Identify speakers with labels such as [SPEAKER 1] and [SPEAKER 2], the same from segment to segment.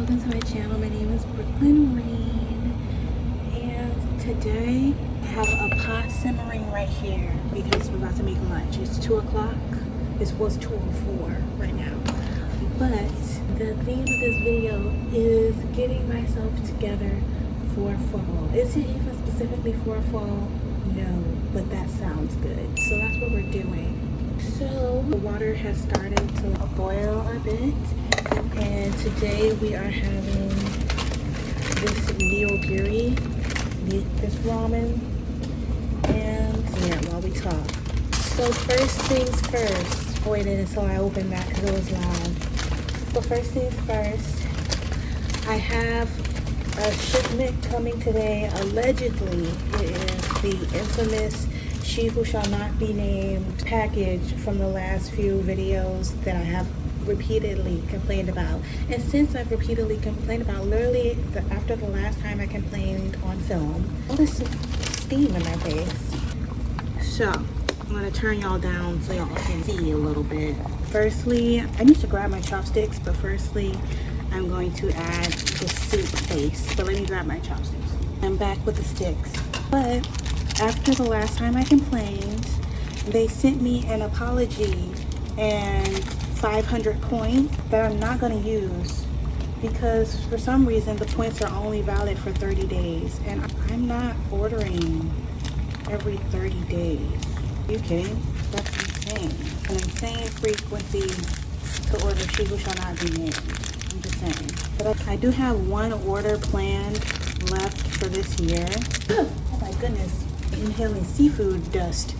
[SPEAKER 1] welcome to my channel. My name is Rayne, and today I have a pot simmering right here because we're about to make lunch. It's 2 o'clock. It was 2:04 right now, but the theme of this video is getting myself together for fall. Is it even specifically for fall? No, but that sounds good, so that's what we're doing. So the water has started to boil a bit, and today we are having this nigiri, this ramen, and yeah, while we talk. So first things first, I waited until I opened that because it was loud. So first things first, I have a shipment coming today. Allegedly, it is the infamous She Who Shall Not Be Named package from the last few videos that I have repeatedly complained about. And since I've repeatedly complained about, literally after the last time I complained on film, all this steam in my face. So I'm gonna turn y'all down so y'all can see a little bit. Firstly, I need to grab my chopsticks, but firstly I'm going to add the soup base. But let me grab my chopsticks. I'm back with the sticks. But after the last time I complained, they sent me an apology and 500 points that I'm not going to use because for some reason the points are only valid for 30 days, and I'm not ordering every 30 days. Are you kidding? That's insane. An insane frequency to order She Who Shall Not Be Named. I'm just saying. But I do have one order planned left for this year. Oh my goodness. Inhaling seafood dust.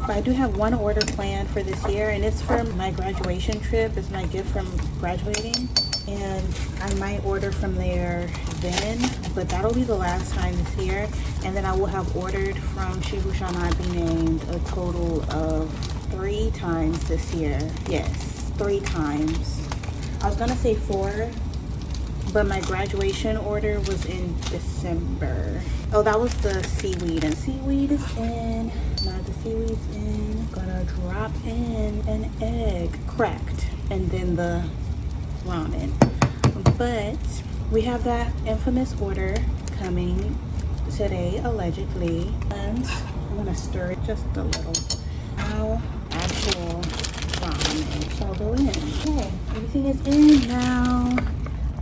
[SPEAKER 1] But I do have one order planned for this year, and it's for my graduation trip. It's my gift from graduating, and I might order from there then, but that'll be the last time this year. And then I will have ordered from She Who Shall Not Be Named a total of 3 times this year. Yes, 3 times. I was gonna say 4, but my graduation order was in December. Oh, that was the seaweed, and seaweed is in. Now the seaweed's in. Gonna drop in an egg, cracked, and then the ramen. But we have that infamous order coming today, allegedly, and I'm gonna stir it just a little. Now, actual ramen shall go in. Okay, everything is in now.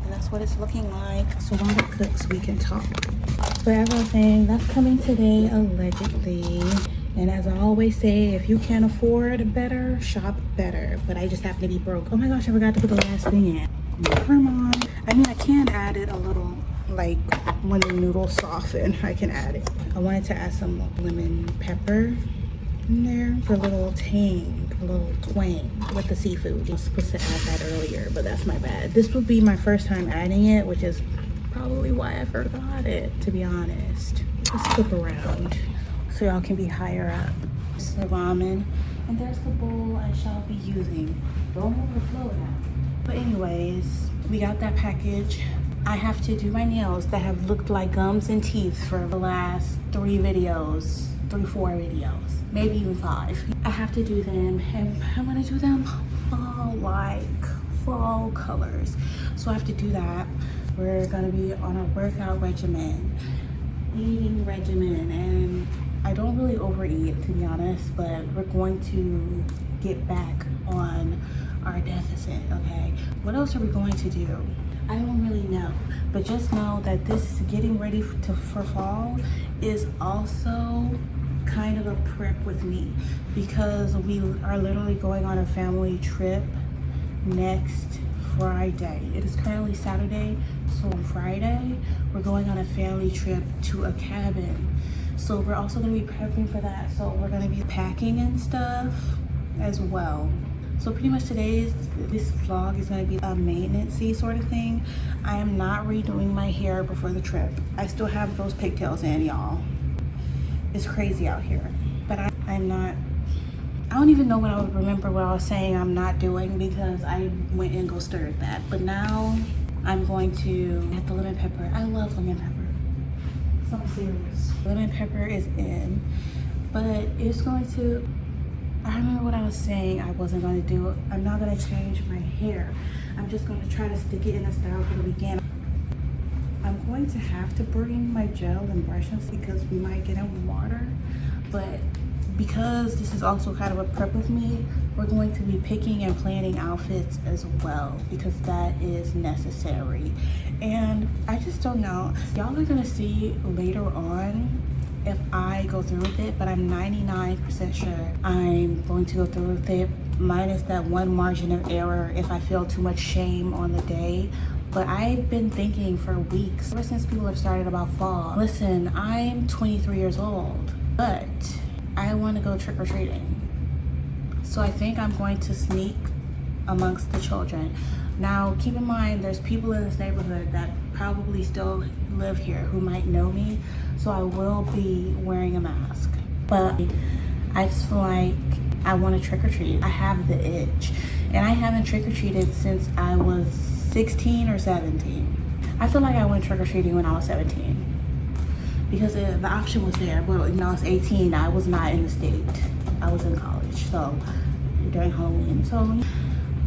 [SPEAKER 1] That's what it's looking like. So while it cooks, we can talk. But as I was saying, that's coming today, allegedly. And as I always say, if you can't afford better, shop better. But I just happen to be broke. Oh my gosh, I forgot to put the last thing in. Never mind. I mean, I can add it a little, like when the noodles soften, I can add it. I wanted to add some lemon pepper in there for a little tang, a little twang with the seafood. I was supposed to add that earlier, but that's my bad. This will be my first time adding it, which is probably why I forgot it, to be honest. Let's flip around so y'all can be higher up. It's the ramen, and there's the bowl I shall be using. Don't overflow now. But anyways, we got that package. I have to do my nails that have looked like gums and teeth for the last 4 videos, maybe even 5. I have to do them, and I'm gonna do them fall colors. So I have to do that. We're gonna be on a workout regimen, eating regimen, and I don't really overeat, to be honest, but we're going to get back on our deficit, okay? What else are we going to do? I don't really know, but just know that this getting ready for fall is also kind of a prep with me, because we are literally going on a family trip next Friday. It is currently Saturday, so on Friday we're going on a family trip to a cabin. So we're also going to be prepping for that. So we're going to be packing and stuff as well. So pretty much this vlog is going to be a maintenance-y sort of thing. I am not redoing my hair before the trip. I still have those pigtails in, y'all. It's crazy out here. But I don't even know what I would remember what I was saying I'm not doing, because I went and go stirred that. But now I'm going to add the lemon pepper. I love lemon pepper. I'm serious. Lemon pepper is in, but it's going to, I remember what I was saying I wasn't going to do. I'm not going to change my hair. I'm just going to try to stick it in a style for the weekend. going to have to bring my gel and brushes because we might get in water, but because this is also kind of a prep with me, we're going to be picking and planning outfits as well because that is necessary. And I just don't know, y'all are gonna see later on if I go through with it, but I'm 99% sure I'm going to go through with it, minus that one margin of error if I feel too much shame on the day. But I've been thinking for weeks, ever since people have started about fall. Listen, I'm 23 years old, but I want to go trick-or-treating. So I think I'm going to sneak amongst the children. Now, keep in mind, there's people in this neighborhood that probably still live here who might know me, so I will be wearing a mask. But I just feel like I want to trick-or-treat. I have the itch, and I haven't trick-or-treated since I was 16 or 17. I feel like I went trick-or-treating when I was 17 because the option was there. But when I was 18, I was not in the state. I was in college, so during Halloween. So,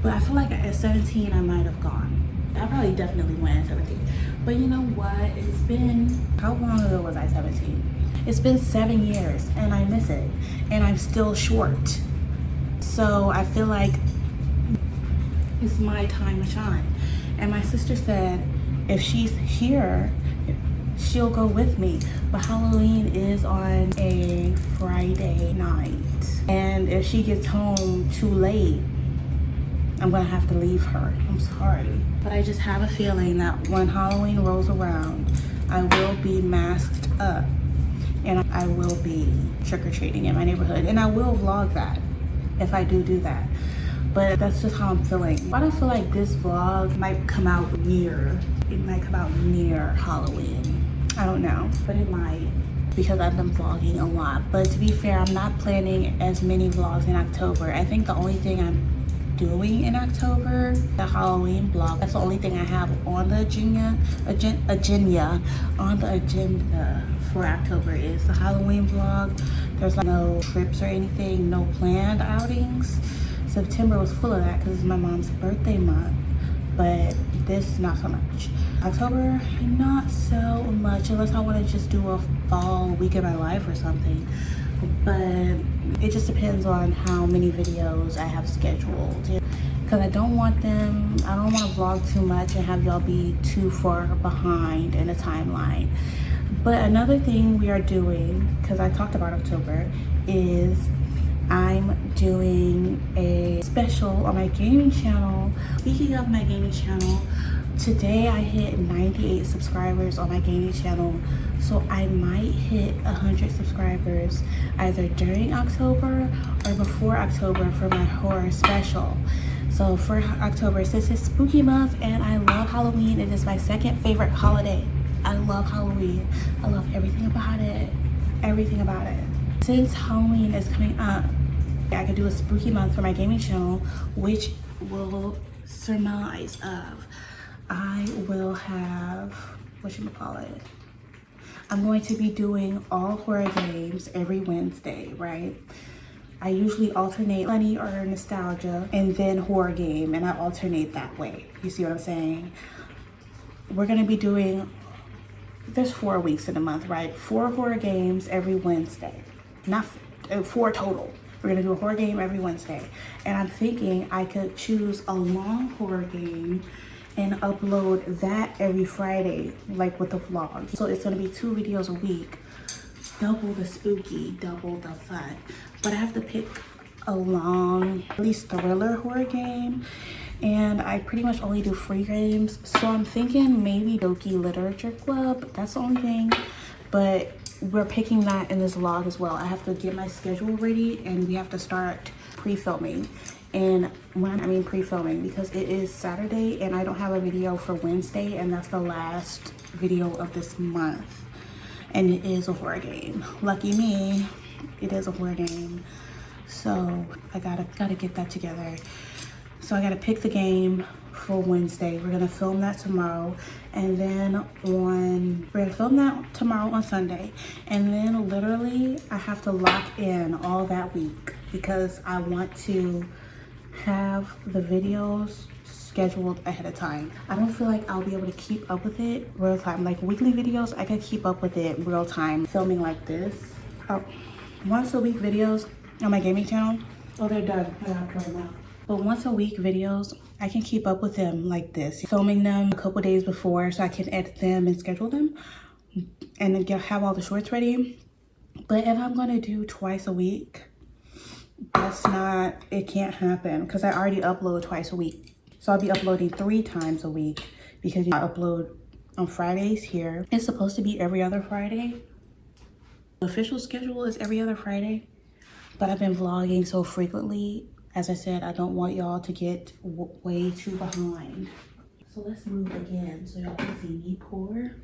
[SPEAKER 1] but I feel like at 17, I might have gone. I probably definitely went at 17. But you know what? It's been, how long ago was I 17? It's been 7 years and I miss it. And I'm still short. So I feel like it's my time to shine. And my sister said, if she's here, she'll go with me. But Halloween is on a Friday night. And if she gets home too late, I'm gonna have to leave her. I'm sorry. But I just have a feeling that when Halloween rolls around, I will be masked up and I will be trick-or-treating in my neighborhood. And I will vlog that if I do that. But that's just how I'm feeling. Why do I feel like this vlog might come out near, it might come out near Halloween? I don't know, but it might because I've been vlogging a lot. But to be fair, I'm not planning as many vlogs in October. I think the only thing I'm doing in October, the Halloween vlog, that's the only thing I have on the agenda for October is the Halloween vlog. There's like no trips or anything, no planned outings. September was full of that because it's my mom's birthday month, but this not so much. October, not so much, unless I want to just do a fall week of my life or something. But it just depends on how many videos I have scheduled, because I don't want to vlog too much and have y'all be too far behind in the timeline. But another thing we are doing, because I talked about October, is I'm doing a special on my gaming channel. Speaking of my gaming channel, today I hit 98 subscribers on my gaming channel, so I might hit 100 subscribers either during October or before October for my horror special. So for October, since it's spooky month and I love Halloween, it is my second favorite holiday. I love Halloween. I love everything about it. Everything about it. Since Halloween is coming up, I could do a spooky month for my gaming channel, which will surmise of I will have, whatchamacallit, I'm going to be doing all horror games every Wednesday, right? I usually alternate funny or nostalgia and then horror game, and I alternate that way. You see what I'm saying? We're gonna be doing, there's 4 weeks in a month, right? 4 horror games every Wednesday. Not 4 total. We're gonna do a horror game every Wednesday. And I'm thinking I could choose a long horror game and upload that every Friday, like with the vlog. So it's gonna be 2 videos a week. Double the spooky, double the fun. But I have to pick a long, at least thriller horror game. And I pretty much only do free games. So I'm thinking maybe Doki Literature Club. That's the only thing. But we're picking that in this vlog as well. I have to get my schedule ready and we have to start pre-filming. And when I mean pre-filming, because it is Saturday and I don't have a video for Wednesday, and that's the last video of this month. And it is a horror game. Lucky me, it is a horror game. So I gotta get that together. So I gotta pick the game for Wednesday. We're gonna film that tomorrow, and then we're gonna film that tomorrow on Sunday, and then literally I have to lock in all that week because I want to have the videos scheduled ahead of time. I don't feel like I'll be able to keep up with it real time. Like weekly videos, I could keep up with it real time. Filming like this. Oh, once a week videos on my gaming channel. Oh, they're done. I got right now. But once a week videos, I can keep up with them like this. Filming them a couple days before so I can edit them and schedule them. And then have all the shorts ready. But if I'm gonna do twice a week, that's not, it can't happen because I already upload twice a week. So I'll be uploading 3 times a week because I upload on Fridays here. It's supposed to be every other Friday. The official schedule is every other Friday, but I've been vlogging so frequently. As I said, I don't want y'all to get way too behind. So let's move again so y'all can see me pour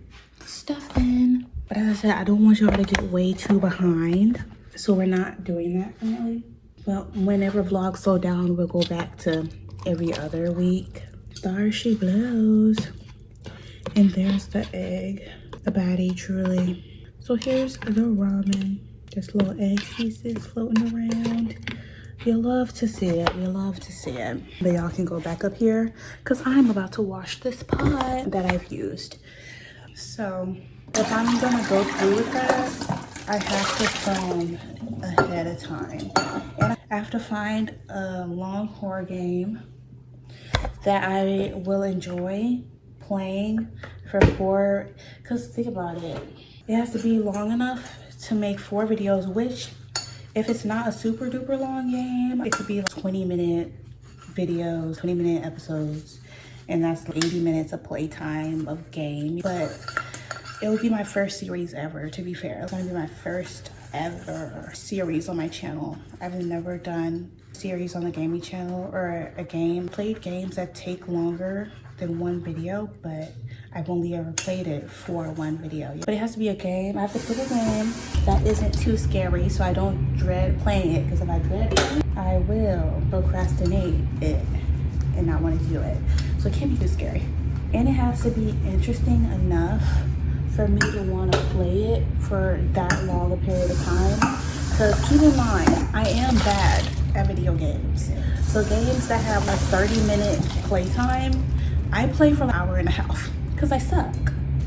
[SPEAKER 1] stuff in. But as I said, I don't want y'all to get way too behind. So we're not doing that currently. Well, whenever vlogs slow down, we'll go back to every other week. There she blows. And there's the egg. The baddie, truly. So here's the ramen. Just little egg pieces floating around. You love to see it. You love to see it. But y'all can go back up here because I'm about to wash this pot that I've used. So if I'm gonna go through with that, I have to film ahead of time. And I have to find a long horror game that I will enjoy playing for 4, because think about it. It has to be long enough to make 4 videos, which if it's not a super duper long game, it could be like 20-minute videos, 20-minute episodes, and that's 80 minutes of playtime of game. But it would be my first series ever, to be fair. It's gonna be my first ever series on my channel. I've never done a series on the gaming channel or a game. Played games that take longer than 1 video, but I've only ever played it for 1 video. But it has to be a game. I have to pick a game that isn't too scary so I don't dread playing it, because if I dread it, I will procrastinate it and not want to do it. So it can't be too scary. And it has to be interesting enough for me to want to play it for that long a period of time. Because keep in mind, I am bad at video games. So games that have like 30-minute playtime, I play for an hour and a half because I suck.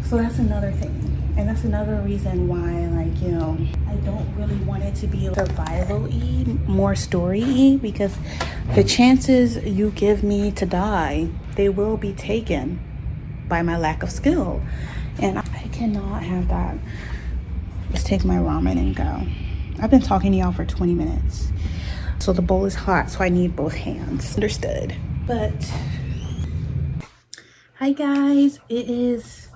[SPEAKER 1] So that's another thing. And that's another reason why, like, you know, I don't really want it to be survival-y, more story-y, because the chances you give me to die, they will be taken by my lack of skill. And I cannot have that. Let's take my ramen and go. I've been talking to y'all for 20 minutes. So the bowl is hot, so I need both hands. Understood. But hi guys, it is,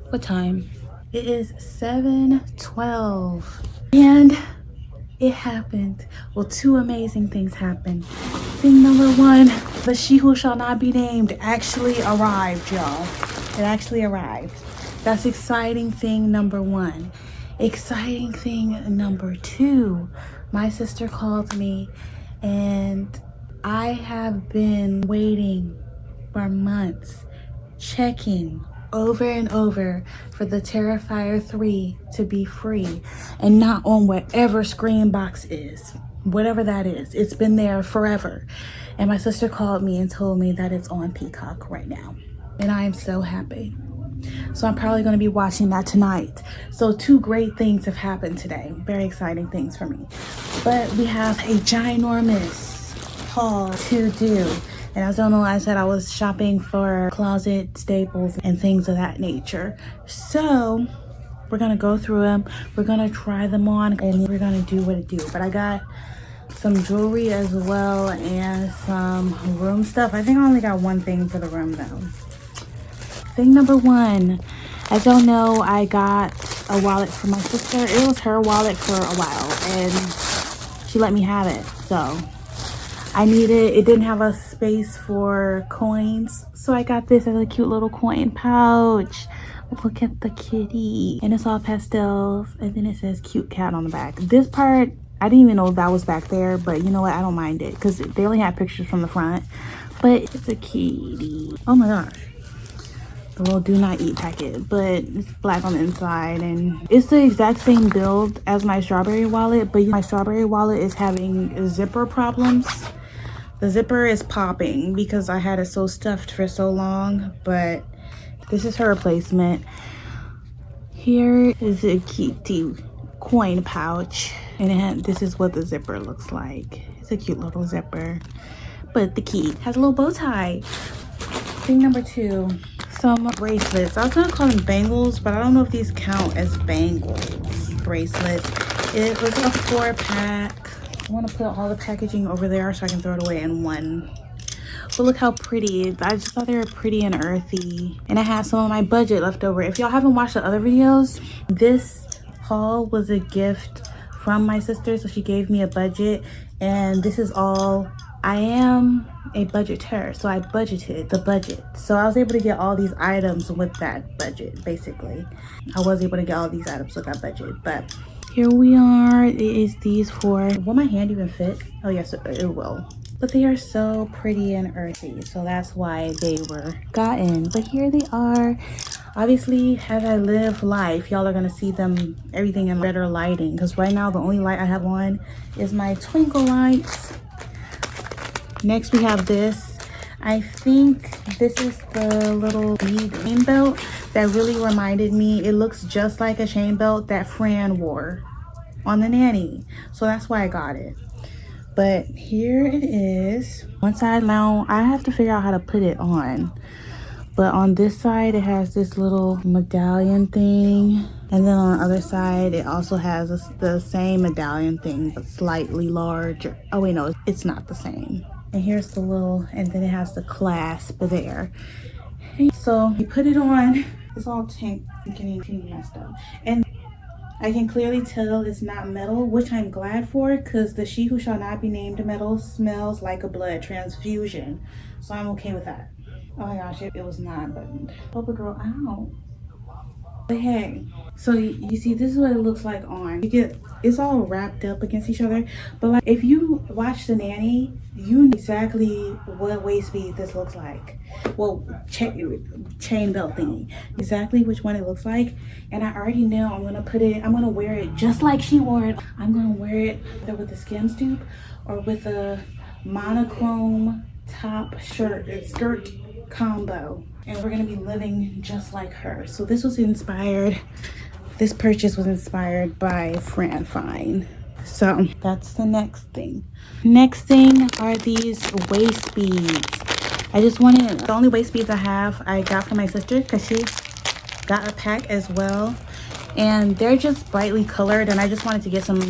[SPEAKER 1] what time? It is 7:12 and it happened. Well, 2 amazing things happened. Thing number 1, the she who shall not be named actually arrived, y'all. It actually arrived. That's exciting thing number 1. Exciting thing number 2, my sister called me and I have been waiting for months, checking over and over for the Terrifier 3 to be free and not on whatever Scream box is, whatever that is. It's been there forever. And my sister called me and told me that it's on Peacock right now. And I am so happy. So I'm probably going to be watching that tonight. So 2 great things have happened today. Very exciting things for me. But we have a ginormous haul to do. And as I know, I said I was shopping for closet staples and things of that nature. So we're going to go through them. We're going to try them on and we're going to do what it do. But I got some jewelry as well and some room stuff. I think I only got 1 thing for the room though. Thing number 1, as y'all know, I got a wallet for my sister. It was her wallet for a while and she let me have it. So I needed, it didn't have a space for coins. So I got this as a cute little coin pouch. Look at the kitty. And it's all pastels. And then it says cute cat on the back. This part, I didn't even know that was back there. But you know what? I don't mind it. Because they only have pictures from the front. But it's a kitty. Oh my gosh. The little do not eat packet, but it's black on the inside and it's the exact same build as my strawberry wallet, but my strawberry wallet is having zipper problems. The zipper is popping because I had it so stuffed for so long, but this is her replacement. Here is a kitty coin pouch, and this is what the zipper looks like. It's a cute little zipper, but the key has a little bow tie. Thing number 2, some bracelets. I was gonna call them bangles, but I don't know if these count as bangles. Bracelets. It was a 4-pack. I want to put all the packaging over there so I can throw it away in one. But look how pretty. I just thought they were pretty and earthy. And I had some of my budget left over. If y'all haven't watched the other videos, this haul was a gift from my sister. So she gave me a budget. And this is all. I am a budgeter. So I budgeted the budget. So I was able to get all these items with that budget, basically. I was able to get all these items with that budget. But here we are. It is these 4. Will my hand even fit? Oh yes, it will. But they are so pretty and earthy, so that's why they were gotten. But here they are. Obviously, as I live life, y'all are gonna see them, everything in better lighting, because right now the only light I have on is my twinkle lights. Next we have this. I think this is the little bead chain belt that really reminded me. It looks just like a chain belt that Fran wore on the nanny, so that's why I got it. But here it is. One side now, I have to figure out how to put it on. But on this side, it has this little medallion thing. And then on the other side, it also has the same medallion thing, but slightly larger. Oh wait, no, it's not the same. And here's the little, and then it has the clasp there. So you put it on, it's all getting messed up. And I can clearly tell it's not metal, which I'm glad for, because the she who shall not be named metal smells like a blood transfusion. So I'm okay with that. Oh my gosh, it was not buttoned. Help a girl out. But hey, so you see, this is what it looks like on. It's all wrapped up against each other. But like, if you watch The Nanny, you know exactly what waist bead this looks like. Well, chain belt thingy. Exactly which one it looks like. And I already know I'm gonna wear it just like she wore it. I'm gonna wear it either with a skim stoop or with a monochrome top skirt combo. And we're gonna be living just like her. So this purchase was inspired by Fran Fine. So that's the next thing. Next thing are these waist beads. The only waist beads I have, I got from my sister because she got a pack as well. And they're just brightly colored, and I just wanted to get some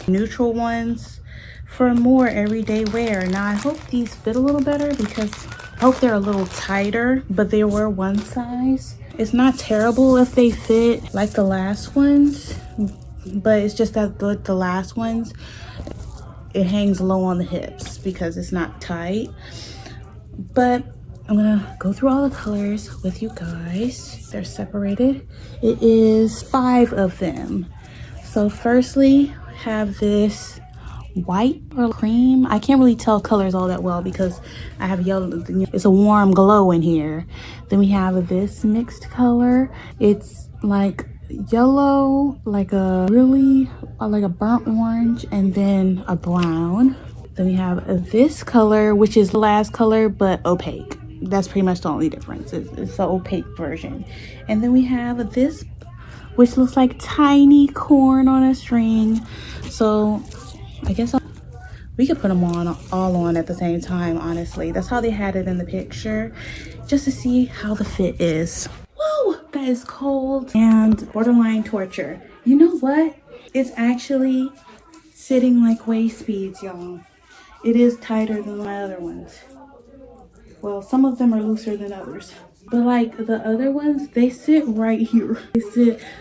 [SPEAKER 1] neutral ones for more everyday wear. Now I hope these fit a little better because I hope they're a little tighter, but they were one size. It's not terrible if they fit like the last ones, but it's just that the last ones, it hangs low on the hips because it's not tight. But I'm gonna go through all the colors with you guys. They're separated. It is 5 of them. So firstly, have this white or cream. I can't really tell colors all that well because I have yellow. It's a warm glow in here. Then we have this mixed color. It's like yellow, like a burnt orange, and then a brown. Then we have this color, which is the last color but opaque. That's pretty much the only difference. It's the opaque version. And then we have this, which looks like tiny corn on a string. So I guess we could put them all on at the same time, honestly. That's how they had it in the picture, just to see how the fit is. Whoa, that is cold and borderline torture. You know what? It's actually sitting like waist beads, y'all. It is tighter than my other ones. Well, some of them are looser than others. But like the other ones, they sit right here.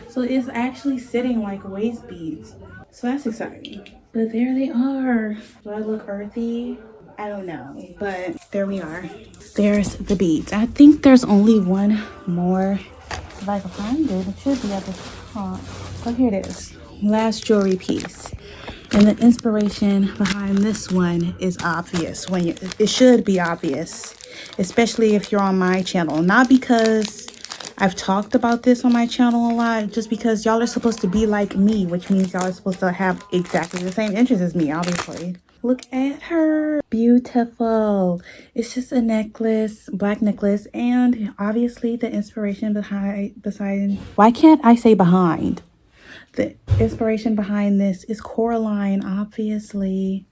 [SPEAKER 1] So it's actually sitting like waist beads. So that's exciting. But there they are. Do I look earthy? I don't know, but there we are. There's the beads. I think there's only one more. If I can find it, it should be at the top. Oh, here it is. Last jewelry piece. And the inspiration behind this one is obvious. It should be obvious, especially if you're on my channel. Not because I've talked about this on my channel a lot, just because y'all are supposed to be like me, which means y'all are supposed to have exactly the same interests as me, obviously. Look at her. Beautiful. It's just a necklace, black necklace, and obviously the inspiration beside why can't I say behind? The inspiration behind this is Coraline, obviously,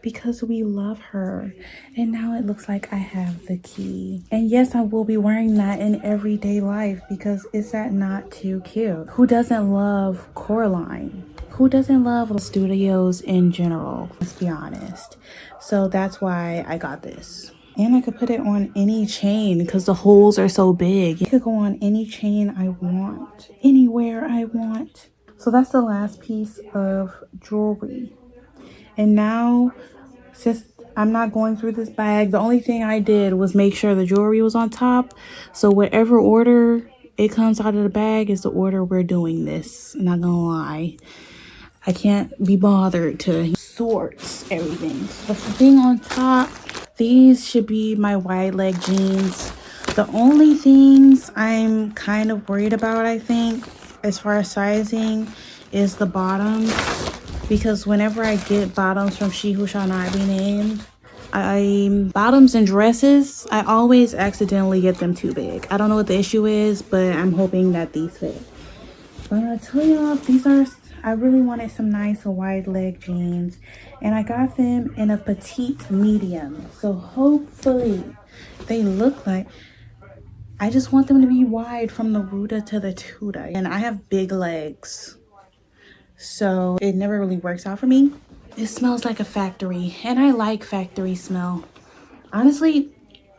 [SPEAKER 1] because we love her. And now it looks like I have the key. And yes, I will be wearing that in everyday life because is that not too cute? Who doesn't love Coraline? Who doesn't love studios in general? Let's be honest. So that's why I got this. And I could put it on any chain because the holes are so big. It could go on any chain I want, anywhere I want. So that's the last piece of jewelry. And now, since I'm not going through this bag, the only thing I did was make sure the jewelry was on top. So whatever order it comes out of the bag is the order we're doing this. I'm not gonna lie. I can't be bothered to sort everything. The thing on top, these should be my wide leg jeans. The only things I'm kind of worried about, I think, as far as sizing, is the bottoms. Because whenever I get bottoms from She Who Shall Not Be Named, bottoms and dresses, I always accidentally get them too big. I don't know what the issue is, but I'm hoping that these fit. But I'm gonna tell y'all, I really wanted some nice wide leg jeans, and I got them in a petite medium. So hopefully they look like, I just want them to be wide from the Ruta to the Tuta. And I have big legs, so it never really works out for me. It smells like a factory, and I like factory smell. Honestly,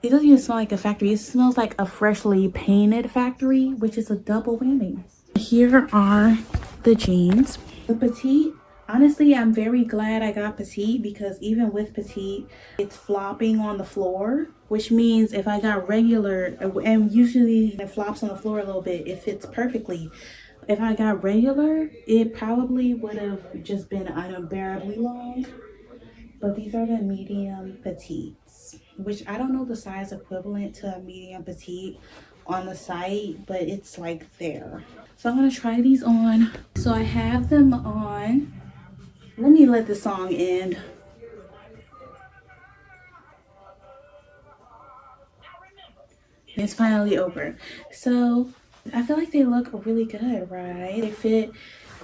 [SPEAKER 1] it doesn't even smell like a factory. It smells like a freshly painted factory, which is a double whammy. Here are the jeans. The petite, honestly, I'm very glad I got petite because even with petite, it's flopping on the floor, which means if I got regular, and usually it flops on the floor a little bit, it fits perfectly. If I got regular, it probably would have just been unbearably long. But these are the medium petites, which I don't know the size equivalent to a medium petite on the site, but it's like there. So I'm gonna try these on. So I have them on. Let me let the song end. It's finally over. So I feel like they look really good, right? They fit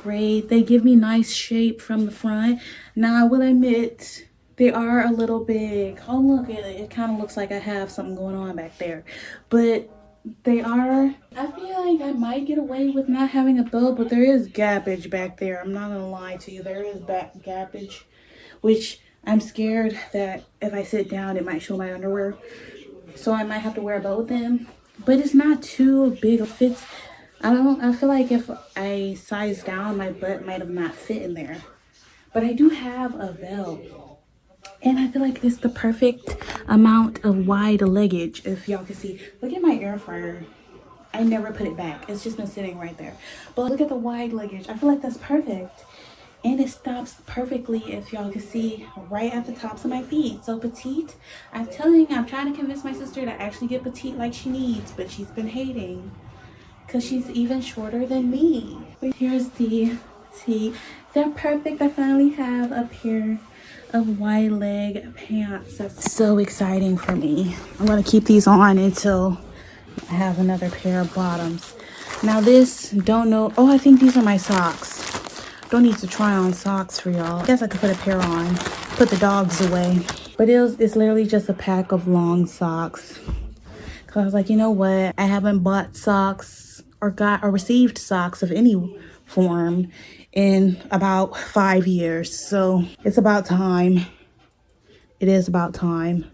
[SPEAKER 1] great. They give me nice shape from the front. Now I will admit they are a little big. Oh look, it kind of looks like I have something going on back there. But they are, I feel like I might get away with not having a bow, but there is gappage back there. I'm not gonna lie to you. There is back gappage, which I'm scared that if I sit down, it might show my underwear. So I might have to wear a bow with them. But it's not too big. It fits. I feel like if I size down, my butt might have not fit in there. But I do have a belt. And I feel like it's the perfect amount of wide leggage, if y'all can see. Look at my air fryer. I never put it back. It's just been sitting right there. But look at the wide leggage. I feel like that's perfect. And it stops perfectly, if y'all can see, right at the tops of my feet. So petite, I'm telling you, I'm trying to convince my sister to actually get petite like she needs, but she's been hating because she's even shorter than me. But here's the tee. They're perfect. I finally have a pair of wide leg pants. That's so exciting for me. I'm gonna keep these on until I have another pair of bottoms. Now this, don't know, oh, I think these are my socks. Don't need to try on socks for y'all. I guess I could put a pair on, put the dogs away. But it's literally just a pack of long socks. Cause I was like, you know what? I haven't bought socks or got or received socks of any form in about 5 years. So it's about time. It is about time.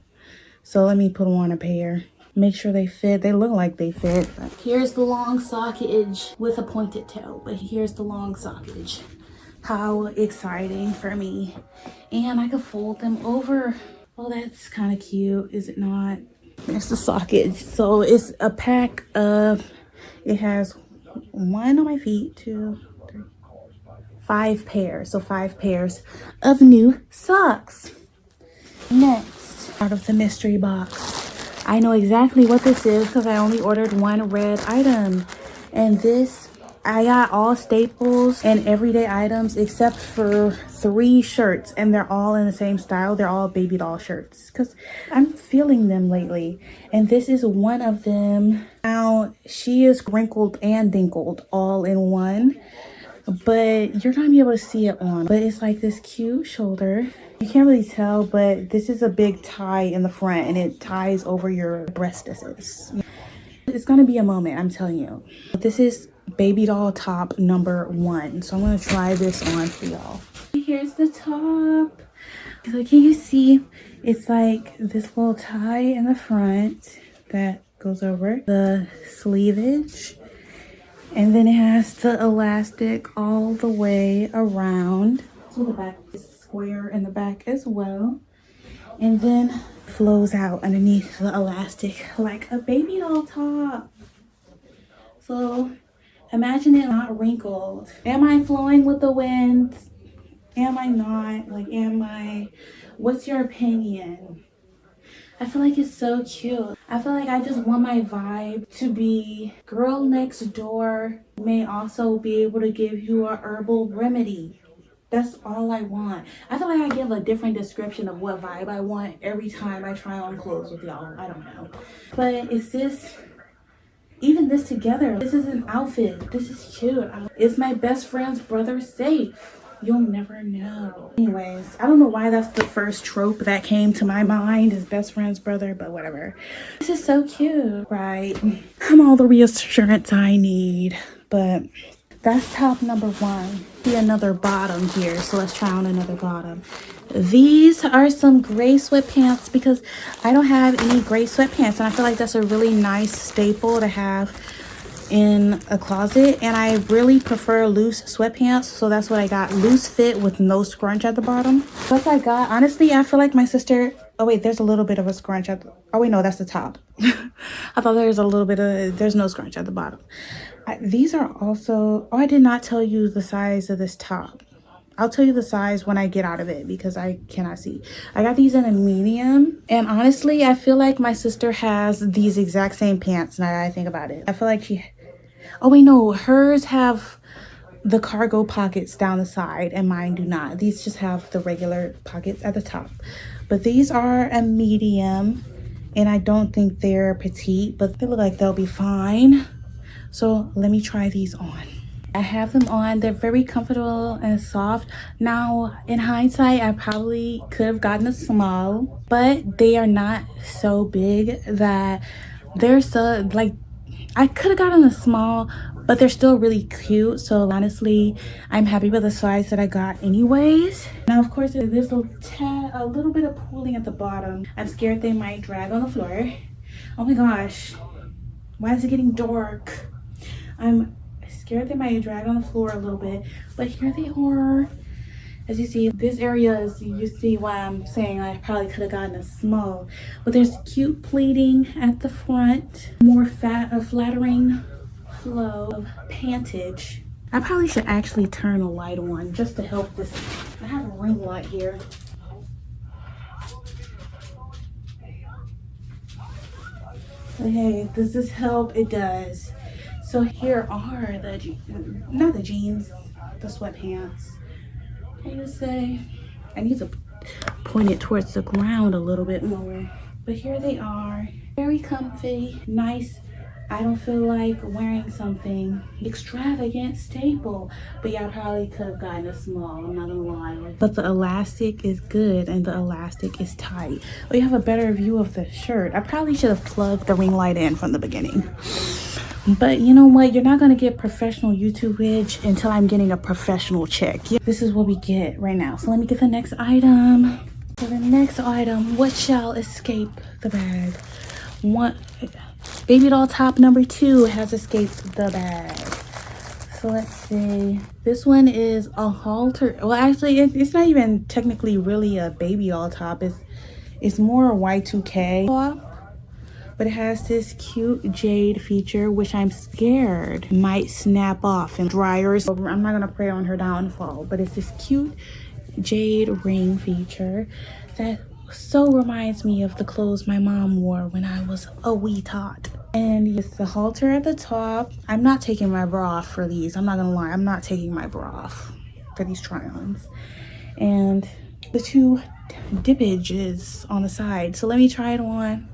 [SPEAKER 1] So let me put on a pair. Make sure they fit. They look like they fit. Here's the long sockage with a pointed toe. But here's the long sockage. How exciting for me. And I could fold them over. Well, that's kind of cute, is it not? There's the sockage. So it's a pack of, it has one on my feet, 2, 3, 5 pairs. So 5 pairs of new socks. Next, out of the mystery box, I know exactly what this is because I only ordered one red item. And this I got all staples and everyday items except for 3 shirts, and they're all in the same style. They're all baby doll shirts because I'm feeling them lately, and this is one of them. Now she is wrinkled and dinkled all in one, but you're gonna be able to see it on. But it's like this cute shoulder. You can't really tell, but this is a big tie in the front, and it ties over your breastises. It's gonna be a moment, I'm telling you. This is baby doll top number 1, so I'm gonna try this on for y'all. Here's the top. So can you see it's like this little tie in the front that goes over the sleevage, and then it has the elastic all the way around. So the back is square in the back as well, and then flows out underneath the elastic like a baby doll top. So imagine it not wrinkled. Am I flowing with the wind? Am I not? Like, am I? What's your opinion? I feel like it's so cute. I feel like I just want my vibe to be girl next door may also be able to give you a herbal remedy. That's all I want. I feel like I give a different description of what vibe I want every time I try on clothes with y'all. I don't know. But it's this, even this together, this is an outfit. This is cute. Is my best friend's brother safe? You'll never know. Anyways, I don't know why that's the first trope that came to my mind, is best friend's brother, but whatever. This is so cute, right? I'm all the reassurance I need, but that's top number 1. See another bottom here, so let's try on another bottom. These are some gray sweatpants because I don't have any gray sweatpants, and I feel like that's a really nice staple to have in a closet, and I really prefer loose sweatpants, so that's what I got. Loose fit with no scrunch at the bottom. That's what I got. Honestly, I feel like my sister, oh wait, there's a little bit of a scrunch at the, oh wait, no, that's the top. I thought there's a little bit of, there's no scrunch at the bottom. These are also, oh, I did not tell you the size of this top. I'll tell you the size when I get out of it because I cannot see. I got these in a medium, and honestly, I feel like my sister has these exact same pants now that I think about it. I feel like she, oh wait, no, hers have the cargo pockets down the side and mine do not. These just have the regular pockets at the top. But these are a medium, and I don't think they're petite, but they look like they'll be fine. So let me try these on. I have them on. They're very comfortable and soft. Now, in hindsight, I probably could have gotten a small, but they are not so big that they're so, like, I could have gotten a small, but they're still really cute. So honestly, I'm happy with the size that I got anyways. Now, of course, there's a little bit of pooling at the bottom. I'm scared they might drag on the floor. Oh my gosh, why is it getting dark? I'm scared they might drag on the floor a little bit, but here they are. As you see, this area is, you see why I'm saying I probably could have gotten a small, but there's cute pleating at the front, more flattering flow of pantage. I probably should actually turn a light on just to help this. I have a ring light here. But hey, does this help? It does. So here are the, not the jeans, the sweatpants. I would say I need to point it towards the ground a little bit more. But here they are, very comfy, nice. I don't feel like wearing something extravagant staple, but y'all probably could have gotten a small, I'm not gonna lie. But the elastic is good and the elastic is tight. Oh, you have a better view of the shirt. I probably should have plugged the ring light in from the beginning. But you know what? You're not going to get professional YouTube footage until I'm getting a professional check. This is what we get right now. So let me get the next item. So the next item, what shall escape the bag? One, baby doll top number 2 has escaped the bag. So let's see. This one is a halter. Well, actually, it's not even technically really a baby doll top. It's more Y2K top. But it has this cute jade feature, which I'm scared might snap off in dryers. So I'm not gonna pray on her downfall, but it's this cute jade ring feature that so reminds me of the clothes my mom wore when I was a wee tot. And it's the halter at the top. I'm not taking my bra off for these. I'm not gonna lie. I'm not taking my bra off for these try-ons. And the two dippages on the side. So let me try it on.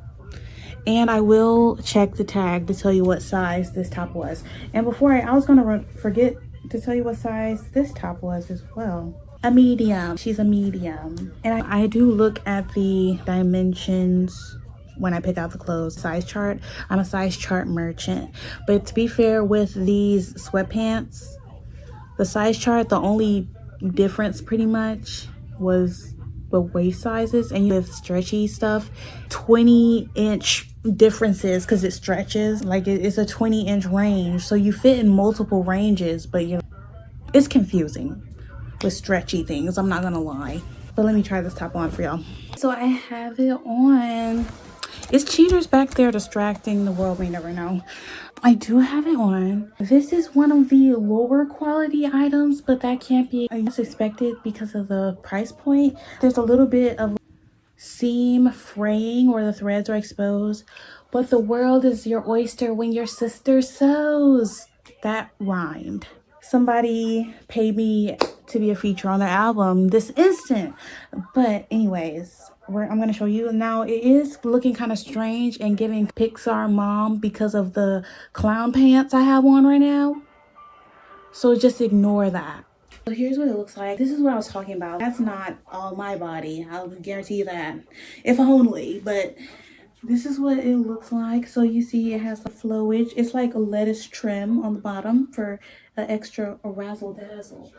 [SPEAKER 1] And I will check the tag to tell you what size this top was. And before I was gonna forget to tell you what size this top was as well. A medium. She's a medium. And I do look at the dimensions when I pick out the clothes. Size chart. I'm a size chart merchant. But to be fair, with these sweatpants, the size chart, the only difference pretty much was the waist sizes. And with stretchy stuff, 20-inch differences, because it stretches. Like it's a 20-inch range, so you fit in multiple ranges, but it's confusing with stretchy things, I'm not gonna lie. But let me try this top on for y'all. So I have it on. It's cheaters back there distracting the world, we never know. I do have it on. This is one of the lower quality items, but that can't be as expected because of the price point. There's a little bit of seam fraying where the threads are exposed, but the world is your oyster when your sister sews. That rhymed. Somebody paid me to be a feature on their album this instant. But anyways, I'm going to show you now. It is looking kind of strange and giving Pixar mom because of the clown pants I have on right now. So just ignore that. So here's what it looks like. This is what I was talking about. That's not all my body, I'll guarantee you that. If only. But this is what it looks like. So you see it has the flowage. It's like a lettuce trim on the bottom for an extra razzle dazzle.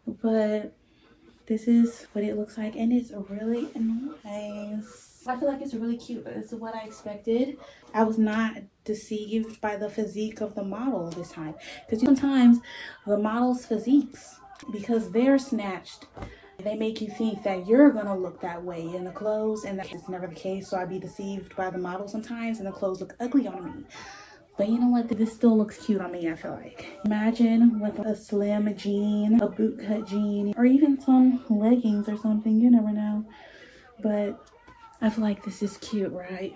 [SPEAKER 1] But this is what it looks like, and it's really nice. I feel like it's really cute. It's what I expected. I was not deceived by the physique of the model this time, because sometimes the model's physiques, because they're snatched, they make you think that you're gonna look that way in the clothes, and that's never the case. So I'd be deceived by the model sometimes, and the clothes look ugly on me. But you know what? This still looks cute on me, I feel like. Imagine with a slim jean, a bootcut jean, or even some leggings or something. You never know. But I feel like this is cute, right?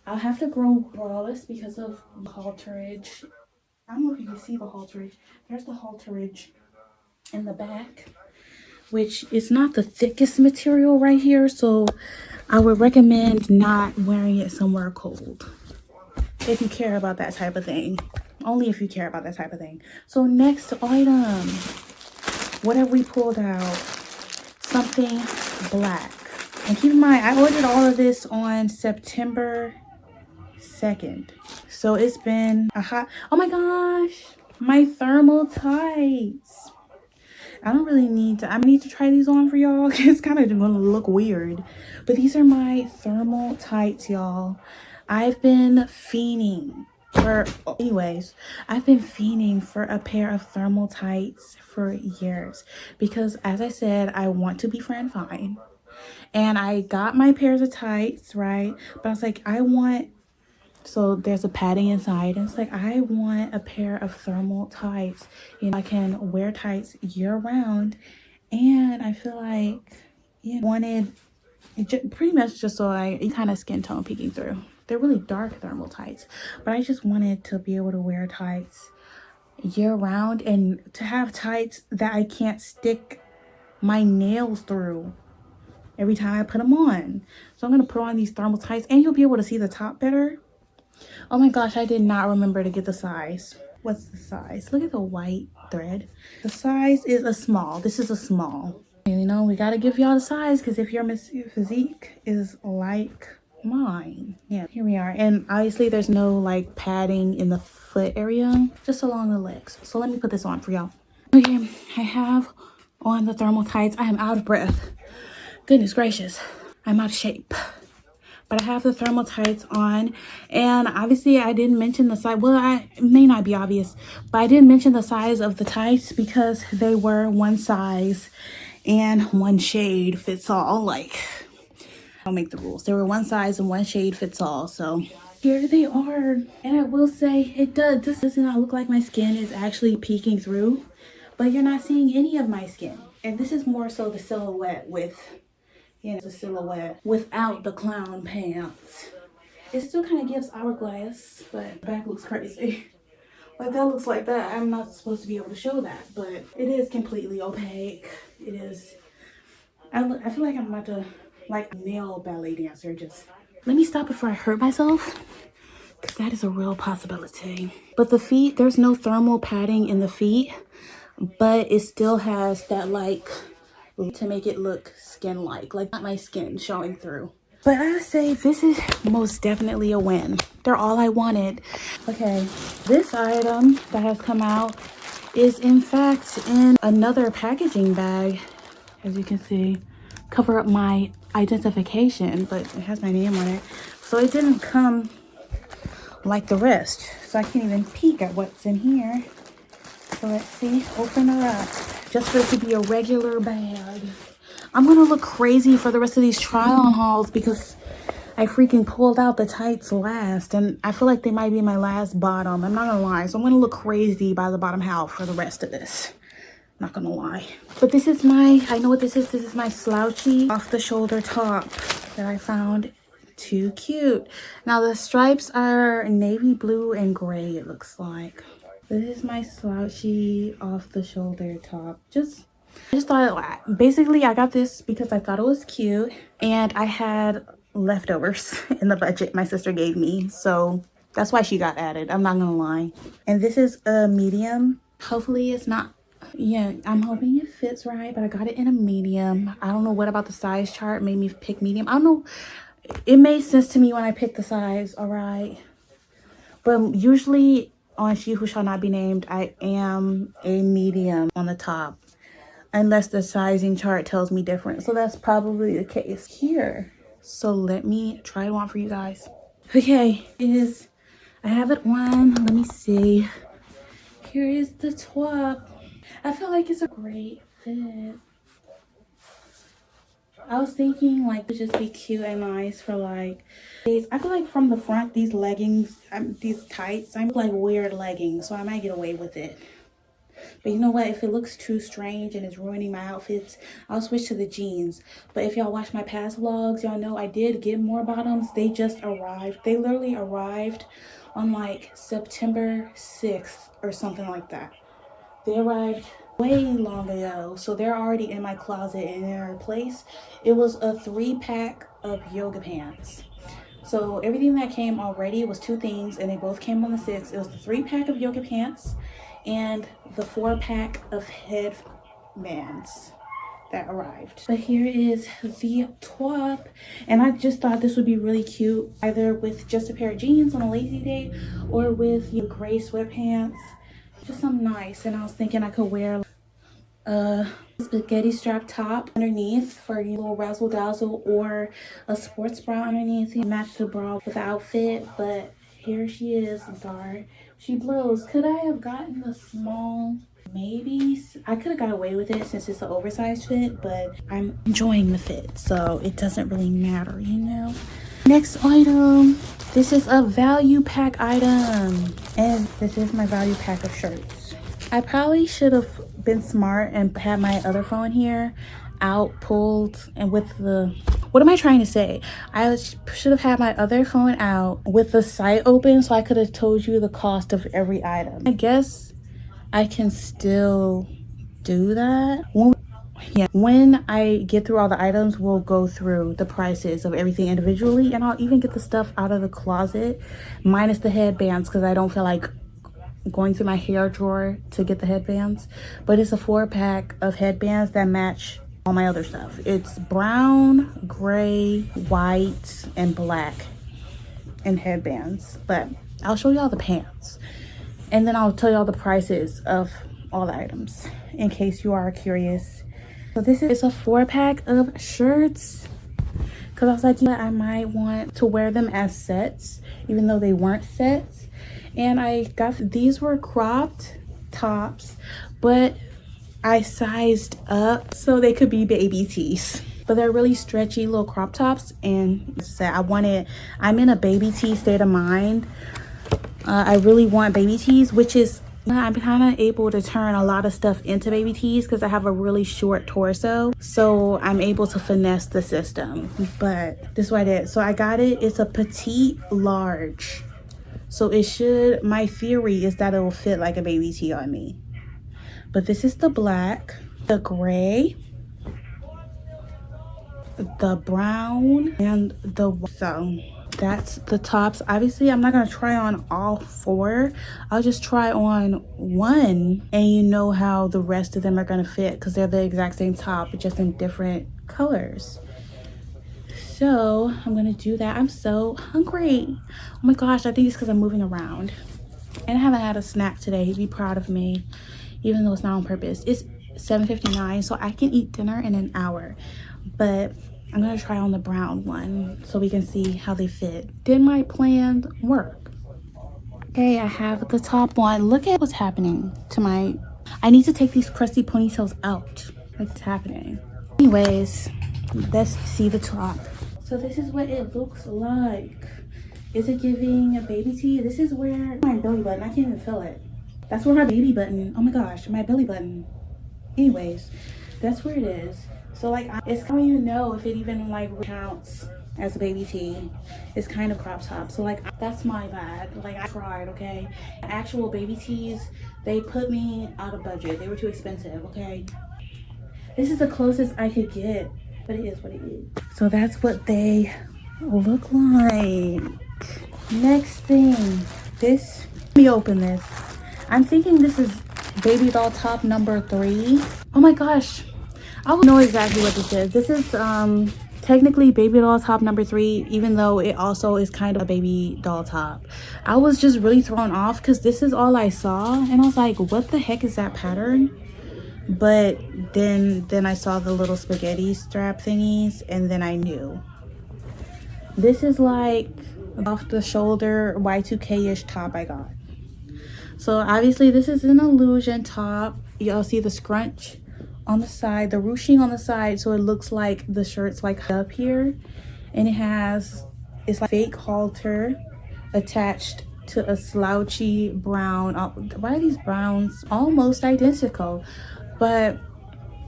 [SPEAKER 1] I'll have to grow braless because of the halterage. I don't know if you can see the halterage. There's the halterage in the back, which is not the thickest material right here. So I would recommend not wearing it somewhere cold. If you care about that type of thing. Only if you care about that type of thing. So next item. What have we pulled out? Something black. And keep in mind, I ordered all of this on September 2nd. So it's been a hot... Oh my gosh! My thermal tights. I don't really need to... I need to try these on for y'all. It's kind of going to look weird. But these are my thermal tights, y'all. I've been fiending for a pair of thermal tights for years, because as I said, I want to be friend fine, and I got my pairs of tights, right? But I was like, so there's a padding inside, and it's like, I want a pair of thermal tights. You know, I can wear tights year round, and I feel like, wanted pretty much just so I kind of skin tone peeking through. They're really dark thermal tights, but I just wanted to be able to wear tights year round, and to have tights that I can't stick my nails through every time I put them on. So I'm going to put on these thermal tights, and you'll be able to see the top better. Oh my gosh, I did not remember to get the size. What's the size? Look at the white thread. The size is a small. This is a small. You know, we got to give y'all the size, because if your physique is like mine, yeah, here we are. And obviously there's no like padding in the foot area, just along the legs. So let me put this on for y'all. Okay, I have on the thermal tights. I am out of breath. Goodness gracious, I'm out of shape. But I have the thermal tights on, and obviously I didn't mention the size. Well, it may not be obvious, but I didn't mention the size of the tights because they were one size and one shade fits all. Like, I don't make the rules. They were one size and one shade fits all. So here they are. And I will say, this does not look like my skin is actually peeking through, but you're not seeing any of my skin. And this is more so the silhouette with, the silhouette without the clown pants. It still kind of gives hourglass, but back looks crazy. Like that looks like that. I'm not supposed to be able to show that, but it is completely opaque. It is. I feel like I'm about to like nail ballet dancer. Just let me stop before I hurt myself, because that is a real possibility. But the feet, there's no thermal padding in the feet, but it still has that like to make it look skin-like, like not my skin showing through. But I say this is most definitely a win. They're all I wanted. Okay, this item that has come out is in fact in another packaging bag. As you can see, cover up my identification, but it has my name on it. So it didn't come like the rest. So I can't even peek at what's in here. So let's see, open her up. Just for it to be a regular bag. I'm gonna look crazy for the rest of these try-on hauls because I freaking pulled out the tights last, and I feel like they might be my last bottom. I'm not gonna lie. So I'm gonna look crazy by the bottom half for the rest of this. Not gonna lie. But this is my, I know what this is. This is my slouchy off-the-shoulder top that I found too cute. Now the stripes are navy blue and gray, it looks like. This is my slouchy off-the-shoulder top. I just thought, basically I got this because I thought it was cute and I had leftovers in the budget my sister gave me. So that's why she got added. I'm not gonna lie. And this is a medium. Hopefully it's not, yeah, I'm hoping it fits right, but I got it in a medium. I don't know what about the size chart made me pick medium. I don't know. It made sense to me when I picked the size, all right. But usually on She Who Shall Not Be Named, I am a medium on the top. Unless the sizing chart tells me different. So that's probably the case here. So let me try it on for you guys. Okay, I have it on. Let me see. Here is the top. I feel like it's a great fit. I was thinking like it would just be cute and nice for like days. I feel like from the front, these leggings, these tights, I'm like weird leggings, so I might get away with it. But you know what? If it looks too strange and it's ruining my outfits, I'll switch to the jeans. But if y'all watch my past vlogs, y'all know I did get more bottoms. They just arrived. They literally arrived on like September 6th or something like that. They arrived way long ago. So they're already in my closet and in our place. It was a 3-pack of yoga pants. So everything that came already was 2 things, and they both came on the 6th. It was the 3-pack of yoga pants and the 4-pack of headbands that arrived. But here is the top, and I just thought this would be really cute either with just a pair of jeans on a lazy day or with gray sweatpants, just something nice. And I was thinking I could wear a spaghetti strap top underneath for a little razzle dazzle, or a sports bra underneath. Match the bra with the outfit. But here she is, dark. She blows. Could I have gotten the small? Maybe. I could have got away with it since it's an oversized fit, but I'm enjoying the fit, so it doesn't really matter, you know. Next item. This is a value pack item, and this is my value pack of shirts. I probably should have been smart and had my other phone here out, pulled, and with the, what am I trying to say? I should have had my other phone out with the site open so I could have told you the cost of every item. I guess I can still do that. When I get through all the items, we'll go through the prices of everything individually, and I'll even get the stuff out of the closet minus the headbands because I don't feel like going through my hair drawer to get the headbands. But it's a 4-pack of headbands that match all my other stuff. It's brown, gray, white, and black and headbands. But I'll show y'all the pants, and then I'll tell y'all the prices of all the items in case you are curious. So this is a 4-pack of shirts because I was like, yeah, I might want to wear them as sets even though they weren't sets. And I got, these were cropped tops, but I sized up so they could be baby tees. But they're really stretchy little crop tops, and I'm in a baby tee state of mind. I really want baby tees, which is I'm kind of able to turn a lot of stuff into baby tees because I have a really short torso, so I'm able to finesse the system. But this is what I did. So I got it. It's a petite large, so it should, my theory is that it will fit like a baby tee on me. But this is the black, the gray, the brown, and the white. So that's the tops. Obviously I'm not gonna try on all 4. I'll just try on one, and you know how the rest of them are gonna fit because they're the exact same top, just in different colors. So I'm gonna do that. I'm so hungry. Oh my gosh, I think it's because I'm moving around and I haven't had a snack today. Be proud of me, even though it's not on purpose. It's 7:59, so I can eat dinner in an hour. But I'm gonna try on the brown one so we can see how they fit. Did my plan work? Okay, I have the top one. Look at what's happening to my, I need to take these crusty ponytails out. What's happening? Anyways, let's see the top. So this is what it looks like. Is it giving a baby tee? This is where my belly button, I can't even feel it. That's where my baby button, oh my gosh, my belly button. Anyways, that's where it is. So like, it's how you know if it even like counts as a baby tee. It's kind of crop top. So like, that's my bad. Like I tried, okay? Actual baby tees, they put me out of budget. They were too expensive, okay? This is the closest I could get, but it is what it is. So that's what they look like. Next thing, this, let me open this. I'm thinking this is baby doll top number 3. Oh my gosh. I don't know exactly what this is. This is technically baby doll top number 3, even though it also is kind of a baby doll top. I was just really thrown off because this is all I saw, and I was like, what the heck is that pattern? But then I saw the little spaghetti strap thingies, and then I knew. This is like off the shoulder Y2K-ish top I got. So obviously this is an illusion top. Y'all see the scrunch on the side, the ruching on the side, so it looks like the shirt's like up here, and it has, it's like fake halter attached to a slouchy brown. Why are these browns almost identical? But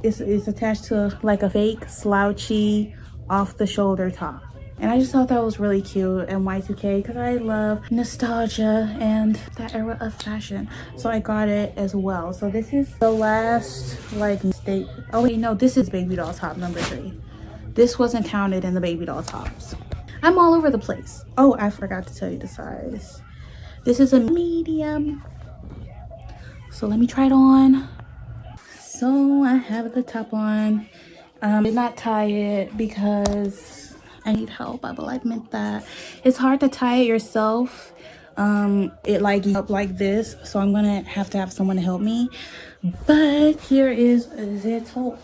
[SPEAKER 1] it's attached to like a fake slouchy off the shoulder top. And I just thought that was really cute and Y2K because I love nostalgia and that era of fashion. So I got it as well. So this is the last like mistake. Oh wait, no, this is baby doll top number 3. This wasn't counted in the baby doll tops. I'm all over the place. Oh, I forgot to tell you the size. This is a medium. So let me try it on. So I have the top on. Did not tie it because I need help. I will admit that it's hard to tie it yourself. It like up like this, so I'm gonna have to have someone to help me. But here is the top.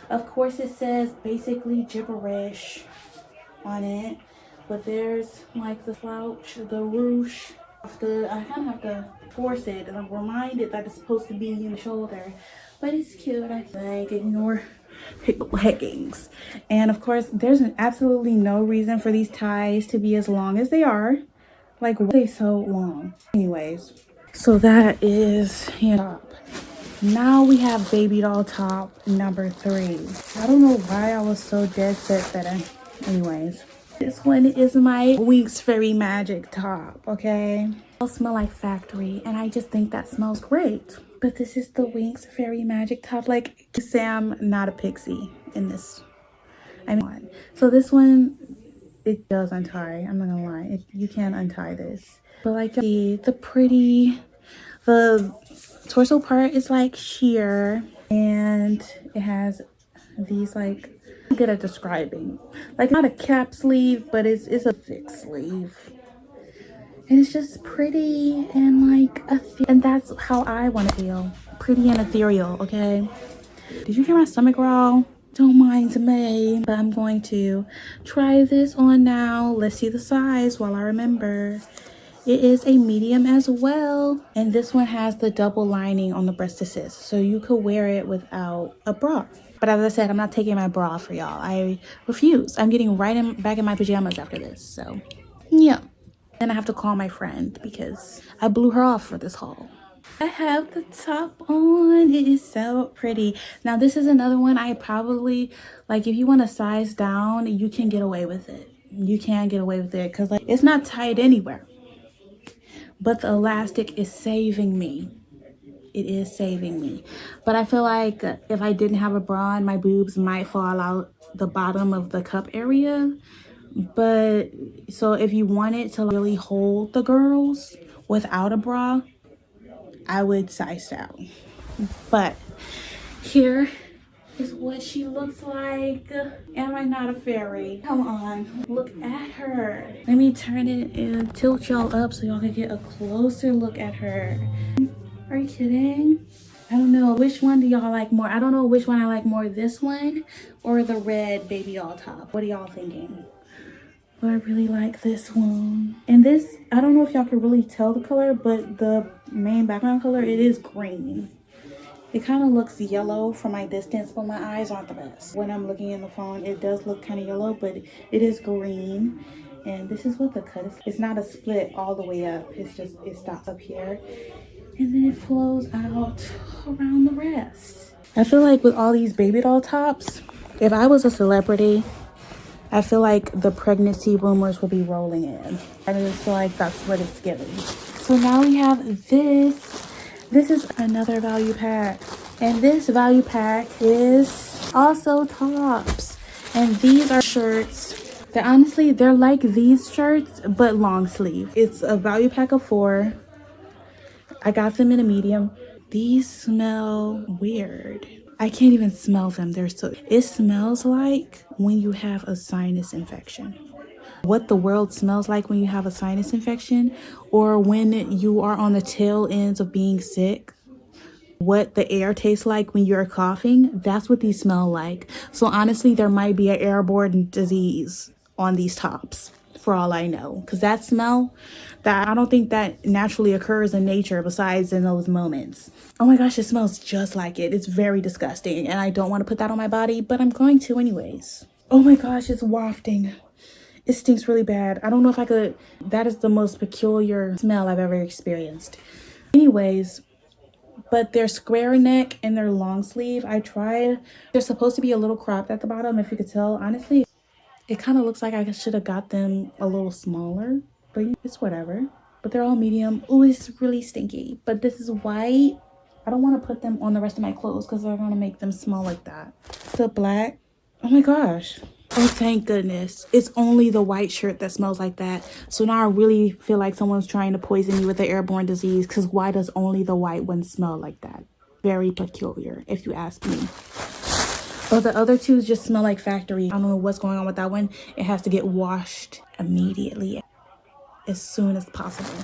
[SPEAKER 1] Of course it says basically gibberish on it, but there's like the slouch, the ruche. I kind of have to force it, and I'm reminded that it's supposed to be in the shoulder, but it's cute. I think ignore leggings. And of course there's absolutely no reason for these ties to be as long as they are. Like, why are they so long? Anyways, so that is, you know, now we have baby doll top number 3. I don't know why I was so dead set that anyways, this one is my Winx Fairy Magic top, okay? It'll smell like factory, and I just think that smells great. But this is the Winx Fairy Magic top. Like, Sam, not a pixie in this. I mean, so this one, it does untie. I'm not gonna lie. You can't untie this. But like the pretty, the torso part is like sheer, and it has these like, I'm good at describing. Like, not a cap sleeve, but it's a thick sleeve. And it's just pretty and like, and that's how I want to feel. Pretty and ethereal, okay? Did you hear my stomach growl? Don't mind me. But I'm going to try this on now. Let's see the size while I remember. It is a medium as well. And this one has the double lining on the breast assist, so you could wear it without a bra. But as I said, I'm not taking my bra for y'all. I refuse. I'm getting back in my pajamas after this, so yeah. And I have to call my friend because I blew her off for this haul. I have the top on. It is so pretty. Now this is another one I probably, like, if you want to size down, you can get away with it. You can get away with it because, like, it's not tight anywhere. But the elastic is saving me. It is saving me. But I feel like if I didn't have a bra on, my boobs might fall out the bottom of the cup area. But so if you wanted to really hold the girls without a bra, I would size down. But here is what she looks like. Am I not a fairy? Come on, look at her. Let me turn it and tilt y'all up so y'all can get a closer look at her. Are you kidding? I don't know, which one do y'all like more? I don't know which one I like more, this one or the red baby doll top. What are y'all thinking? But I really like this one. And this, I don't know if y'all can really tell the color, but the main background color, it is green. It kind of looks yellow from my distance, but my eyes aren't the best. When I'm looking in the phone, it does look kind of yellow, but it is green. And this is what the cut is. It's not a split all the way up. It's just, it stops up here. And then it flows out around the rest. I feel like with all these baby doll tops, if I was a celebrity, I feel like the pregnancy rumors will be rolling in. I just feel like that's what it's giving. So now we have this. This is another value pack. And this value pack is also tops. And these are shirts that honestly, they're like these shirts, but long sleeve. It's a value pack of 4. I got them in a medium. These smell weird. I can't even smell them. They're so, it smells like when you have a sinus infection. What the world smells like when you have a sinus infection, or when you are on the tail ends of being sick. What the air tastes like when you're coughing, that's what these smell like. So honestly, there might be an airborne disease on these tops, for all I know, because that smell, that I don't think that naturally occurs in nature besides in those moments. Oh my gosh, it smells just like it. It's very disgusting, and I don't want to put that on my body, but I'm going to anyways. Oh my gosh, it's wafting. It stinks really bad. I don't know if I could, that is the most peculiar smell I've ever experienced. Anyways, but they're square neck and they're long sleeve. I tried, they're supposed to be a little cropped at the bottom, if you could tell. Honestly, it kind of looks like I should have got them a little smaller, but it's whatever. But they're all medium. Oh, it's really stinky. But this is white. I don't want to put them on the rest of my clothes because they're going to make them smell like that. The black. Oh my gosh. Oh, thank goodness. It's only the white shirt that smells like that. So now I really feel like someone's trying to poison me with an airborne disease, because why does only the white one smell like that? Very peculiar, if you ask me. But the other two just smell like factory. I don't know what's going on with that one. It has to get washed immediately, as soon as possible.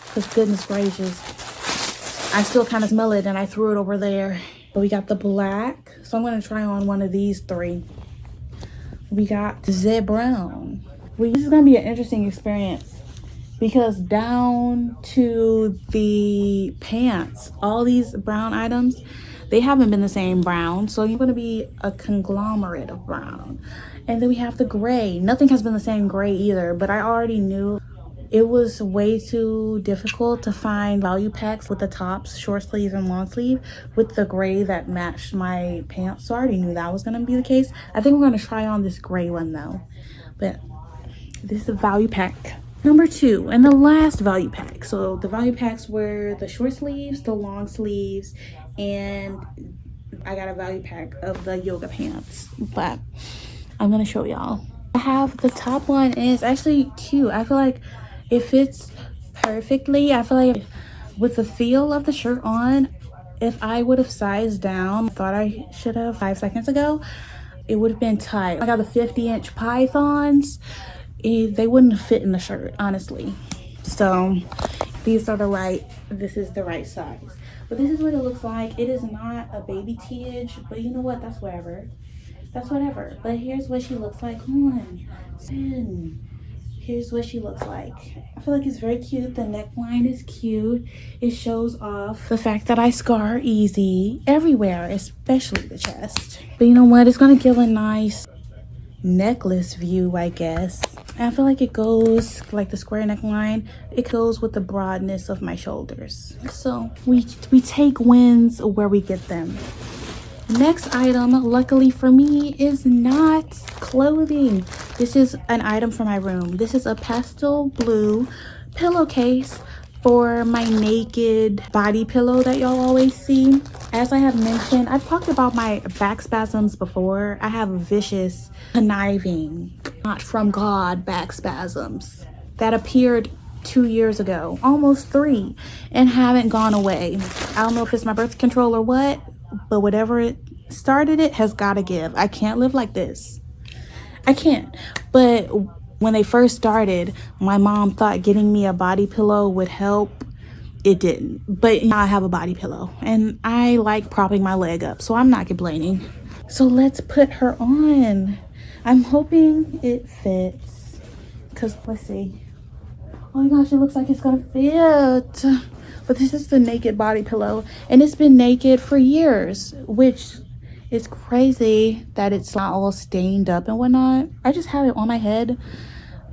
[SPEAKER 1] Because goodness gracious, I still kind of smell it and I threw it over there. But we got the black. So I'm going to try on one of these 3. We got the brown. This is going to be an interesting experience, because down to the pants, all these brown items, they haven't been the same brown. So you're going to be a conglomerate of brown. And then we have the gray. Nothing has been the same gray either, but I already knew it was way too difficult to find value packs with the tops, short sleeve and long sleeve, with the gray that matched my pants. So I already knew that was going to be the case. I think we're going to try on this gray one though. But this is a value pack number 2 and the last value pack. So the value packs were the short sleeves, the long sleeves, and I got a value pack of the yoga pants. But I'm going to show y'all. I have the top one, and it's actually cute. I feel like it fits perfectly. I feel like with the feel of the shirt on, if I would have sized down, thought I should have 5 seconds ago, it would have been tight. I got the 50-inch pythons. They wouldn't fit in the shirt, honestly. So these are the right, this is the right size. But this is what it looks like. It is not a baby teage, but you know what? That's whatever. That's whatever. But here's what she looks like on. Here's what she looks like. I feel like it's very cute. The neckline is cute. It shows off the fact that I scar easy everywhere, especially the chest. But you know what? It's going to give a nice necklace view, I guess. And I feel like it goes, like the square neckline, it goes with the broadness of my shoulders. So we take wins where we get them. Next item, luckily for me, is not clothing. This is an item for my room. This is a pastel blue pillowcase for my naked body pillow that y'all always see. As I have mentioned, I've talked about my back spasms before. I have vicious, conniving, not from God back spasms that appeared 2 years ago, almost 3, and haven't gone away. I don't know if it's my birth control or what, but whatever it started, it has got to give. I can't live like this. I can't. But when they first started, my mom thought getting me a body pillow would help. It didn't. But now I have a body pillow and I like propping my leg up, so I'm not complaining. So let's put her on. I'm hoping it fits, because let's see. Oh my gosh, it looks like it's gonna fit. But this is the naked body pillow, and it's been naked for years, which is crazy that it's not all stained up and whatnot. I just have it on my head,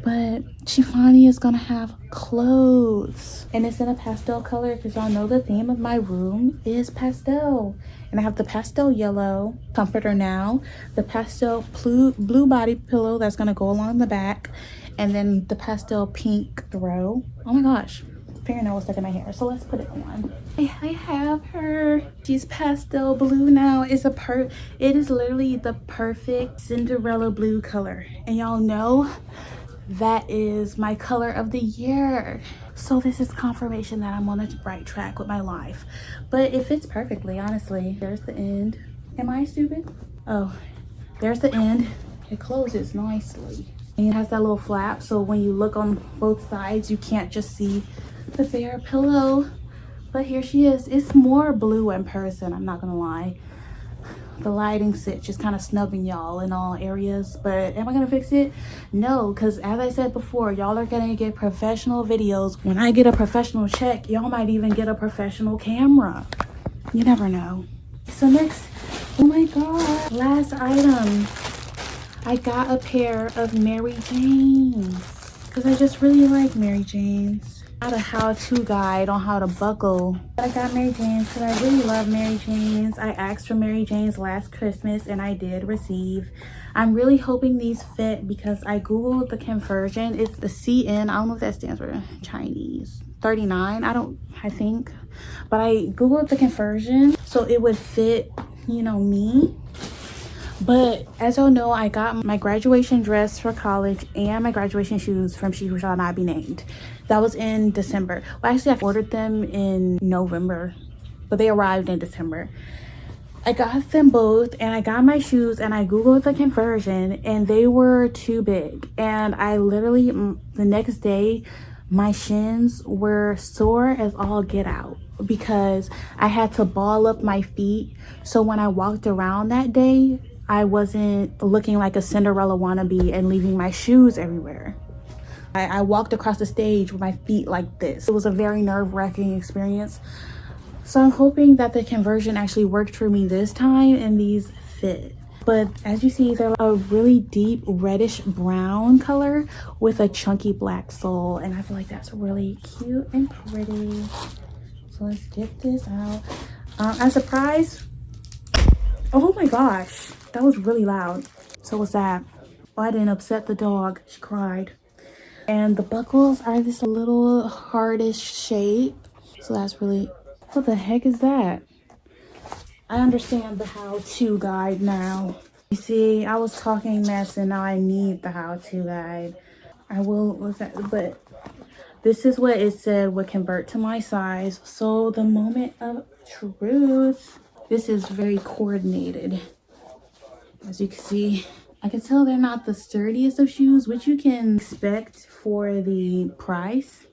[SPEAKER 1] but she finally is gonna have clothes, and it's in a pastel color, because y'all know the theme of my room is pastel. And I have the pastel yellow comforter now, the pastel blue body pillow that's gonna go along the back, and then the pastel pink throw. Oh my gosh, fingernail was stuck in my hair, so let's put it on. I have her. She's pastel blue now. It is literally the perfect Cinderella blue color, and y'all know that is my color of the year. So this is confirmation that I'm on the right track with my life. But it fits perfectly, honestly. There's the end. Am I stupid? Oh, there's the end. It closes nicely. And it has that little flap, so when you look on both sides, you can't just see the bare pillow. But here she is. It's more blue in person, I'm not gonna lie. The lighting sits just kind of snubbing y'all in all areas, but am I gonna fix it? No, because as I said before, y'all are gonna get professional videos. When I get a professional check, y'all might even get a professional camera. You never know. So next, oh my god, last item, I got a pair of Mary Janes, because I just really like Mary Janes. Not a how-to guide on how to buckle, but I got Mary Janes because I really love Mary Janes. I asked for Mary Janes last Christmas and I did receive. I'm really hoping these fit because I googled the conversion. It's the CN, I don't know if that stands for Chinese 39, I think, but I googled the conversion so it would fit, you know, me. But as y'all know, I got my graduation dress for college and my graduation shoes from She Who Shall Not Be Named. That was in December. Well, actually, I ordered them in November, but they arrived in December. I got them both, and I got my shoes, and I googled the conversion, and they were too big. And I literally, the next day, my shins were sore as all get out because I had to ball up my feet. So when I walked around that day, I wasn't looking like a Cinderella wannabe and leaving my shoes everywhere. I walked across the stage with my feet like this. It was a very nerve-wracking experience. So I'm hoping that the conversion actually worked for me this time and these fit. But as you see, they're a really deep reddish brown color with a chunky black sole. And I feel like that's really cute and pretty. So let's get this out. I'm surprised. Oh my gosh, that was really loud. So what's that? Oh, I didn't upset the dog. She cried. And the buckles are this little hardish shape. So that's really, what the heck is that? I understand the how-to guide now. You see, I was talking mess and now I need the how-to guide. I will, but this is what it said would convert to my size. So the moment of truth. This is very coordinated. As you can see, I can tell they're not the sturdiest of shoes, which you can expect for the price.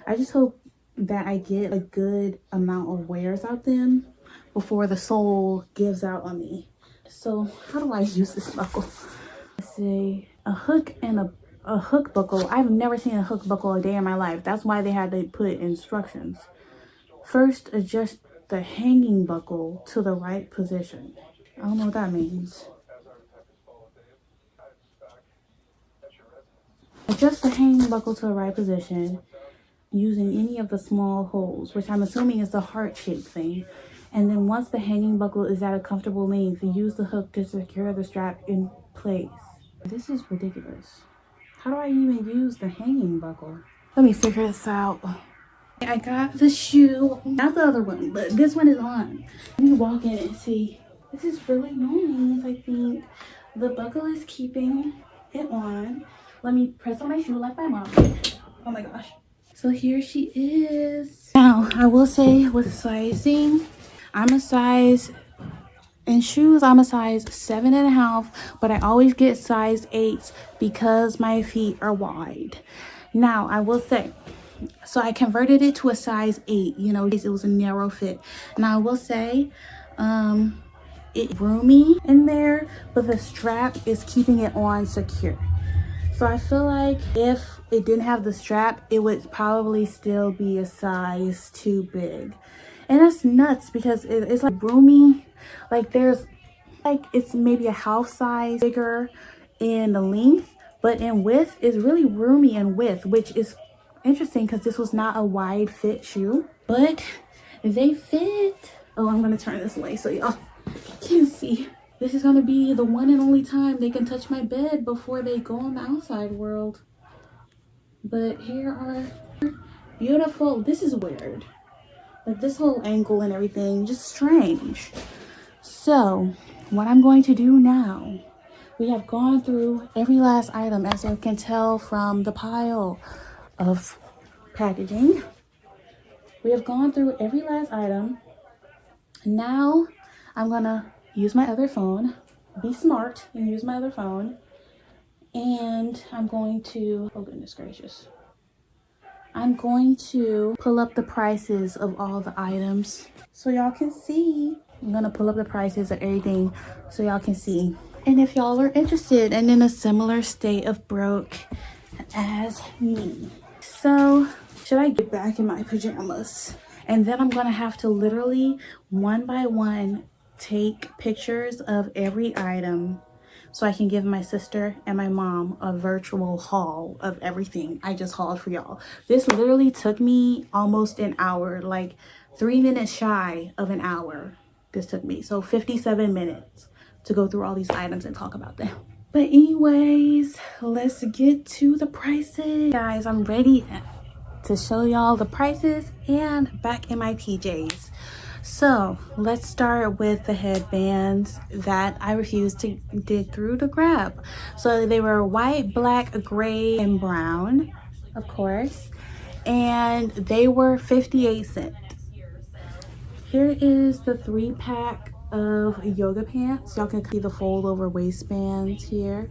[SPEAKER 1] I just hope that I get a good amount of wears out them before the sole gives out on me. So how do I use this buckle? Let's see, a hook and a hook buckle. I've never seen a hook buckle a day in my life. That's why they had to put instructions. First, adjust the hanging buckle to the right position. I don't know what that means. Adjust the hanging buckle to the right position using any of the small holes, which I'm assuming is the heart-shaped thing. And then once the hanging buckle is at a comfortable length, use the hook to secure the strap in place. This is ridiculous. How do I even use the hanging buckle? Let me figure this out. I got the shoe, not the other one, but this one is on. Let me walk in and see. This is really nice, I think. The buckle is keeping it on. Let me press on my shoe like my mom did. Oh my gosh. So here she is. Now, I will say with sizing, I'm a size, in shoes, I'm a size 7.5, but I always get size 8s because my feet are wide. Now, I will say, so I converted it to a size 8, you know, it was a narrow fit. Now, I will say, it's roomy in there, but the strap is keeping it on secure. So I feel like if it didn't have the strap, it would probably still be a size too big. And that's nuts because it's like roomy. Like there's like, it's maybe a half size bigger in the length, but in width is really roomy in width, which is interesting because this was not a wide fit shoe, but they fit. Oh, I'm gonna turn this way so y'all can see. This is gonna be the one and only time they can touch my bed before they go on the outside world. But here are beautiful. This is weird. Like this whole angle and everything, just strange. So what I'm going to do now, we have gone through every last item, as you can tell from the pile of packaging. We have gone through every last item. Now I'm gonna use my other phone, be smart and use my other phone. And I'm going to, oh goodness gracious. I'm going to pull up the prices of all the items so y'all can see. I'm gonna pull up the prices of everything so y'all can see. And if y'all are interested and in a similar state of broke as me. So, should I get back in my pajamas? And then I'm gonna have to literally one by one take pictures of every item so I can give my sister and my mom a virtual haul of everything I just hauled for y'all. This literally took me almost an hour, like 3 minutes shy of an hour. This took me, so 57 minutes to go through all these items and talk about them. But anyways, let's get to the prices. Guys, I'm ready to show y'all the prices and back in my PJs. So let's start with the headbands that I refused to dig through to grab. So they were white, black, gray, and brown, of course, and they were 58 cents. Here is the 3-pack of yoga pants. Y'all can see the fold over waistbands here,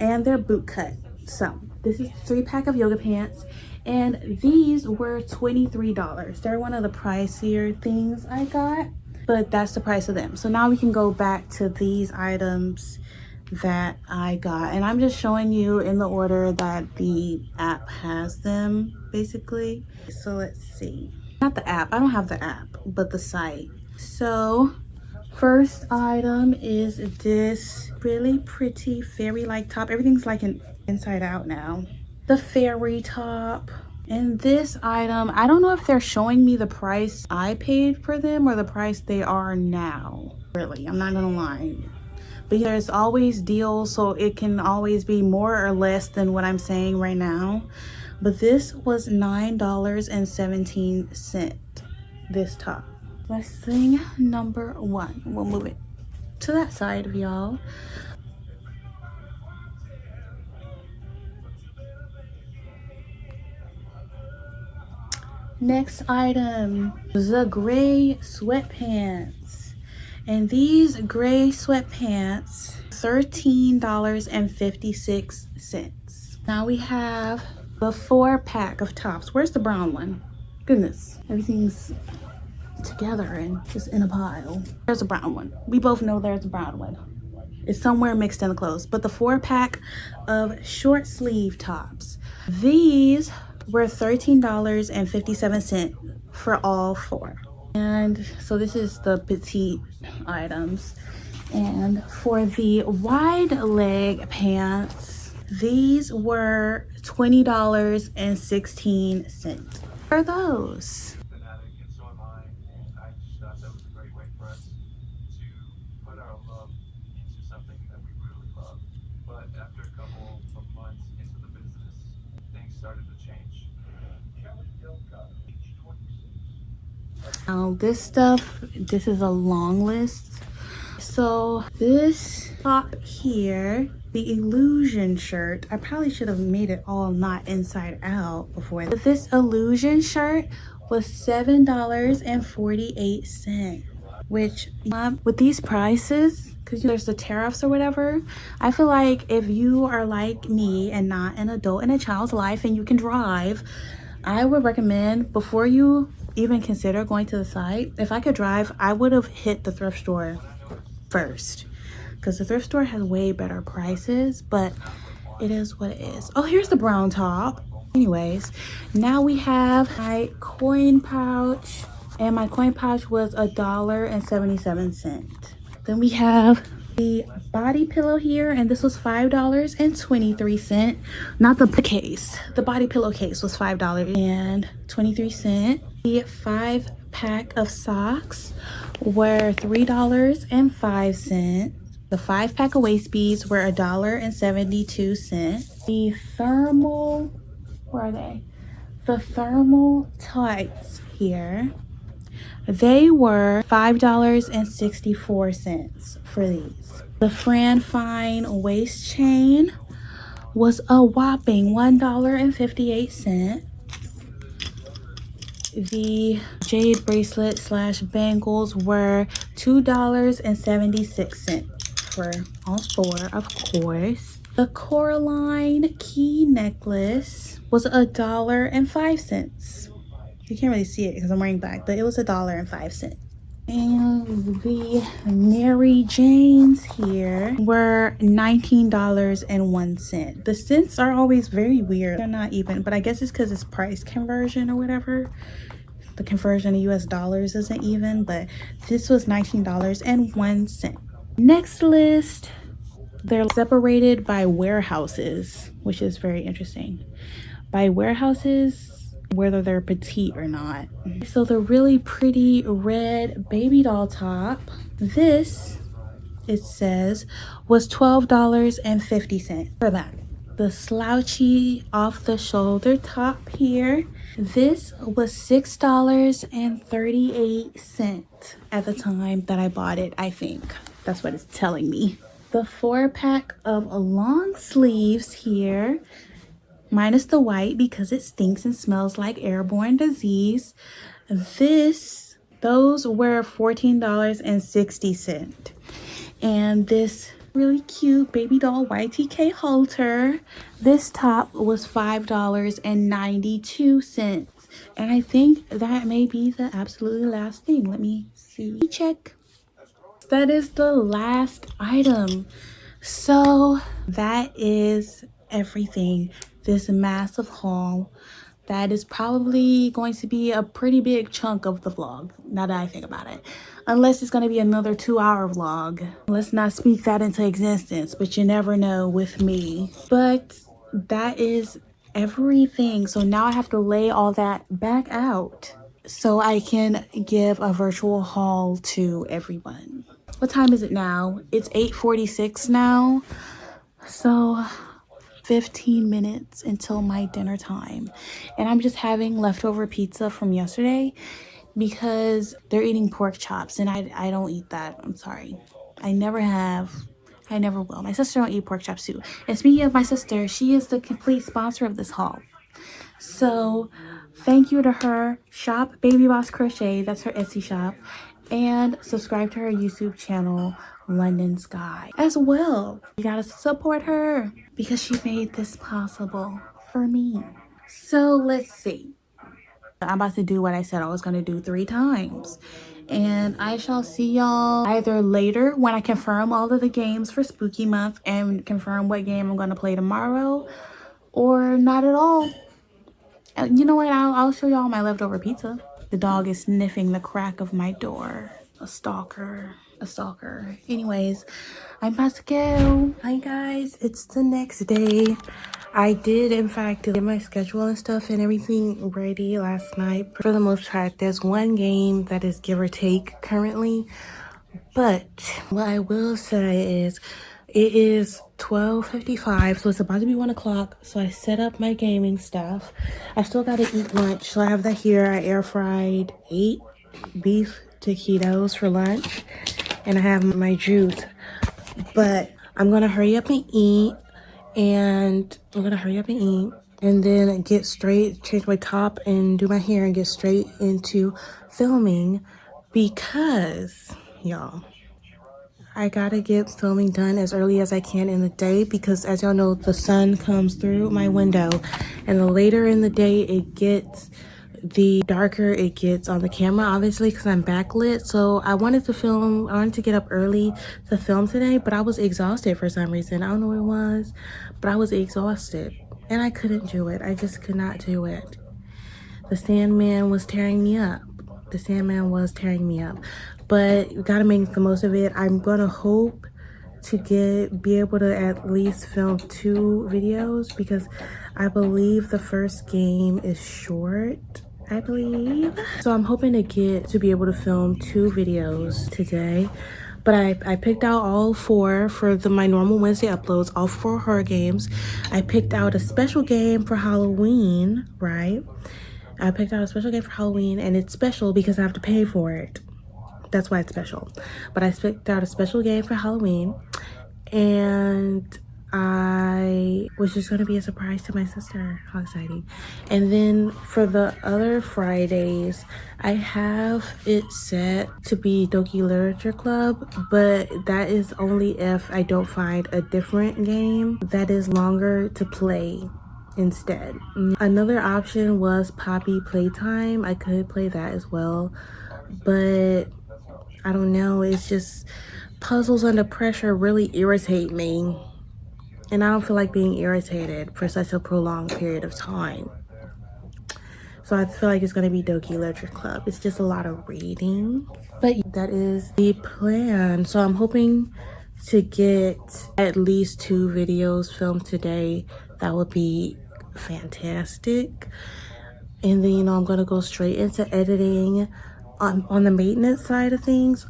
[SPEAKER 1] and they're boot cut. So this is 3-pack of yoga pants, and these were $23. They're one of the pricier things I got, but that's the price of them. So now we can go back to these items that I got, and I'm just showing you in the order that the app has them, basically. So let's see. Not the app, I don't have the app, but the site. So first item is this really pretty fairy-like top. Everything's like an inside out now. The fairy top. And this item, I don't know if they're showing me the price I paid for them or the price they are now. Really, I'm not gonna lie. But there's always deals, so it can always be more or less than what I'm saying right now. But this was $9.17, this top. Let's thing number 1. We'll move it to that side of y'all. Next item, the gray sweatpants. And these gray sweatpants, $13.56. Now we have the 4-pack of tops. Where's the brown one? Goodness, everything's together and just in a pile. There's a brown one. We both know there's a brown one. It's somewhere mixed in the clothes. But the 4-pack of short sleeve tops. These were $13.57 for all 4. And so this is the petite items. And for the wide leg pants, These were $20.16. What are those? Now this stuff, this is a long list. So this top here, the illusion shirt, I probably should have made it all not inside out before. But this illusion shirt was $7.48, which with these prices, because there's the tariffs or whatever, I feel like if you are like me and not an adult in a child's life and you can drive, I would recommend, before you even consider going to the site, if I could drive, I would have hit the thrift store first, because the thrift store has way better prices, but it is what it is. Oh, here's the brown top. Anyways, now we have my coin pouch, and my coin pouch was $1.77. Then we have the body pillow here, and this was $5.23. Not the case, the body pillow case was $5.23. The 5-pack of socks were $3.05. The 5-pack of waist beads were $1.72. The thermal, where are they? The thermal tights here, they were $5.64 for these. The Fran Fine waist chain was a whopping $1.58. The jade bracelet slash bangles were $2.76 for all four, of course. The Coraline key necklace was $1.05. You can't really see it because I'm wearing black, but it was $1.05. And the Mary Janes here were $19.01. The cents are always very weird. They're not even, but I guess it's because it's price conversion or whatever. The conversion to US dollars isn't even, but this was $19.01. Next list, they're separated by warehouses, which is very interesting. By warehouses, whether they're petite or not. So the really pretty red baby doll top, this, it says, was $12.50 for that. The slouchy off the shoulder top here, this was $6.38 at the time that I bought it, I think. That's what it's telling me. The 4-pack of long sleeves here, minus the white because it stinks and smells like airborne disease. Those were $14.60. And this really cute baby doll YTK halter, this top was $5.92. And I think that may be the absolutely last thing. Let me see. Check. That is the last item. So that is everything. This massive haul that is probably going to be a pretty big chunk of the vlog, now that I think about it, unless it's going to be another 2-hour vlog. Let's not speak that into existence, but you never know with me. But that is everything. So now I have to lay all that back out so I can give a virtual haul to everyone. What time is it now? It's 8:46 now. So 15 minutes until my dinner time, and I'm just having leftover pizza from yesterday because they're eating pork chops and I don't eat that. I'm sorry, I never have, I never will. My sister don't eat pork chops too, and speaking of my sister, she is the complete sponsor of this haul, so thank you to her. Shop Baby Boss Crochet, that's her Etsy shop, and subscribe to her YouTube channel, London Sky, as well. You gotta support her because she made this possible for me. So let's see. I'm about to do what I said I was gonna do 3 times. And I shall see y'all either later when I confirm all of the games for Spooky Month and confirm what game I'm gonna play tomorrow, or not at all. You know what? I'll show y'all my leftover pizza. The dog is sniffing the crack of my door. A stalker. a stalker. Anyways, I'm about to go. Hi guys, it's the next day. I did in fact get my schedule and stuff and everything ready last night. For the most part, there's one game that is give or take currently, but what I will say is it is 12:55, so it's about to be 1 o'clock. So I set up my gaming stuff. I still gotta eat lunch, so I have that here. I air fried 8 beef taquitos for lunch, and I have my juice. But I'm gonna hurry up and eat, and then get straight, change my top and do my hair and get straight into filming because y'all, I gotta get filming done as early as I can in the day because, as y'all know, the sun comes through my window, and the later in the day it gets, the darker it gets on the camera, obviously, because I'm backlit. So I wanted to get up early to film today, but I was exhausted for some reason. I don't know what it was, but I was exhausted and I couldn't do it. I just could not do it. The Sandman was tearing me up. But you gotta make the most of it. I'm gonna hope to be able to at least film 2 videos because I believe the first game is short, I believe. So I'm hoping to be able to film 2 videos today. But I picked out all 4 for my normal Wednesday uploads, all 4 horror games. I picked out a special game for Halloween, right? I picked out a special game for Halloween, and it's special because I have to pay for it. That's why it's special. But I picked out a special game for Halloween, and I was just gonna be a surprise to my sister. How exciting. And then for the other Fridays, I have it set to be Doki Literature Club, but that is only if I don't find a different game that is longer to play instead. Another option was Poppy Playtime. I could play that as well, but I don't know, it's just puzzles under pressure really irritate me, and I don't feel like being irritated for such a prolonged period of time. So I feel like it's gonna be Doki Literature Club. It's just a lot of reading, but that is the plan. So I'm hoping to get at least 2 videos filmed today. That would be fantastic. And then, I'm gonna go straight into editing. On the maintenance side of things,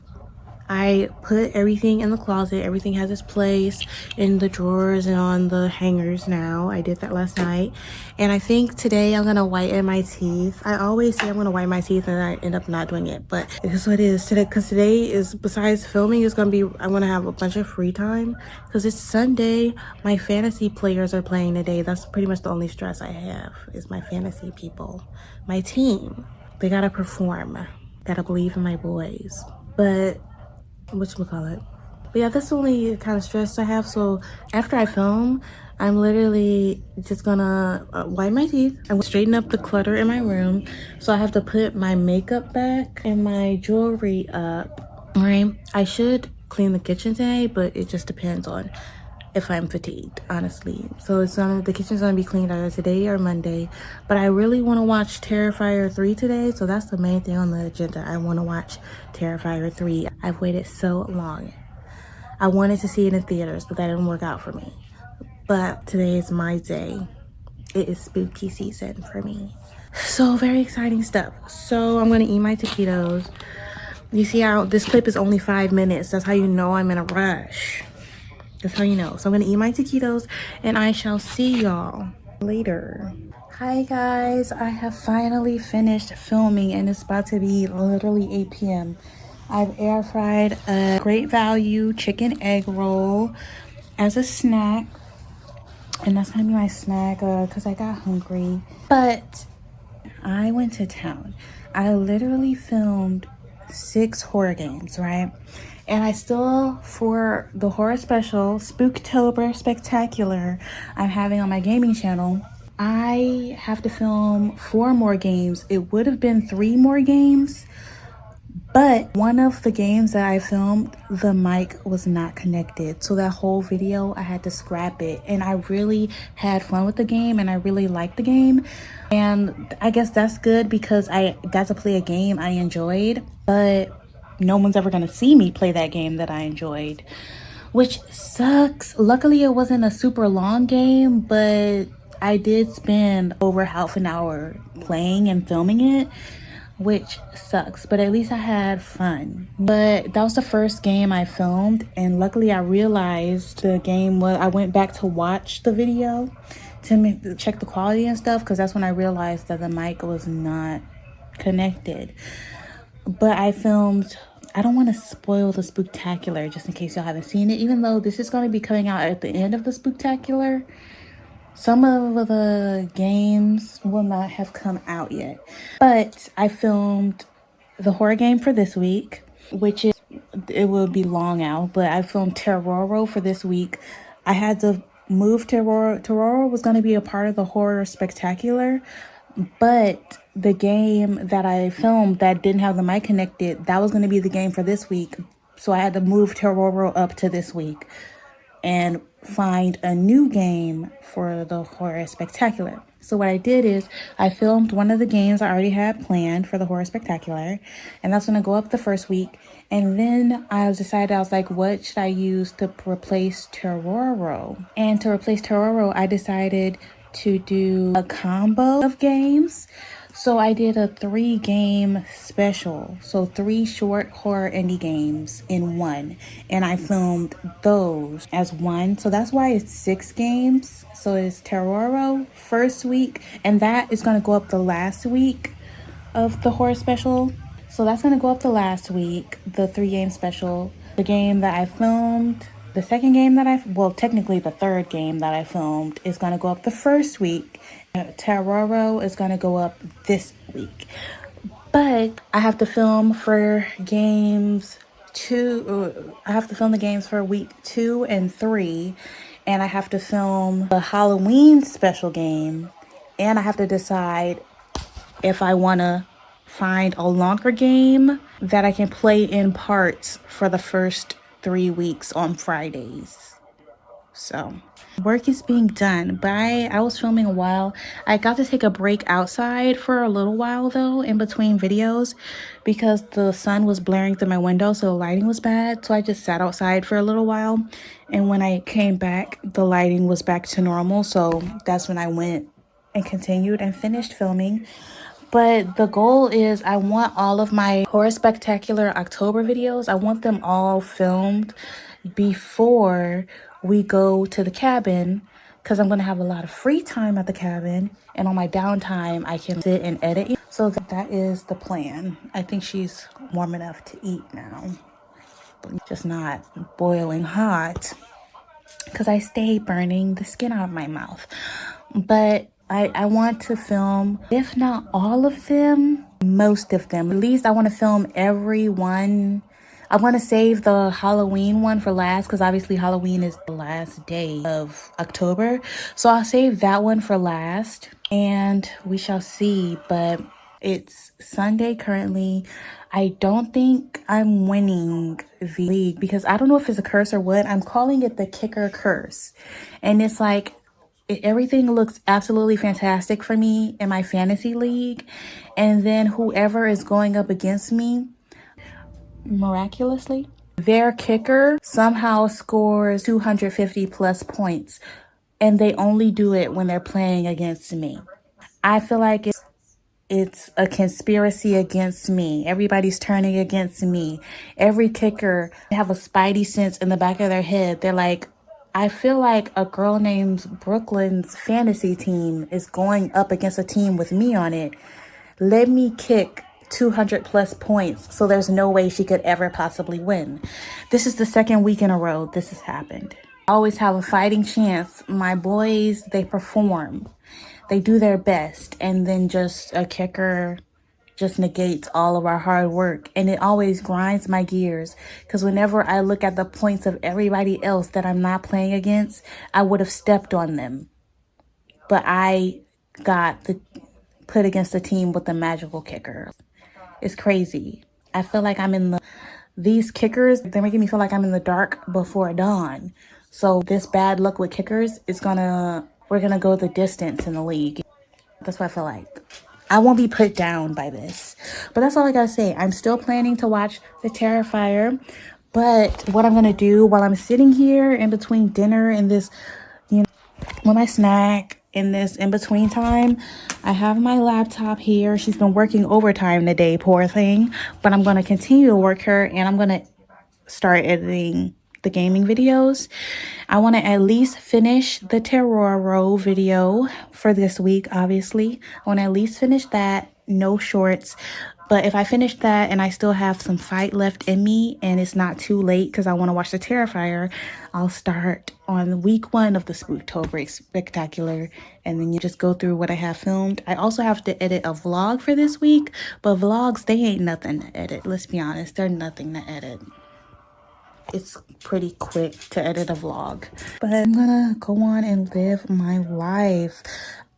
[SPEAKER 1] I put everything in the closet. Everything has its place in the drawers and on the hangers now. I did that last night. And I think today I'm gonna whiten my teeth. I always say I'm gonna whiten my teeth and I end up not doing it, but it is what it is today, because today is, besides filming, I'm gonna have a bunch of free time because it's Sunday. My fantasy players are playing today. That's pretty much the only stress I have, is my fantasy people, my team. They gotta perform. Gotta believe in my boys. But whatchamacallit? But yeah, that's the only kind of stress I have. So after I film, I'm literally just gonna wipe my teeth and straighten up the clutter in my room. So I have to put my makeup back and my jewelry up. Right? I should clean the kitchen today, but it just depends on if I'm fatigued, honestly. So the kitchen's gonna be cleaned either today or Monday. But I really want to watch Terrifier 3 today, so that's the main thing on the agenda. I want to watch Terrifier 3. I've waited so long. I wanted to see it in theaters, but that didn't work out for me. But today is my day. It is spooky season for me. So very exciting stuff. So I'm gonna eat my taquitos. You see how this clip is only 5 minutes. That's how you know I'm in a rush. That's how you know. So I'm gonna eat my taquitos and I shall see y'all later. Hi guys, I have finally finished filming and it's about to be literally 8 p.m. I've air fried a great value chicken egg roll as a snack, and that's gonna be my snack because I got hungry. But I went to town. I literally filmed 6 horror games, right? And I still, for the horror special, Spooktober Spectacular, I'm having on my gaming channel, I have to film 4 more games. It would have been 3 more games, but one of the games that I filmed, the mic was not connected. So that whole video, I had to scrap it. And I really had fun with the game and I really liked the game. And I guess that's good because I got to play a game I enjoyed. But no one's ever gonna see me play that game that I enjoyed, which sucks. Luckily, it wasn't a super long game, but I did spend over half an hour playing and filming it, which sucks, but at least I had fun. But that was the first game I filmed, and luckily I realized the game was, I went back to watch the video to check the quality and stuff, because that's when I realized that the mic was not connected. But I filmed, I don't want to spoil the Spooktacular just in case y'all haven't seen it, even though this is going to be coming out at the end of the Spooktacular. Some of the games will not have come out yet. But I filmed the horror game for this week, which is, it will be long out, but I filmed Terroro for this week. I had to move Terroro. Terroro was going to be a part of the horror spectacular, but the game that I filmed that didn't have the mic connected, that was going to be the game for this week. So I had to move Terroro up to this week and find a new game for the horror spectacular. So what I did is I filmed one of the games I already had planned for the horror spectacular, and that's going to go up the first week. And then I was like, what should I use to replace Terroro? And to replace Terroro, I decided to do a combo of games. So I did a 3-game special. So 3 short horror indie games in one. And I filmed those as one. So that's why it's 6 games. So it's Terroro first week. And that is going to go up the last week of the horror special. So that's going to go up the last week, the 3-game special. The game that I filmed, the second game that well, technically the third game that I filmed is going to go up the first week. Terroro is going to go up this week. But I have to film for games 2. I have to film the games for week 2 and 3. And I have to film the Halloween special game. And I have to decide if I want to find a longer game that I can play in parts for the first 3 weeks on Fridays. So work is being done. But I was filming a while. I got to take a break outside for a little while though, in between videos, because the sun was blaring through my window, so the lighting was bad. So I just sat outside for a little while, and when I came back, the lighting was back to normal. So that's when I went and continued and finished filming. But the goal is I want all of my horror spectacular October videos, I want them all filmed before we go to the cabin, because I'm going to have a lot of free time at the cabin, and on my downtime I can sit and edit. So that is the plan. I think she's warm enough to eat now, but just not boiling hot, because I stay burning the skin out of my mouth. But I want to film, if not all of them, most of them. At least I want to film every one. I want to save the Halloween one for last, because obviously Halloween is the last day of October. So I'll save that one for last, and we shall see. But it's Sunday currently. I don't think I'm winning the league, because I don't know if it's a curse or what. I'm calling it the kicker curse. And it's like, everything looks absolutely fantastic for me in my fantasy league. And then whoever is going up against me, miraculously, their kicker somehow scores 250 plus points. And they only do it when they're playing against me. I feel like it's a conspiracy against me. Everybody's turning against me. Every kicker have a spidey sense in the back of their head. They're like, I feel like a girl named Brooklyn's fantasy team is going up against a team with me on it. Let me kick 200 plus points, so there's no way she could ever possibly win. This is the second week in a row this has happened. I always have a fighting chance. My boys, they perform. They do their best, and then just a kicker just negates all of our hard work. And it always grinds my gears, because whenever I look at the points of everybody else that I'm not playing against, I would have stepped on them. But I got put against a team with a magical kicker. It's crazy. I feel like these kickers, they're making me feel like I'm in the dark before dawn. So this bad luck with kickers is we're gonna go the distance in the league. That's what I feel like. I won't be put down by this. But that's all I gotta say. I'm still planning to watch The Terrifier. But what I'm gonna do while I'm sitting here in between dinner and this, you know, with my snack in this in between time, I have my laptop here. She's been working overtime today, poor thing. But I'm gonna continue to work her, and I'm gonna start editing the gaming videos. I want to at least finish the Terroro video for this week. Obviously, I want to at least finish that. No shorts. But if I finish that and I still have some fight left in me and it's not too late because I want to watch the Terrifier, I'll start on week 1 of the Spooktober Spectacular, and then you just go through what I have filmed. I also have to edit a vlog for this week, but vlogs, they ain't nothing to edit. Let's be honest, they're nothing to edit. It's pretty quick to edit a vlog. But I'm gonna go on and live my life.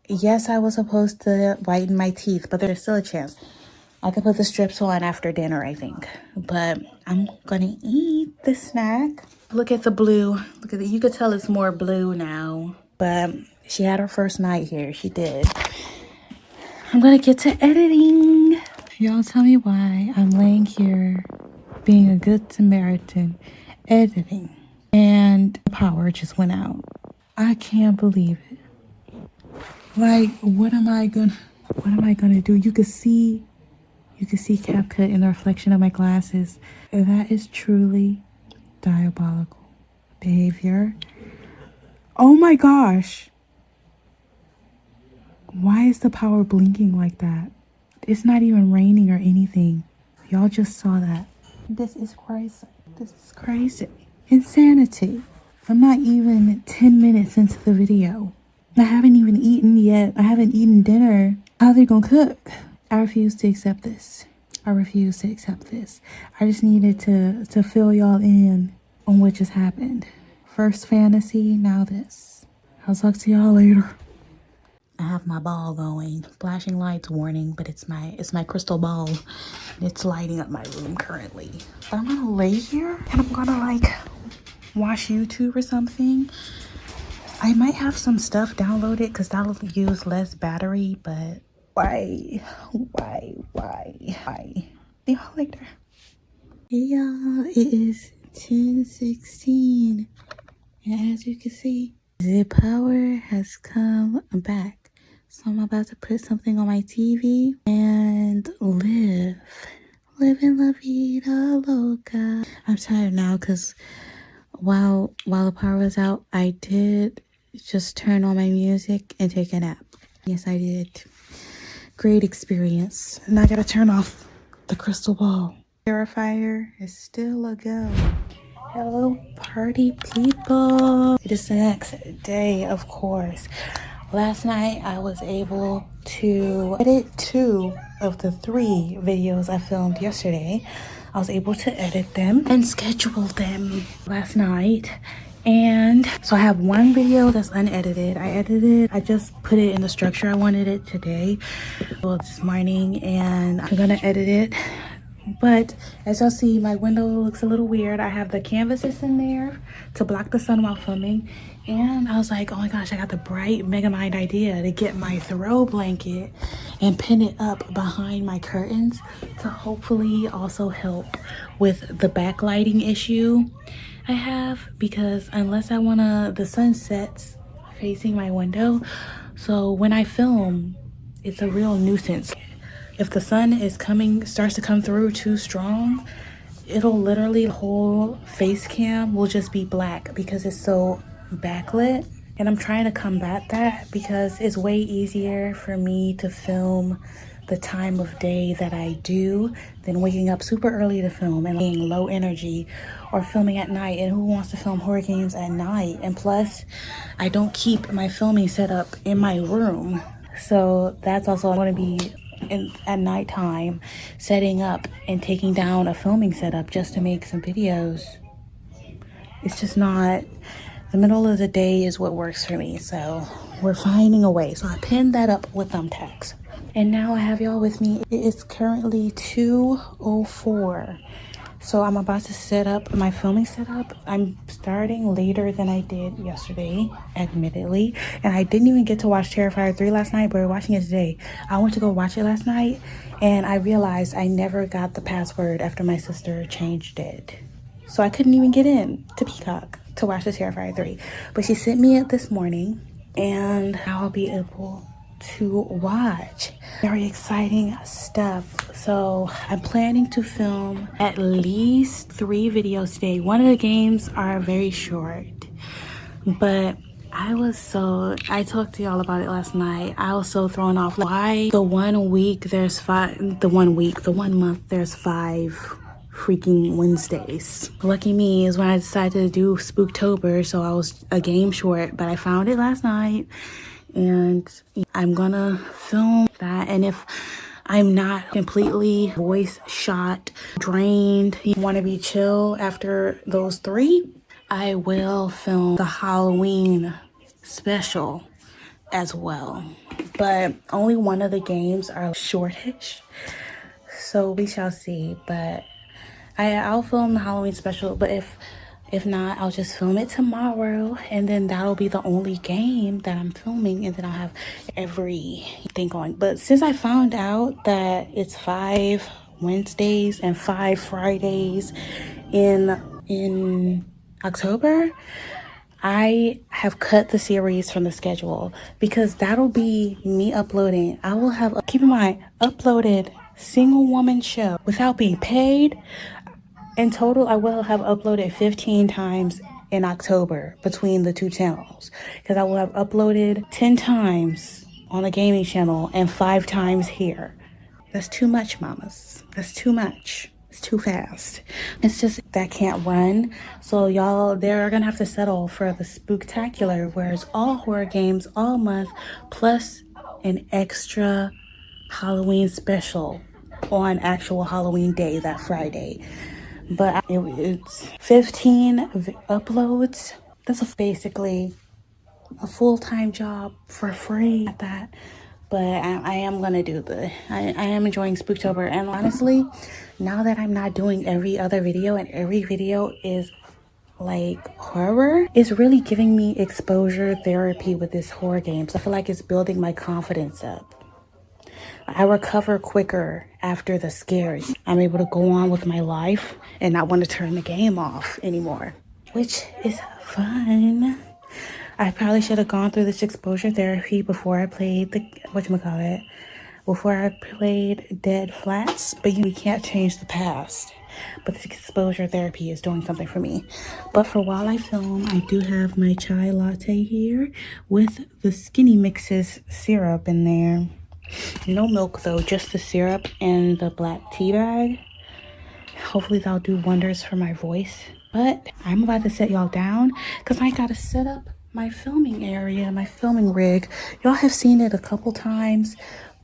[SPEAKER 1] Yes, I was supposed to whiten my teeth, but there's still a chance. I could put the strips on after dinner, I think. But I'm gonna eat the snack. Look at the blue. Look at it. You could tell it's more blue now. But she had her first night here. She did. I'm gonna get to editing. Y'all tell me why I'm laying here being a good Samaritan editing and the power just went out. I can't believe it. Like, what am I gonna do? You can see CapCut in the reflection of my glasses. That is truly diabolical behavior. Oh my gosh, why is the power blinking like that? It's not even raining or anything. Y'all just saw that. This is crazy. This is crazy. Insanity. I'm not even 10 minutes into the video. I haven't even eaten yet. I haven't eaten dinner. How are they gonna cook? I refuse to accept this. I refuse to accept this. I just needed to fill y'all in on what just happened. First fantasy, now this. I'll talk to y'all later. I have my ball going. Flashing lights warning, but it's my crystal ball. It's lighting up my room currently. But I'm gonna lay here and I'm gonna like watch YouTube or something. I might have some stuff downloaded because that'll use less battery, but why? See y'all later. Hey y'all, it is 10:16. And as you can see, the power has come back. So I'm about to put something on my TV and live in la vida loca. I'm tired now because while the power was out, I did just turn on my music and take a nap. Yes, I did. Great experience. And I gotta turn off the crystal ball. Terrifier is still a go. Hello, party people. It is the next day, of course. Last night, I was able to edit 2 of the 3 videos I filmed yesterday. I was able to edit them and schedule them last night. And so I have 1 video that's unedited. I just put it in the structure I wanted it today. Well, this morning, and I'm gonna edit it. But as y'all see, my window looks a little weird. I have the canvases in there to block the sun while filming. And I was like, oh my gosh, I got the bright megamind idea to get my throw blanket and pin it up behind my curtains to hopefully also help with the backlighting issue I have, because unless I wanna, the sun sets facing my window. So when I film, it's a real nuisance. If the sun starts to come through too strong, it'll literally, the whole face cam will just be black because it's so backlit. And I'm trying to combat that because it's way easier for me to film the time of day that I do than waking up super early to film and being low energy, or filming at night. And who wants to film horror games at night? And plus, I don't keep my filming set up in my room. So that's also, I want to be at nighttime setting up and taking down a filming setup just to make some videos. It's just not, the middle of the day is what works for me. So we're finding a way. So I pinned that up with thumbtacks. And now I have y'all with me. It is currently 2:04. So I'm about to set up my filming setup. I'm starting later than I did yesterday, admittedly. And I didn't even get to watch Terrifier 3 last night, but we're watching it today. I went to go watch it last night, and I realized I never got the password after my sister changed it. So I couldn't even get in to Peacock to watch the Terrifier 3. But she sent me it this morning, and I'll be able to watch. Very exciting stuff. So I'm planning to film at least 3 videos today. One of the games are very short, but I talked to y'all about it last night. I was so thrown off. Why the 1 week there's 5, the 1 month there's 5 freaking Wednesdays. Lucky me is when I decided to do Spooktober, so I was a game short, but I found it last night and I'm gonna film that. And if I'm not completely voice shot, drained, you want to be chill after those 3, I will film the Halloween special as well. But only one of the games are shortish, so we shall see. But I'll film the Halloween special, but if not, I'll just film it tomorrow, and then that'll be the only game that I'm filming, and then I'll have everything going. But since I found out that it's 5 Wednesdays and 5 Fridays in October, I have cut the series from the schedule, because that'll be me uploading. I will have, keep in mind, uploaded single woman show without being paid. In total, I will have uploaded 15 times in October between the 2 channels, because I will have uploaded 10 times on the gaming channel and 5 times here. That's too much, mamas. That's too much. It's too fast. It's just that can't run. So y'all, they're gonna have to settle for the Spooktacular, where it's all horror games all month, plus an extra Halloween special on actual Halloween day, that Friday. But it's 15 uploads. That's basically a full-time job for free at that. But I am gonna do I am enjoying Spooktober. And honestly, now that I'm not doing every other video and every video is like horror, it's really giving me exposure therapy with this horror games. I feel like it's building my confidence up. I recover quicker after the scares. I'm able to go on with my life and not want to turn the game off anymore, which is fun. I probably should have gone through this exposure therapy before I played before I played Dead Flats, but you can't change the past. But the exposure therapy is doing something for me. But for while I film, I do have my chai latte here with the Skinny Mixes syrup in there. No milk though, just the syrup and the black tea bag. Hopefully that'll do wonders for my voice. But I'm about to set y'all down, because I gotta set up my filming area, my filming rig. Y'all have seen it a couple times,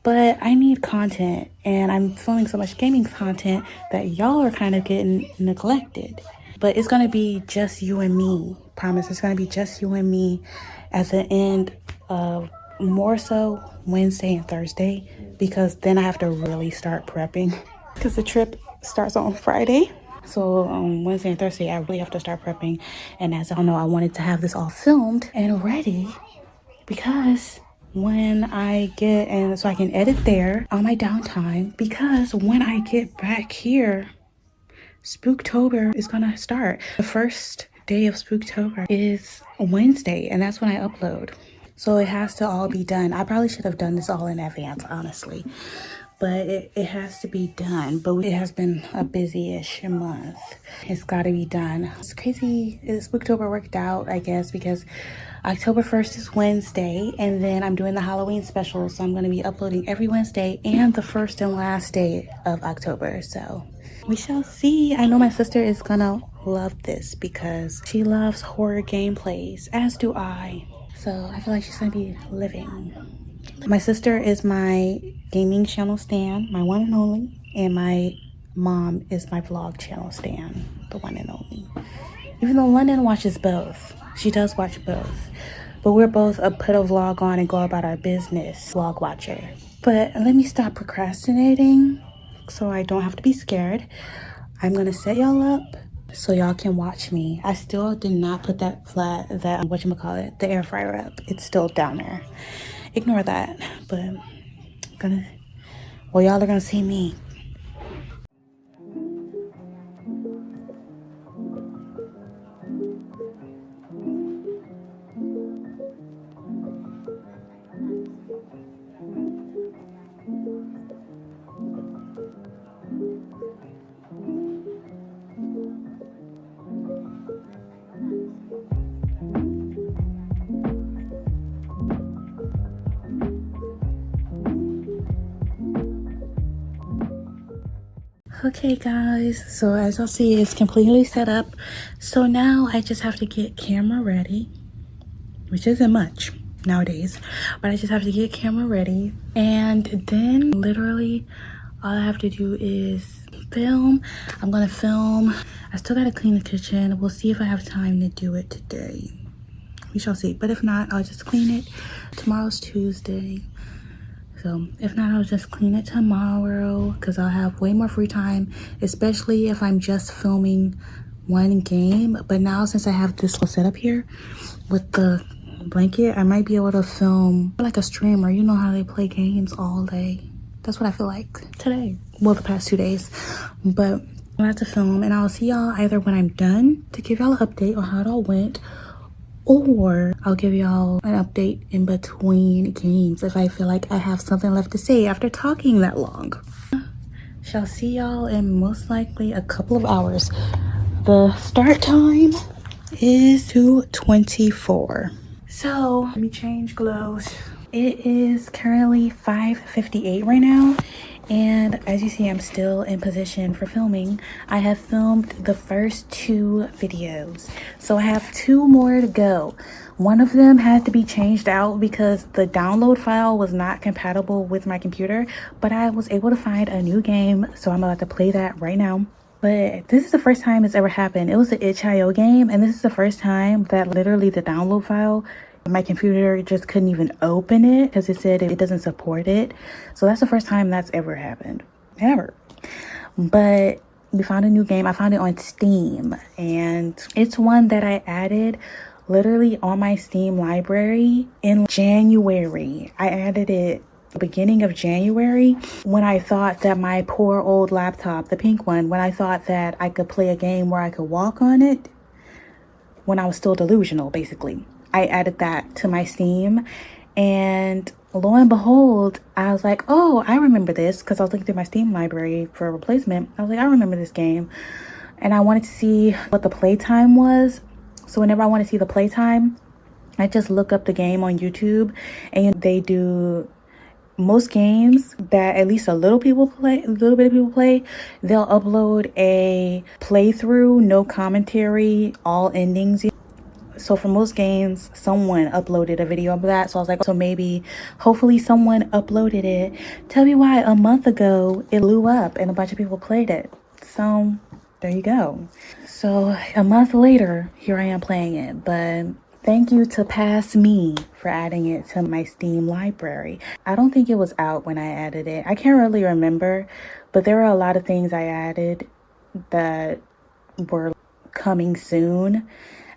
[SPEAKER 1] but I need content, and I'm filming so much gaming content that y'all are kind of getting neglected. But it's gonna be just you and me. Promise, it's gonna be just you and me at the end of more so Wednesday and Thursday, because then I have to really start prepping, because the trip starts on Friday. So on Wednesday and Thursday, I really have to start prepping. And as y'all know, I wanted to have this all filmed and ready, because when I get, and so I can edit there on my downtime, because when I get back here, Spooktober is gonna start. The first day of Spooktober is Wednesday, and that's when I upload. So it has to all be done. I probably should have done this all in advance, honestly. But it has to be done. But it has been a busy-ish month. It's got to be done. It's crazy. Spooktober worked out, I guess, because October 1st is Wednesday. And then I'm doing the Halloween special. So I'm going to be uploading every Wednesday and the first and last day of October. So we shall see. I know my sister is going to love this, because she loves horror gameplays, as do I. So I feel like she's gonna be living. My sister is my gaming channel stan, my one and only, and my mom is my vlog channel stan, the one and only. Even though London watches both, she does watch both, but we're both a put a vlog on and go about our business vlog watcher. But let me stop procrastinating so I don't have to be scared. I'm gonna set y'all up so y'all can watch me. I still did not put that whatchamacallit, the air fryer up. It's still down there. Ignore that. But y'all are gonna see me. Okay guys, so as y'all see, it's completely set up. So now I just have to get camera ready, which isn't much nowadays, but I just have to get camera ready, and then literally all I have to do is film. I'm gonna film. I still gotta clean the kitchen. We'll see if I have time to do it today. We shall see, but if not, I'll just clean it. Tomorrow's Tuesday, so if not, I'll just clean it tomorrow because I'll have way more free time, especially if I'm just filming one game. But now since I have this set up here with the blanket, I might be able to film like a streamer. You know how they play games all day. That's what I feel like today. Well, the past 2 days. But I have to film, and I'll see y'all either when I'm done to give y'all an update on how it all went, or I'll give y'all an update in between games if I feel like I have something left to say after talking that long. Shall see y'all in most likely a couple of hours. The start time is 2:24. So let me change clothes. It is currently 5:58 right now, and as you see, I'm still in position for filming. I have filmed the first 2 videos, so I have 2 more to go. One of them had to be changed out because the download file was not compatible with my computer, but I was able to find a new game, so I'm about to play that right now. But this is the first time it's ever happened. It was an itch.io game, and this is the first time that literally the download file, my computer just couldn't even open it because it said it doesn't support it. So that's the first time that's ever happened, ever. But we found a new game. I found it on Steam, and it's one that I added literally on my Steam library in January. I added it the beginning of January when I thought that my poor old laptop, the pink one, when I thought that I could play a game where I could walk on it, when I was still delusional, basically. I added that to my Steam, and lo and behold, I was like, oh, I remember this, because I was looking through my Steam library for a replacement. I was like, I remember this game, and I wanted to see what the playtime was. So whenever I want to see the playtime, I just look up the game on YouTube, and they do most games that at least a little bit of people play, they'll upload a playthrough, no commentary, all endings. So for most games, someone uploaded a video of that. So I was like, so maybe, hopefully someone uploaded it. Tell me why a month ago it blew up and a bunch of people played it. So there you go. So a month later, here I am playing it. But thank you to Past Me for adding it to my Steam library. I don't think it was out when I added it. I can't really remember, but there were a lot of things I added that were coming soon.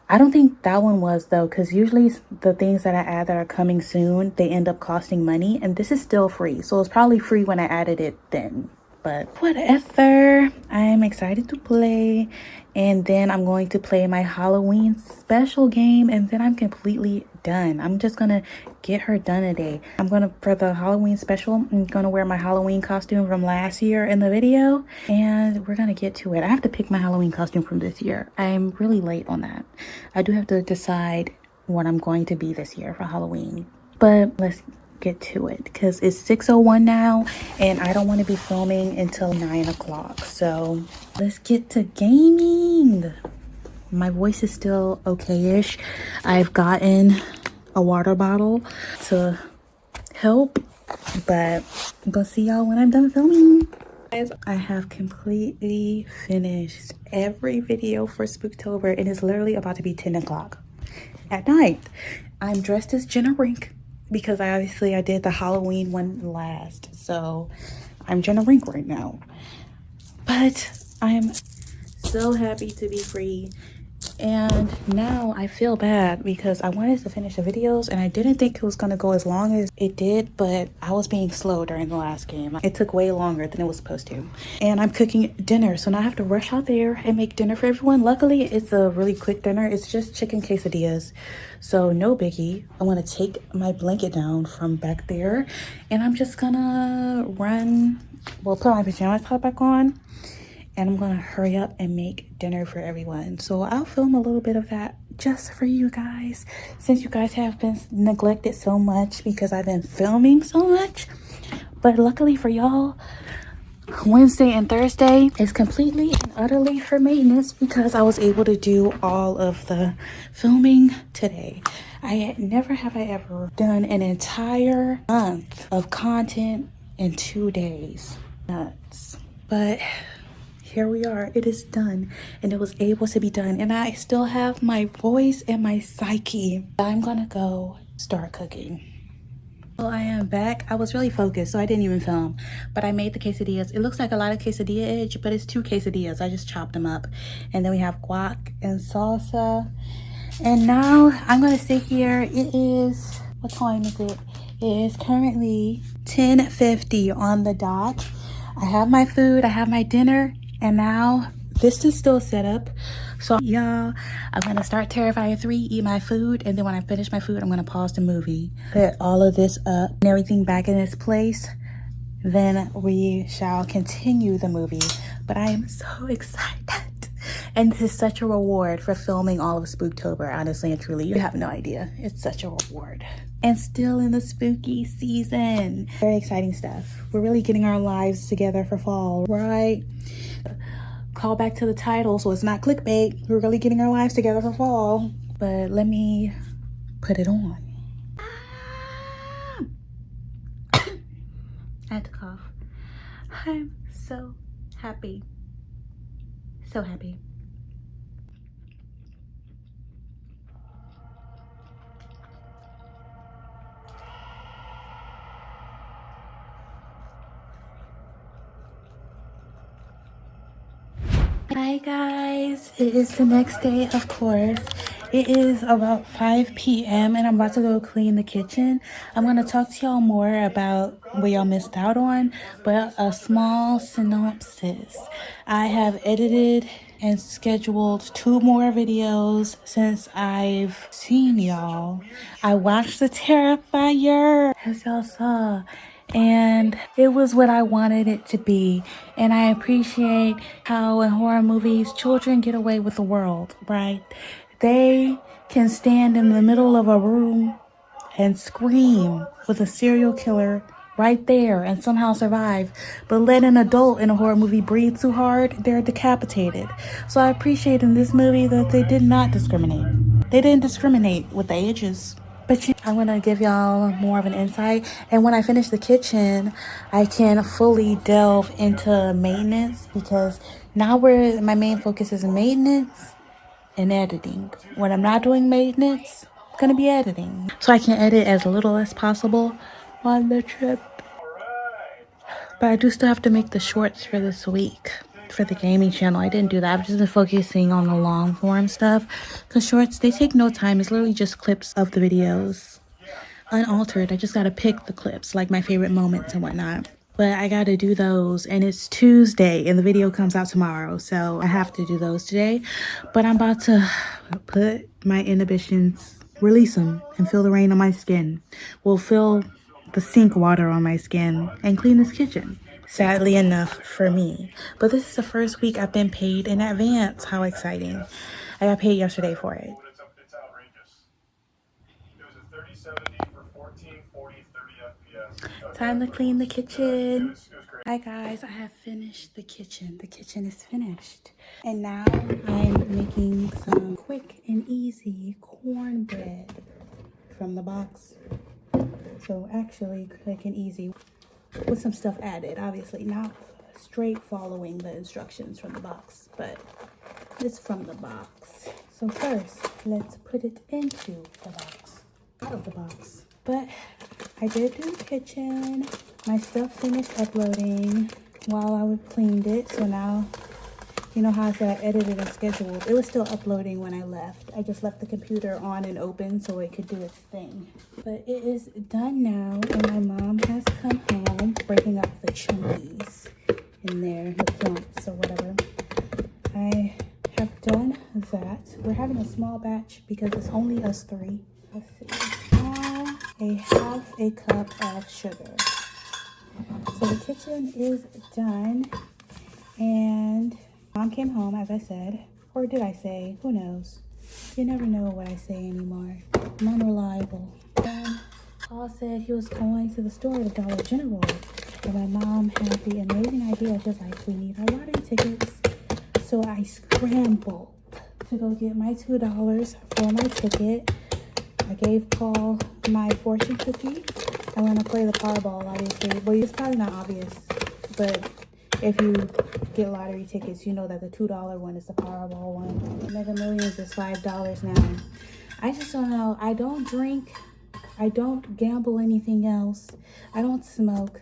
[SPEAKER 1] I don't think that one was, though, because usually the things that I add that are coming soon, they end up costing money, and this is still free. So it's probably free when I added it then. But whatever, I'm excited to play. And then I'm going to play my Halloween special game, and then I'm completely done. I'm just gonna get her done today. For the Halloween special, I'm gonna wear my Halloween costume from last year in the video, and we're gonna get to it. I have to pick my Halloween costume from this year. I'm really late on that. I do have to decide what I'm going to be this year for Halloween. But let's get to it because it's 6:01 now, and I don't want to be filming until 9 o'clock. So let's get to gaming. My voice is still okay-ish. I've gotten a water bottle to help, but we'll see y'all when I'm done filming. Guys, I have completely finished every video for Spooktober. It is literally about to be 10 o'clock at night. I'm dressed as Jenna Rink because I did the Halloween one last, so I'm Jenna Rink right now. But I am so happy to be free. And now I feel bad because I wanted to finish the videos and I didn't think it was going to go as long as it did, but I was being slow during the last game. It took way longer than it was supposed to. And I'm cooking dinner, so now I have to rush out there and make dinner for everyone. Luckily, it's a really quick dinner. It's just chicken quesadillas, so no biggie. I want to take my blanket down from back there and I'm just gonna put my pajamas top back on. And I'm gonna hurry up and make dinner for everyone. So I'll film a little bit of that just for you guys, since you guys have been neglected so much because I've been filming so much. But luckily for y'all, Wednesday and Thursday is completely and utterly for maintenance because I was able to do all of the filming today. Never have I ever done an entire month of content in 2 days. Nuts. But here we are. It is done, and it was able to be done, and I still have my voice and my psyche. I'm gonna go start cooking. Well, I am back. I was really focused, so I didn't even film, but I made the quesadillas. It looks like a lot of quesadilla edge, but it's 2 quesadillas. I just chopped them up, and then we have guac and salsa. And now I'm gonna sit here. It is, what time is it? It is currently 10:50 on the dot. I have my food, I have my dinner, and now this is still set up. So y'all, I'm gonna start Terrifier 3, eat my food, and then when I finish my food, I'm gonna pause the movie, put all of this up and everything back in its place. Then we shall continue the movie. But I am so excited. And this is such a reward for filming all of Spooktober, honestly and truly. You have no idea. It's such a reward. And still in the spooky season. Very exciting stuff. We're really getting our lives together for fall, right? Call back to the title, so it's not clickbait. We're really getting our lives together for fall. But let me put it on. I had to cough. I'm so happy. So happy. Hi guys, it is the next day, of course. It is about 5 p.m. and I'm about to go clean the kitchen. I'm going to talk to y'all more about what y'all missed out on, but a small synopsis. I have edited and scheduled 2 more videos since I've seen y'all. I watched the Terrifier, as y'all saw, and it was what I wanted it to be. And I appreciate how in horror movies children get away with the world, right? They can stand in the middle of a room and scream with a serial killer right there and somehow survive, but let an adult in a horror movie breathe too hard, they're decapitated. So I appreciate in this movie that they did not discriminate. They didn't discriminate with the ages. But I'm gonna give y'all more of an insight, and when I finish the kitchen I can fully delve into maintenance, because now my main focus is maintenance and editing. When I'm not doing maintenance, I'm gonna be editing, so I can edit as little as possible on the trip. But I do still have to make the shorts for this week for the gaming channel. I didn't do that. I've just been focusing on the long form stuff. The shorts, they take no time. It's literally just clips of the videos, unaltered. I just gotta pick the clips, like my favorite moments and whatnot. But I gotta do those, and it's Tuesday and the video comes out tomorrow, so I have to do those today. But I'm about to put my inhibitions, release them, and feel the rain on my skin. We'll feel the sink water on my skin and clean this kitchen. Sadly enough for me. But this is the first week I've been paid in advance. How exciting. I got paid yesterday for it.
[SPEAKER 2] It's outrageous. It was a 3070 for 1440 30 FPS.
[SPEAKER 1] Time to clean the kitchen. Hi guys, I have finished the kitchen. The kitchen is finished. And now I'm making some quick and easy cornbread from the box. So actually quick and easy with some stuff added. Obviously not straight following the instructions from the box, but it's from the box. So first, let's put it into the box, out of the box. But I did do the kitchen. My stuff finished uploading while I cleaned it. So now You know how I said I edited and scheduled? It was still uploading when I left. I just left the computer on and open so it could do its thing. But it is done now, and my mom has come home, breaking up the chunkies in there, the clumps or whatever. I have done that. We're having a small batch because it's only us three. Let's see. Now, a half a cup of sugar. So the kitchen is done, and Mom came home, as I said, or did I say? Who knows? You never know what I say anymore. I'm unreliable. And Paul said he was going to the store at Dollar General, and my mom had the amazing idea. She was like, we need our lottery tickets. So I scrambled to go get my $2 for my ticket. I gave Paul my fortune cookie. I'm gonna play the Powerball, obviously. Well, it's probably not obvious, but if you get lottery tickets, you know that the $2 one is the Powerball one. Mega Millions is $5 now. I just don't know. I don't drink. I don't gamble anything else. I don't smoke.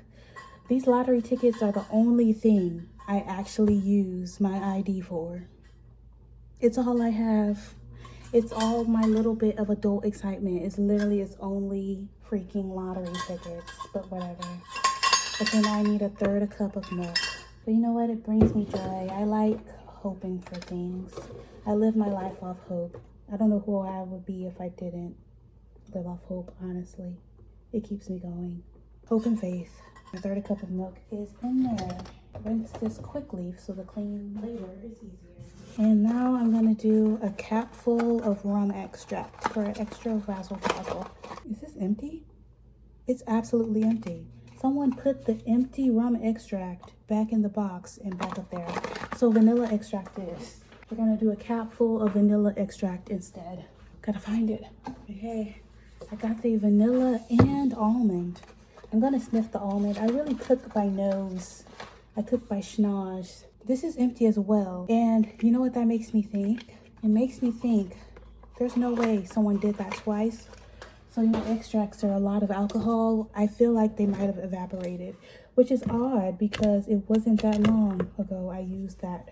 [SPEAKER 1] These lottery tickets are the only thing I actually use my ID for. It's all I have. It's all my little bit of adult excitement. It's literally its only freaking lottery tickets, but whatever. But then I need a third a cup of milk. But you know what? It brings me joy. I like hoping for things. I live my life off hope. I don't know who I would be if I didn't live off hope, honestly. It keeps me going. Hope and faith. A third a cup of milk is in there. Rinse this quickly so the clean later is easier. And now I'm gonna do a cap full of rum extract for extra razzle dazzle. Is this empty? It's absolutely empty. Someone put the empty rum extract back in the box and back up there. So vanilla extract is. We're gonna do a cap full of vanilla extract instead. Gotta find it. Okay, I got the vanilla and almond. I'm gonna sniff the almond. I really cook by nose. I cook by schnoz. This is empty as well. And you know what that makes me think? It makes me think there's no way someone did that twice. So, you know, extracts are a lot of alcohol. I feel like they might have evaporated, which is odd because it wasn't that long ago I used that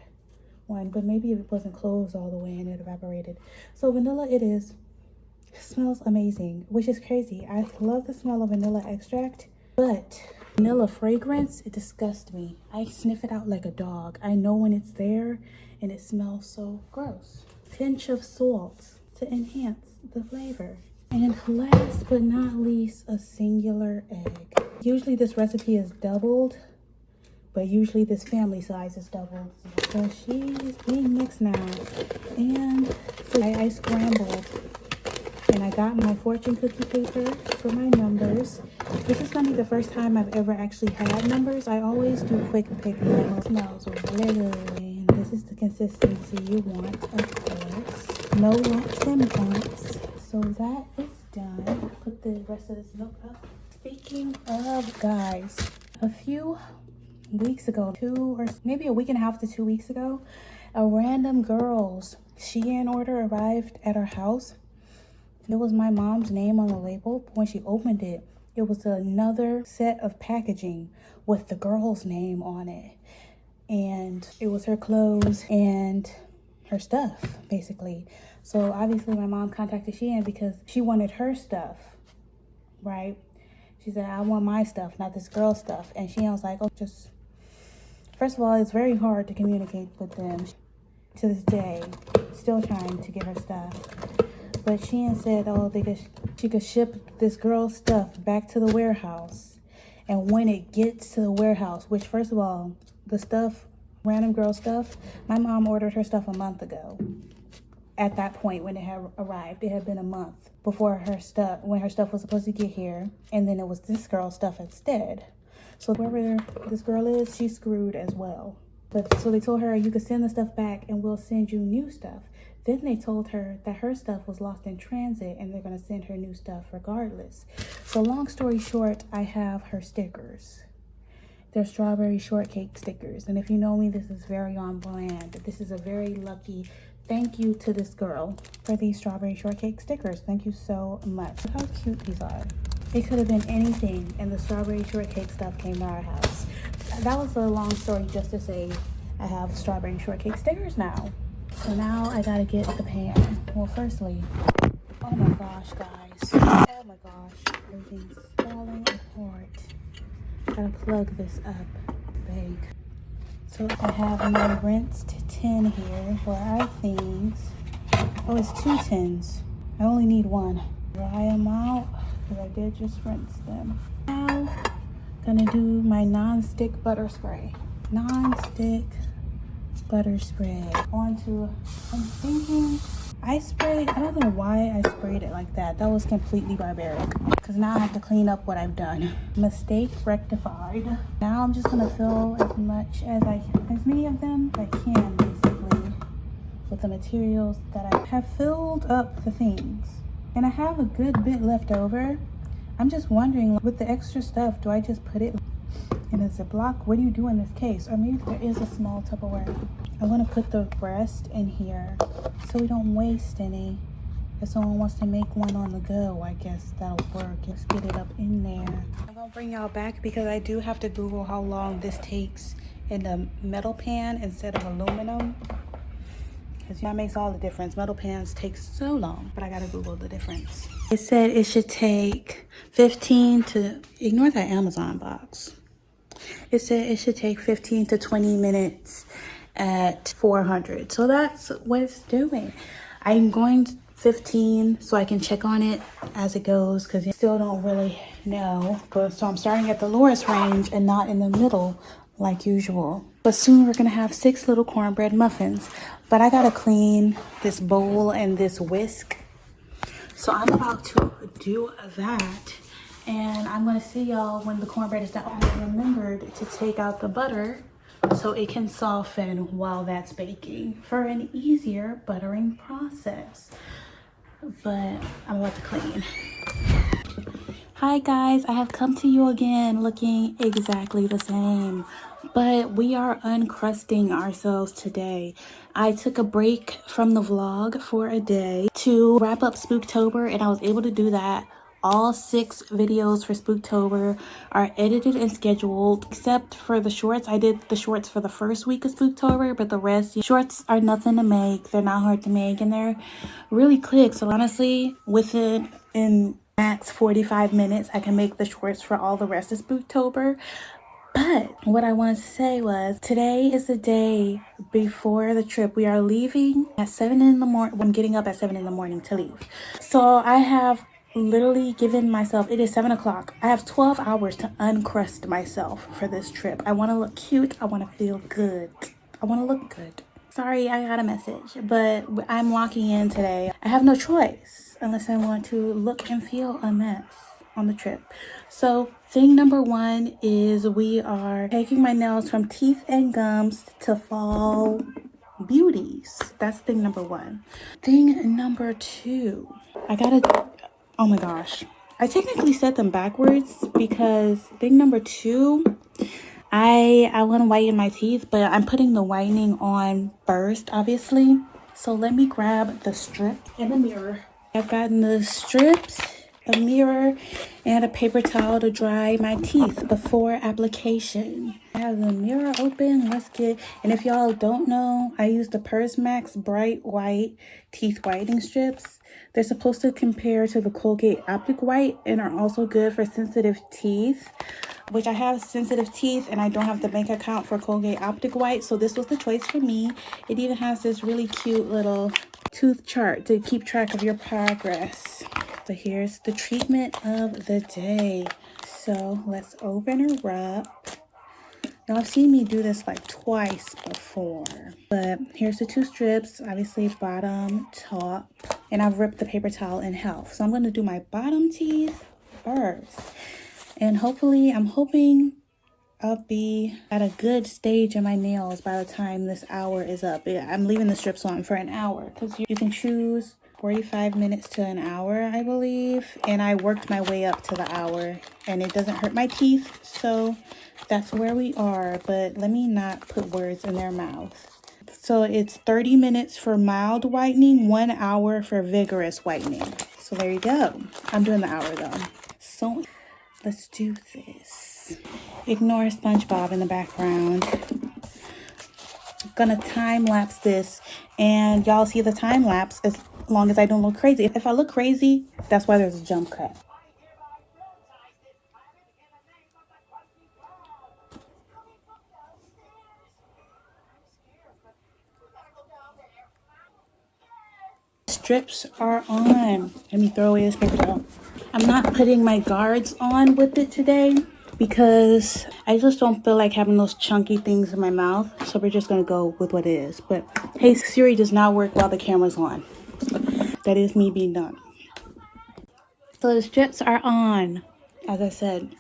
[SPEAKER 1] one, but maybe it wasn't closed all the way and it evaporated. So vanilla it is. It smells amazing, which is crazy. I love the smell of vanilla extract, but vanilla fragrance, it disgusts me. I sniff it out like a dog. I know when it's there and it smells so gross. Pinch of salt to enhance the flavor. And last but not least, a singular egg. Usually this recipe is doubled, but usually this family size is doubled. So she is being mixed now. And so I scrambled and I got my fortune cookie paper for my numbers. This is gonna be the first time I've ever actually had numbers. I always do quick pick numbers. Smells really good. And this is the consistency you want, of course. No lumps and bumps. So that is done. Put the rest of this milk up. Speaking of, guys, a few weeks ago, maybe a week and a half to 2 weeks ago, a random girl's Shein order arrived at our house. It was my mom's name on the label. But when she opened it, it was another set of packaging with the girl's name on it. And it was her clothes and her stuff, basically. So obviously my mom contacted Shein because she wanted her stuff, right? She said, I want my stuff, not this girl's stuff. And Shein was like, oh, just, first of all, it's very hard to communicate with them to this day, still trying to get her stuff. But Shein said, oh, she could ship this girl's stuff back to the warehouse. And when it gets to the warehouse, which first of all, the stuff, random girl stuff, my mom ordered her stuff a month ago. At that point when it had arrived, it had been a month before when her stuff was supposed to get here, and then it was this girl's stuff instead. So whoever this girl is, she's screwed as well. But so they told her, you could send the stuff back and we'll send you new stuff. Then they told her that her stuff was lost in transit and they're gonna send her new stuff regardless. So long story short, I have her stickers. They're strawberry shortcake stickers. And if you know me, this is very on brand. This is a very lucky thank you to this girl for these strawberry shortcake stickers. Thank you so much. Look how cute these are. It could have been anything and the strawberry shortcake stuff came to our house. That was a long story just to say I have strawberry shortcake stickers now. So now I gotta get the pan. Well, firstly, oh my gosh, guys. Oh my gosh, everything's falling apart. Gotta plug this up. Big. So I have my rinsed tin here for our things. Oh, it's 2 tins. I only need 1. Dry them out, because I did just rinse them. Now, gonna do my non-stick butter spray. Non-stick butter spray. Onto, I'm thinking, I don't know why I sprayed it like that. That was completely barbaric. Because now I have to clean up what I've done. Mistake rectified. Now I'm just gonna fill as many of them as I can, basically, with the materials that I have filled up the things. And I have a good bit left over. I'm just wondering, with the extra stuff, do I just put it in a Ziploc? What do you do in this case? Or maybe there is a small Tupperware. I want to put the breast in here so we don't waste any. If someone wants to make one on the go, I guess that'll work. Let's get it up in there. I'm gonna bring y'all back because I do have to Google how long this takes in a metal pan instead of aluminum. Because that makes all the difference. Metal pans take so long, but I gotta Google the difference. It said it should take 15 to, ignore that Amazon box. It said it should take 15 to 20 minutes at 400. So that's what it's doing. I'm going 15 so I can check on it as it goes because I still don't really know. So I'm starting at the lowest range and not in the middle like usual. But soon we're gonna have 6 little cornbread muffins. But I gotta clean this bowl and this whisk. So I'm about to do that. And I'm gonna see y'all when the cornbread is done. I remembered to take out the butter so it can soften while that's baking for an easier buttering process. But I'm about to clean. Hi guys, I have come to you again looking exactly the same, but we are uncrusting ourselves today. I took a break from the vlog for a day to wrap up Spooktober, and I was able to do that. All 6 videos for Spooktober are edited and scheduled, except for the shorts. I did the shorts for the first week of Spooktober, but the rest, shorts are nothing to make. They're not hard to make, and they're really quick. So honestly, in max 45 minutes, I can make the shorts for all the rest of Spooktober. But what I wanted to say was, today is the day before the trip. We are leaving at 7 in the morning. I'm getting up at 7 in the morning to leave. So I have literally given myself, it is 7 o'clock. I have 12 hours to uncrust myself for this trip. I want to look cute. I want to feel good. I want to look good. Sorry, I got a message, but I'm walking in today. I have no choice unless I want to look and feel a mess on the trip. So thing number 1 is we are taking my nails from teeth and gums to fall beauties. That's thing number 1. Thing number 2, oh my gosh, I technically said them backwards because thing number 2, I want to whiten my teeth, but I'm putting the whitening on first, obviously. So let me grab the strip and the mirror. I've gotten the strips, a mirror, and a paper towel to dry my teeth before application. I have the mirror open. And if y'all don't know, I use the Persmax Bright White Teeth Whitening Strips. They're supposed to compare to the Colgate Optic White and are also good for sensitive teeth, which I have sensitive teeth and I don't have the bank account for Colgate Optic White, so this was the choice for me. It even has this really cute little tooth chart to keep track of your progress. So here's the treatment of the day. So let's open her up. Now I've seen me do this like twice before, but here's the 2 strips, obviously bottom, top, and I've ripped the paper towel in half. So I'm going to do my bottom teeth first. And hopefully, I'm hoping I'll be at a good stage in my nails by the time this hour is up. I'm leaving the strips on for an hour because you can choose 45 minutes to an hour, I believe. And I worked my way up to the hour and it doesn't hurt my teeth. So that's where we are. But let me not put words in their mouth. So it's 30 minutes for mild whitening, 1 hour for vigorous whitening. So there you go. I'm doing the hour though. So let's do this. Ignore SpongeBob in the background. gonna time lapse this, and y'all see the time lapse as long as I don't look crazy. If I look crazy, that's why there's a jump cut. Strips are on. Let me throw away this paper towel. I'm not putting my guards on with it today because I just don't feel like having those chunky things in my mouth. So we're just gonna go with what it is. But hey Siri does not work while the camera's on. That is me being dumb. So the strips are on. As I said,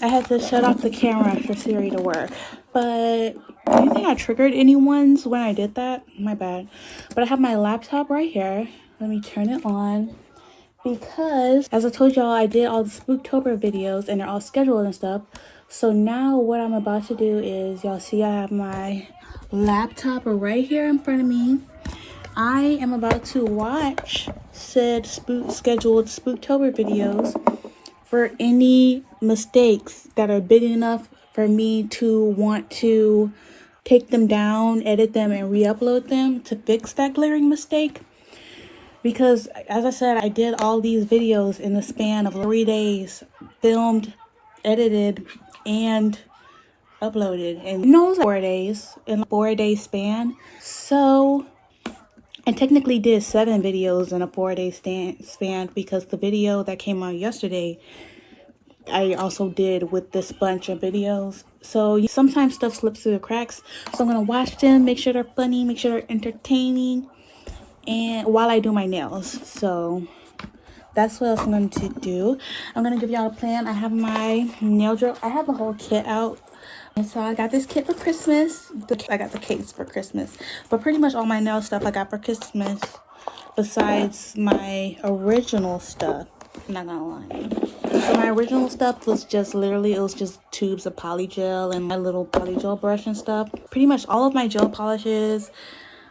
[SPEAKER 1] I had to shut off the camera for Siri to work. But do you think I triggered anyone's when I did that? My bad. But I have my laptop right here. Let me turn it on. Because, as I told y'all, I did all the Spooktober videos and they're all scheduled and stuff. So now what I'm about to do is, y'all see I have my laptop right here in front of me. I am about to watch said scheduled Spooktober videos for any mistakes that are big enough for me to want to take them down, edit them, and re-upload them to fix that glaring mistake. Because, as I said, I did all these videos in the span of 3 days, filmed, edited, and uploaded. And it was 4 days, in a 4-day span. So, I technically did 7 videos in a 4-day span because the video that came out yesterday, I also did with this bunch of videos. So sometimes stuff slips through the cracks. So I'm going to watch them, make sure they're funny, make sure they're entertaining, and while I do my nails. So that's what I'm going to do. I'm going to give y'all a plan. I have my nail drill. I have the whole kit out. And so I got this kit for Christmas. I got the case for Christmas. But pretty much all my nail stuff I got for Christmas. Besides my original stuff. I'm not gonna lie. So my original stuff was just literally, it was just tubes of polygel and my little polygel brush and stuff. Pretty much all of my gel polishes.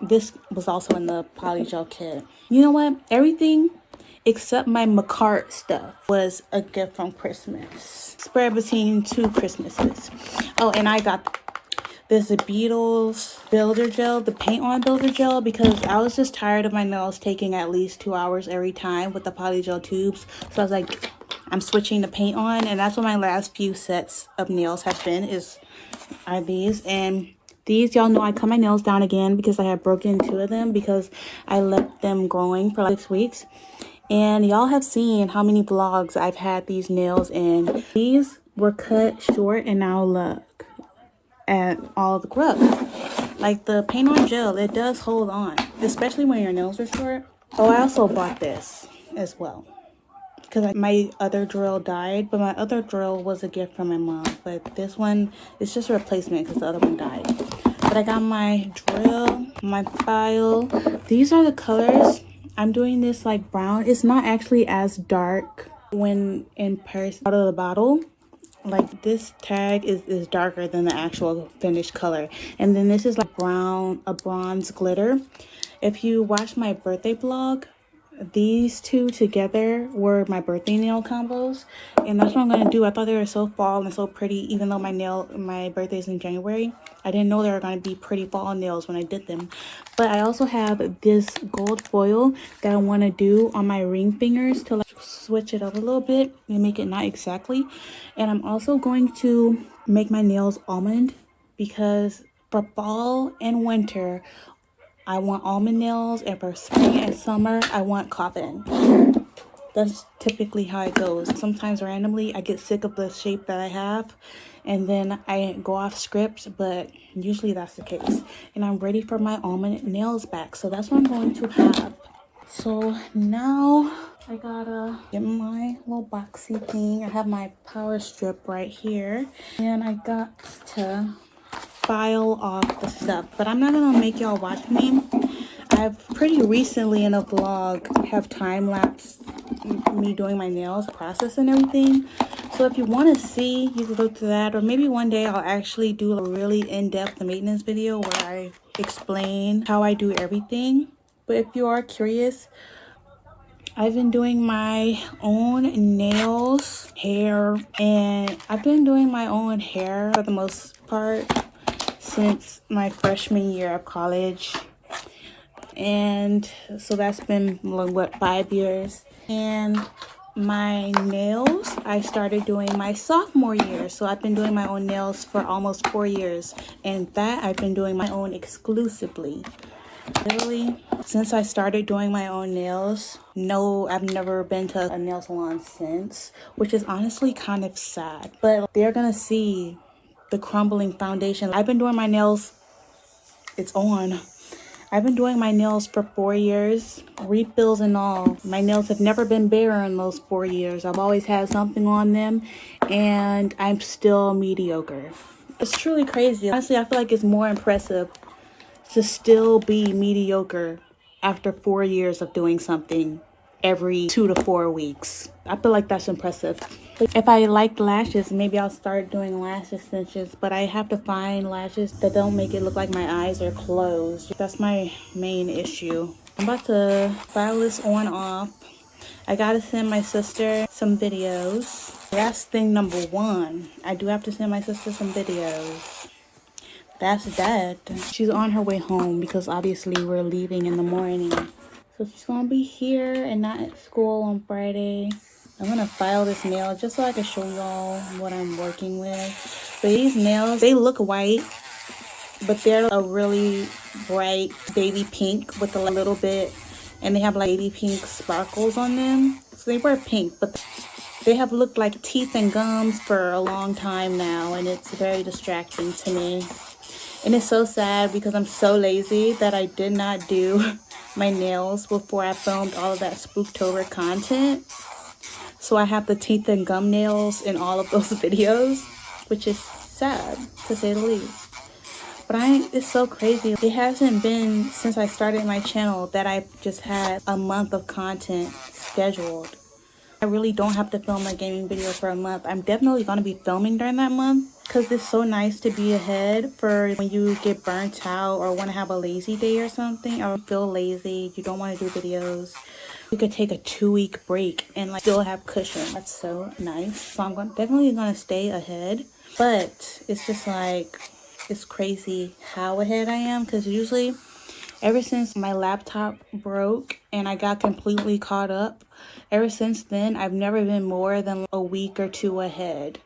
[SPEAKER 1] This was also in the polygel kit. You know what? Everything except my McCart stuff was a gift from Christmas. Spread between 2 Christmases. Oh, and I got this Beetles builder gel, the paint on builder gel, because I was just tired of my nails taking at least 2 hours every time with the polygel tubes. So I was like, I'm switching the paint on, and that's what my last few sets of nails have been, are these. And these, y'all know I cut my nails down again because I had broken 2 of them because I left them growing for like 6 weeks. And y'all have seen how many vlogs I've had these nails in. These were cut short, and now look at all the growth. Like the paint on gel, it does hold on, especially when your nails are short. Oh, I also bought this as well because my other drill died, but my other drill was a gift from my mom. But this one is just a replacement because the other one died. But I got my drill, my file. These are the colors. I'm doing this like brown. It's not actually as dark when in person out of the bottle. Like this tag is darker than the actual finished color. And then this is like brown, a bronze glitter. If you watch my birthday vlog, these 2 together were my birthday nail combos, and that's what I'm gonna do. I thought they were so fall and so pretty, even though my birthday's in January. I didn't know they were gonna be pretty fall nails when I did them. But I also have this gold foil that I want to do on my ring fingers to like switch it up a little bit and make it not exactly. And I'm also going to make my nails almond because for fall and winter I want almond nails, and for spring and summer, I want coffin. That's typically how it goes. Sometimes randomly, I get sick of the shape that I have, and then I go off script, but usually that's the case. And I'm ready for my almond nails back, so that's what I'm going to have. So now I gotta get my little boxy thing. I have my power strip right here, and I got to file off the stuff, but I'm not gonna make y'all watch me. I've pretty recently in a vlog have time lapsed me doing my nails process and everything. So if you want to see, you can go to that, or maybe one day I'll actually do a really in-depth maintenance video where I explain how I do everything. But if you are curious, I've been doing my own nails, hair, and I've been doing my own hair for the most part since my freshman year of college. And so that's been like, what, 5 years. And my nails I started doing my sophomore year, so I've been doing my own nails for almost 4 years, and that I've been doing my own exclusively. Literally, since I started doing my own nails, no, I've never been to a nail salon since, which is honestly kind of sad. But they're gonna see the crumbling foundation. I've been doing my nails, it's on. I've been doing my nails for 4 years, refills and all. My nails have never been bare in those 4 years. I've always had something on them, and I'm still mediocre. It's truly crazy. Honestly, I feel like it's more impressive to still be mediocre after 4 years of doing something every 2 to 4 weeks. I feel like that's impressive. If I like lashes, maybe I'll start doing lash extensions, but I have to find lashes that don't make it look like my eyes are closed. That's my main issue. I'm about to file this on off. I gotta send my sister some videos. That's thing number one. I do have to send my sister some videos. That's that. She's on her way home because obviously we're leaving in the morning. So she's gonna be here and not at school on Friday. I'm gonna file this nail just so I can show y'all what I'm working with. But these nails, they look white, but they're a really bright baby pink with a little bit, and they have like baby pink sparkles on them. So they were pink, but they have looked like teeth and gums for a long time now, and it's very distracting to me. And it's so sad because I'm so lazy that I did not do my nails before I filmed all of that Spooktober content. So I have the teeth and gum nails in all of those videos, which is sad to say the least. But it's so crazy. It hasn't been since I started my channel that I've just had a month of content scheduled. I really don't have to film a gaming video for a month. I'm definitely going to be filming during that month because it's so nice to be ahead for when you get burnt out or want to have a lazy day or something, or feel lazy, you don't want to do videos. You could take a 2-week break and like still have cushion. That's so nice. So I'm definitely going to stay ahead. But it's just like, it's crazy how ahead I am, because usually ever since my laptop broke and I got completely caught up, ever since then, I've never been more than a week or 2 ahead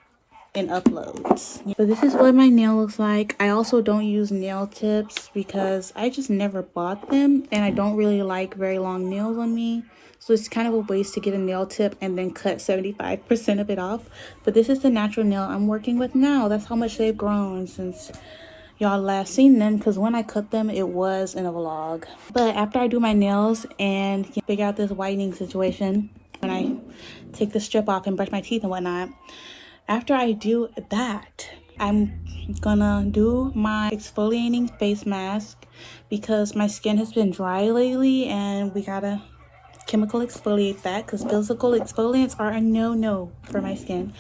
[SPEAKER 1] in uploads. So this is what my nail looks like. I also don't use nail tips because I just never bought them, and I don't really like very long nails on me. So it's kind of a waste to get a nail tip and then cut 75% of it off. But this is the natural nail I'm working with now. That's how much they've grown since y'all last seen them, because when I cut them it was in a vlog. But after I do my nails and figure out this whitening situation, when I take the strip off and brush my teeth and whatnot, after I do that, I'm gonna do my exfoliating face mask because my skin has been dry lately and we gotta chemical exfoliate that because physical exfoliants are a no-no for my skin.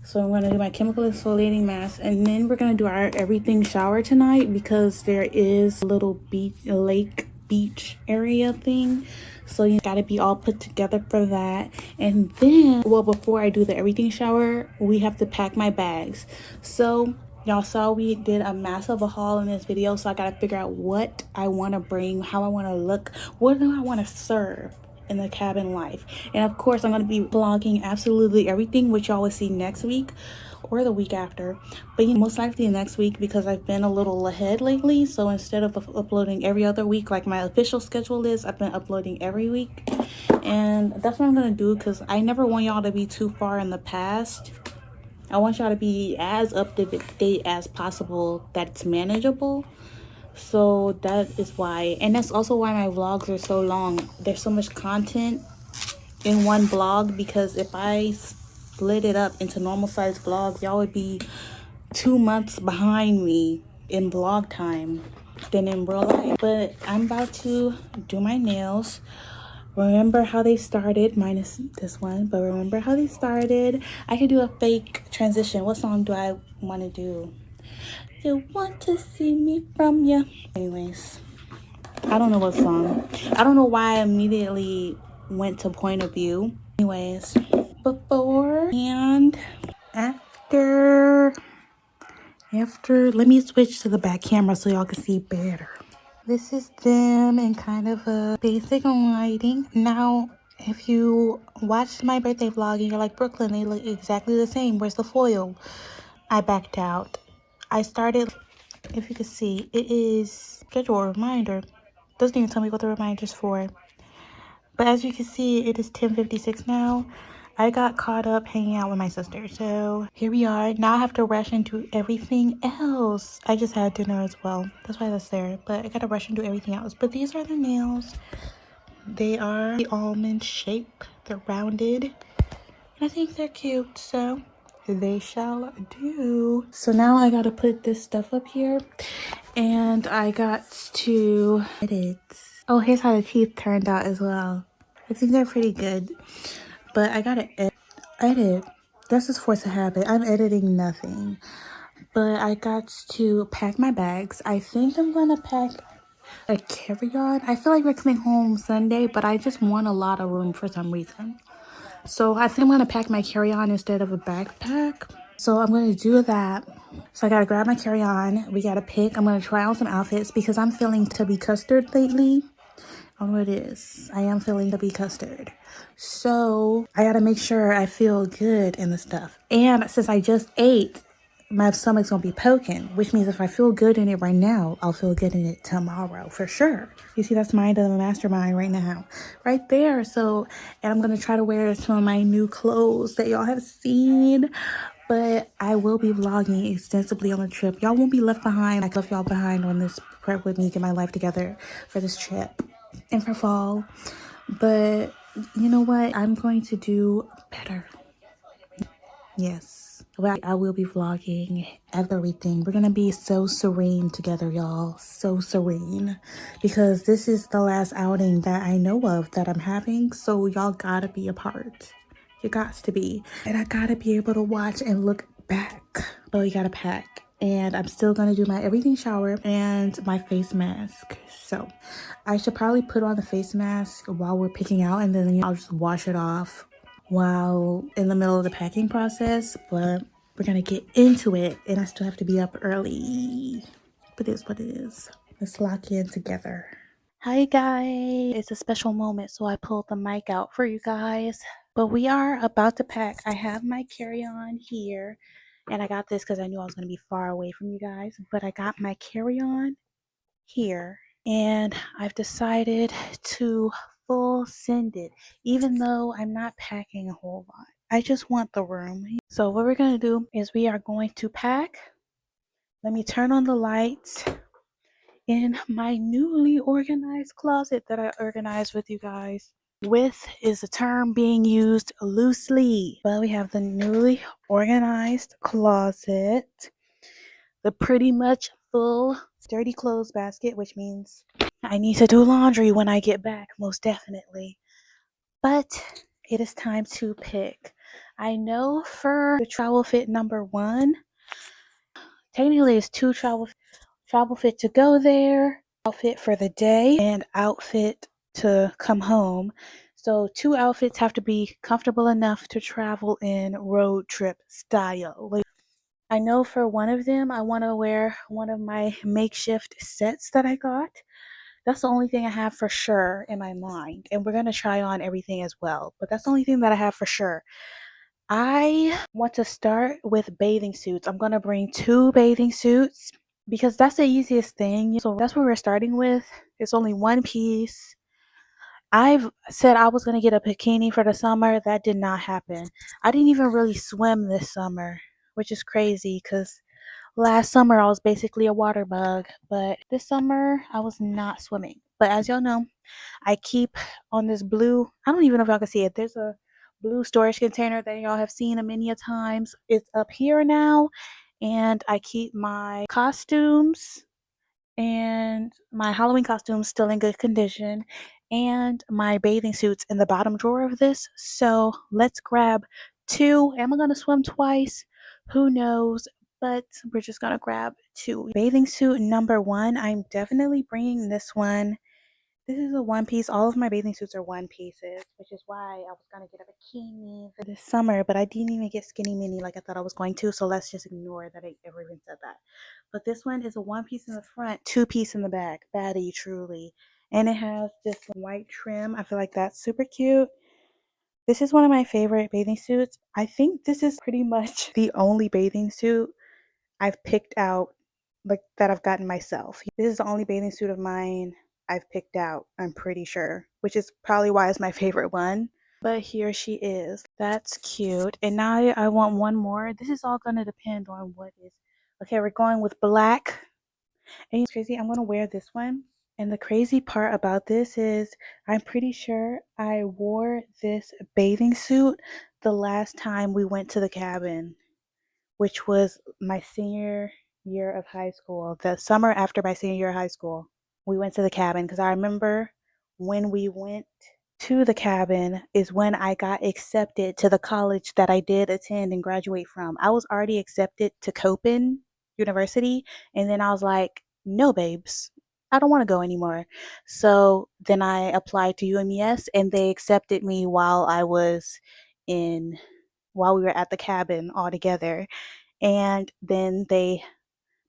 [SPEAKER 1] So I'm going to do my chemical exfoliating mask, and then we're going to do our everything shower tonight because there is a little beach area thing. So you got to be all put together for that. And then, well, before I do the everything shower, we have to pack my bags. So y'all saw we did a massive haul in this video. So I got to figure out what I want to bring, how I want to look, what do I want to serve in the cabin life. And of course I'm going to be vlogging absolutely everything, which y'all will see next week or the week after, but most likely next week because I've been a little ahead lately. So instead of uploading every other week like my official schedule is, I've been uploading every week, and that's what I'm going to do because I never want y'all to be too far in the past. I want y'all to be as up to date as possible, that it's manageable. So that is why, and that's also why my vlogs are so long. There's so much content in one vlog, because if I split it up into normal size vlogs, y'all would be 2 months behind me in vlog time than in real life. But I'm about to do my nails. Remember how they started, minus this one, but remember how they started. I could do a fake transition. What song do I want to do? You want to see me from you. Anyways, I don't know what song. I don't know why I immediately went to point of view. Anyways, before and after Let me switch to the back camera so y'all can see better. This is them in kind of a basic lighting. Now, if you watched my birthday vlog and you're like, Brooklyn, they look exactly the same. Where's the foil? I backed out. I started, if you can see, it is schedule a reminder. Doesn't even tell me what the reminder's for. But as you can see, it is 10:56 now. I got caught up hanging out with my sister. So here we are. Now I have to rush into everything else. I just had dinner as well. That's why that's there. But I gotta rush into everything else. But these are the nails. They are the almond shape. They're rounded. And I think they're cute. So they shall do. So now I gotta put this stuff up here. And I got to edit. Oh, here's how the teeth turned out as well. I think they're pretty good. But I gotta edit. That's just force of habit. I'm editing nothing. But I got to pack my bags. I think I'm gonna pack a carry-on. I feel like we're coming home Sunday, but I just want a lot of room for some reason. So I think I'm gonna pack my carry-on instead of a backpack. So I'm gonna do that. So I gotta grab my carry-on. We gotta pick. I'm gonna try on some outfits because I'm feeling Tubby Custard lately. I don't know what it is. I am feeling Tubby Custard. So I gotta make sure I feel good in the stuff. And since I just ate, my stomach's gonna be poking, which means if I feel good in it right now, I'll feel good in it tomorrow for sure. You see, that's mind of the mastermind right now, right there. So, and I'm gonna try to wear some of my new clothes that y'all have seen. But I will be vlogging extensively on the trip. Y'all won't be left behind. I left y'all behind on this prep with me, get my life together for this trip and for fall. But you know what? I'm going to do better. Yes. But I will be vlogging everything. We're going to be so serene together, y'all. So serene. Because this is the last outing that I know of that I'm having. So y'all gotta be a part. You got to be. And I gotta be able to watch and look back. Oh, you gotta pack. And I'm still gonna do my everything shower and my face mask. So I should probably put on the face mask while we're picking out, and then I'll just wash it off while in the middle of the packing process. But we're gonna get into it, and I still have to be up early. But it is what it is. Let's lock in together. Hi guys, it's a special moment, so I pulled the mic out for you guys. But we are about to pack. I have my carry-on here, and I got this because I knew I was going to be far away from you guys. But I got my carry-on here, and I've decided to full send it, even though I'm not packing a whole lot. I just want the room. So what we're going to do is we are going to pack. Let me turn on the lights in my newly organized closet that I organized with you guys. With is a term being used loosely. But we have the newly organized closet, the pretty much full dirty clothes basket, which means I need to do laundry when I get back, most definitely. But it is time to pick. I know for the travel fit number 1, technically it's 2 travel fit to go there, outfit for the day, and outfit to come home. So 2 outfits have to be comfortable enough to travel in road trip style. I know for one of them, I want to wear one of my makeshift sets that I got. That's the only thing I have for sure in my mind. And we're going to try on everything as well. But that's the only thing that I have for sure. I want to start with bathing suits. I'm going to bring 2 bathing suits because that's the easiest thing. So that's what we're starting with. It's only one piece. I've said I was going to get a bikini for the summer. That did not happen. I didn't even really swim this summer, which is crazy because last summer I was basically a water bug. But this summer I was not swimming. But as y'all know, I keep on this blue, I don't even know if y'all can see it. There's a blue storage container that y'all have seen a many a times. It's up here now. And I keep my costumes and my Halloween costumes still in good condition, and my bathing suits in the bottom drawer of this. So let's grab 2. Am I going to swim twice? Who knows? But we're just going to grab 2. Bathing suit number 1, I'm definitely bringing this one. This is a one piece. All of my bathing suits are one pieces, which is why I was gonna get a bikini for this summer, but I didn't even get skinny mini like I thought I was going to. So let's just ignore that I ever even said that. But this one is a one piece in the front, two piece in the back. Baddie truly. And it has this white trim. I feel like that's super cute. This is one of my favorite bathing suits. I think this is pretty much the only bathing suit I've picked out, like that I've gotten myself. This is the only bathing suit of mine I've picked out, I'm pretty sure, which is probably why it's my favorite one. But here she is. That's cute. And now I want one more. This is all gonna depend on what is. Okay, we're going with black. And it's crazy. I'm gonna wear this one. And the crazy part about this is I'm pretty sure I wore this bathing suit the last time we went to the cabin, which was my senior year of high school, the summer after my senior year of high school. We went to the cabin because I remember when we went to the cabin is when I got accepted to the college that I did attend and graduate from. I was already accepted to Copen University, and then I was like, no, babes, I don't want to go anymore. So then I applied to UMES, and they accepted me in while we were at the cabin all together. And then they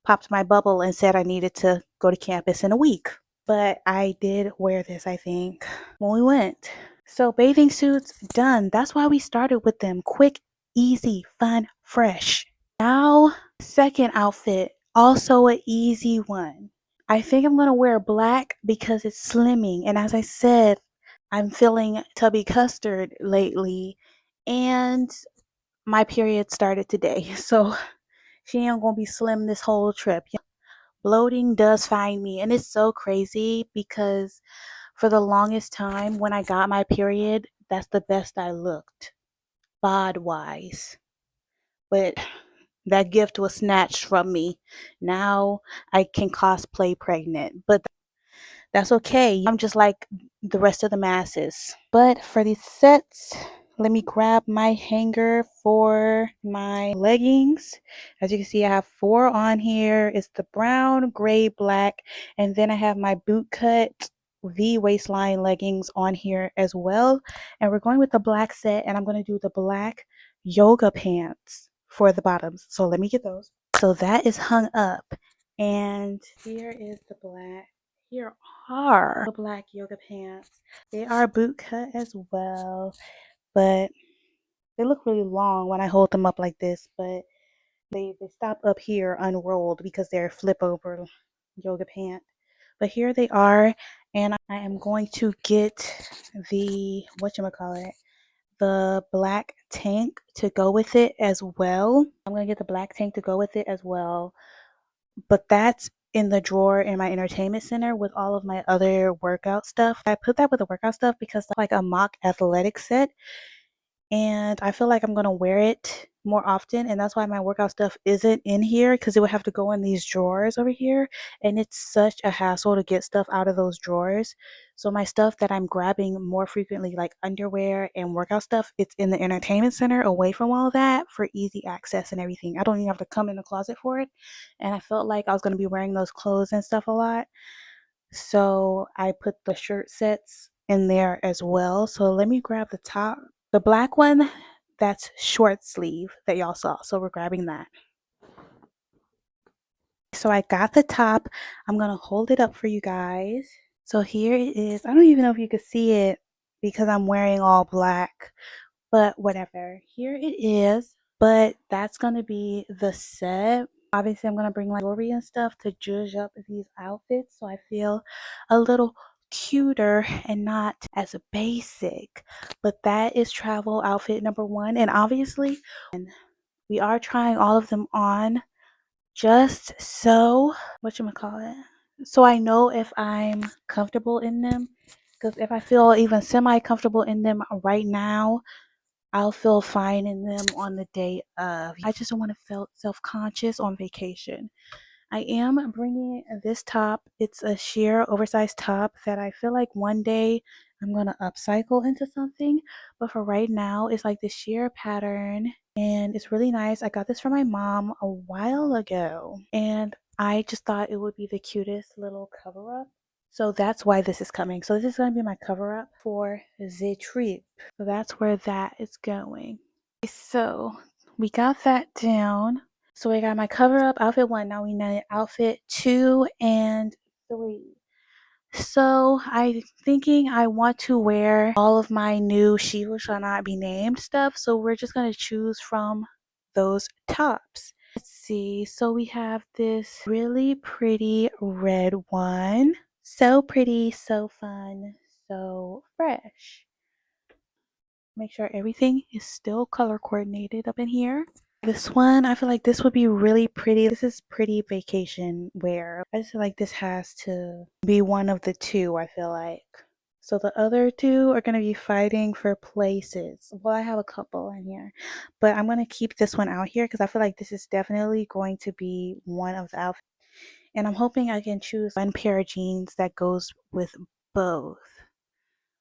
[SPEAKER 1] popped my bubble and said I needed to go to campus in a week. But I did wear this, I think, when we went. So bathing suits done. That's why we started with them. Quick, easy, fun, fresh. Now, second outfit, also an easy one. I think I'm gonna wear black because it's slimming. And as I said, I'm feeling tubby custard lately. And my period started today. So she ain't gonna be slim this whole trip. Bloating does find me, and it's so crazy because for the longest time when I got my period, that's the best I looked, bod wise. But that gift was snatched from me. Now I can cosplay pregnant, but that's okay. I'm just like the rest of the masses. But for these sets, let me grab my hanger for my leggings. As you can see, I have four on here. It's the brown, gray, black, and then I have my boot cut V waistline leggings on here as well. And we're going with the black set, and I'm going to do the black yoga pants for the bottoms. So let me get those. So that is hung up. And here is the black. Here are the black yoga pants. They are boot cut as well, but they look really long when I hold them up like this, but they stop up here unrolled because they're flip over yoga pant. But here they are, and I am going to get the whatchamacallit, the black tank to go with it as well. I'm gonna get the black tank to go with it as well. But that's in the drawer in my entertainment center with all of my other workout stuff. I put that with the workout stuff because that's like a mock athletic set, and I feel like I'm gonna wear it more often, and that's why my workout stuff isn't in here because it would have to go in these drawers over here, and it's such a hassle to get stuff out of those drawers. So my stuff that I'm grabbing more frequently, like underwear and workout stuff, it's in the entertainment center away from all that for easy access and everything. I don't even have to come in the closet for it, and I felt like I was gonna be wearing those clothes and stuff a lot, so I put the shirt sets in there as well. So let me grab the top. The black one, that's short sleeve that y'all saw. So we're grabbing that. So I got the top. I'm going to hold it up for you guys. So here it is. I don't even know if you could see it because I'm wearing all black, but whatever. Here it is. But that's going to be the set. Obviously, I'm going to bring like jewelry and stuff to judge up these outfits so I feel a little cuter and not as basic. But that is travel outfit number one. And obviously, we are trying all of them on just so, whatchamacallit, so I know if I'm comfortable in them. Because if I feel even semi-comfortable in them right now, I'll feel fine in them on the day of. I just don't want to feel self-conscious on vacation. I am bringing this top. It's a sheer oversized top that I feel like one day I'm going to upcycle into something. But for right now, it's like this sheer pattern and it's really nice. I got this from my mom a while ago and I just thought it would be the cutest little cover up. So that's why this is coming. So this is going to be my cover up for the trip. So that's where that is going. So we got that down. So we got my cover up outfit 1. Now we need outfit 2 and 3. So I'm thinking I want to wear all of my new She Who Shall Not Be Named stuff. So we're just going to choose from those tops. Let's see. So we have this really pretty red one. So pretty, so fun, so fresh. Make sure everything is still color coordinated up in here. This one, I feel like this would be really pretty. This is pretty vacation wear. I just feel like this has to be one of the two, I feel like. So the other two are going to be fighting for places. Well, I have a couple in here, but I'm going to keep this one out here because I feel like this is definitely going to be one of the outfits. And I'm hoping I can choose one pair of jeans that goes with both.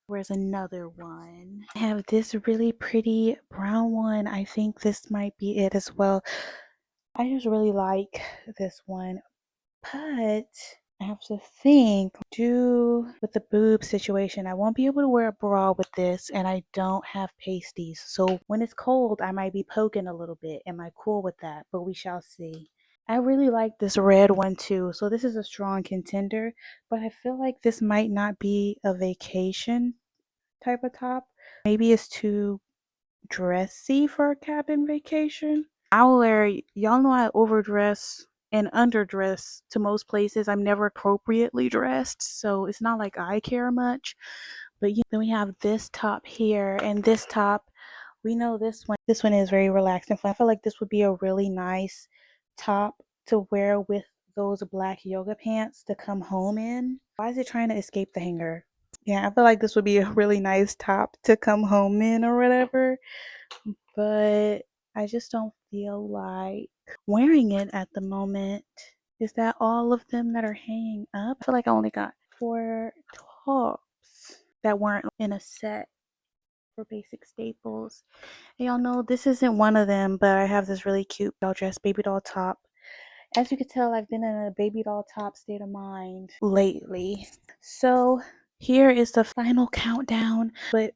[SPEAKER 1] Where's another one? I have this really pretty brown one. I think this might be it as well. I just really like this one, but I have to think, with the boob situation, I won't be able to wear a bra with this, and I don't have pasties. So when it's cold, I might be poking a little bit. Am I cool with that? But we shall see. I really like this red one too. So this is a strong contender, but I feel like this might not be a vacation type of top. Maybe it's too dressy for a cabin vacation. I'll wear, y'all know I overdress and underdress to most places. I'm never appropriately dressed, so it's not like I care much. But then we have this top here, and this top, we know this one. This one is very relaxed and fun. I feel like this would be a really nice top to wear with those black yoga pants to come home in. Why is it trying to escape the hanger? Yeah, I feel like this would be a really nice top to come home in or whatever, but I just don't feel like wearing it at the moment. Is that all of them that are hanging up? I feel like I only got 4 tops that weren't in a set for basic staples. And y'all know this isn't one of them, but I have this really cute doll dress baby doll top. As you can tell, I've been in a baby doll top state of mind lately. So here is the final countdown. But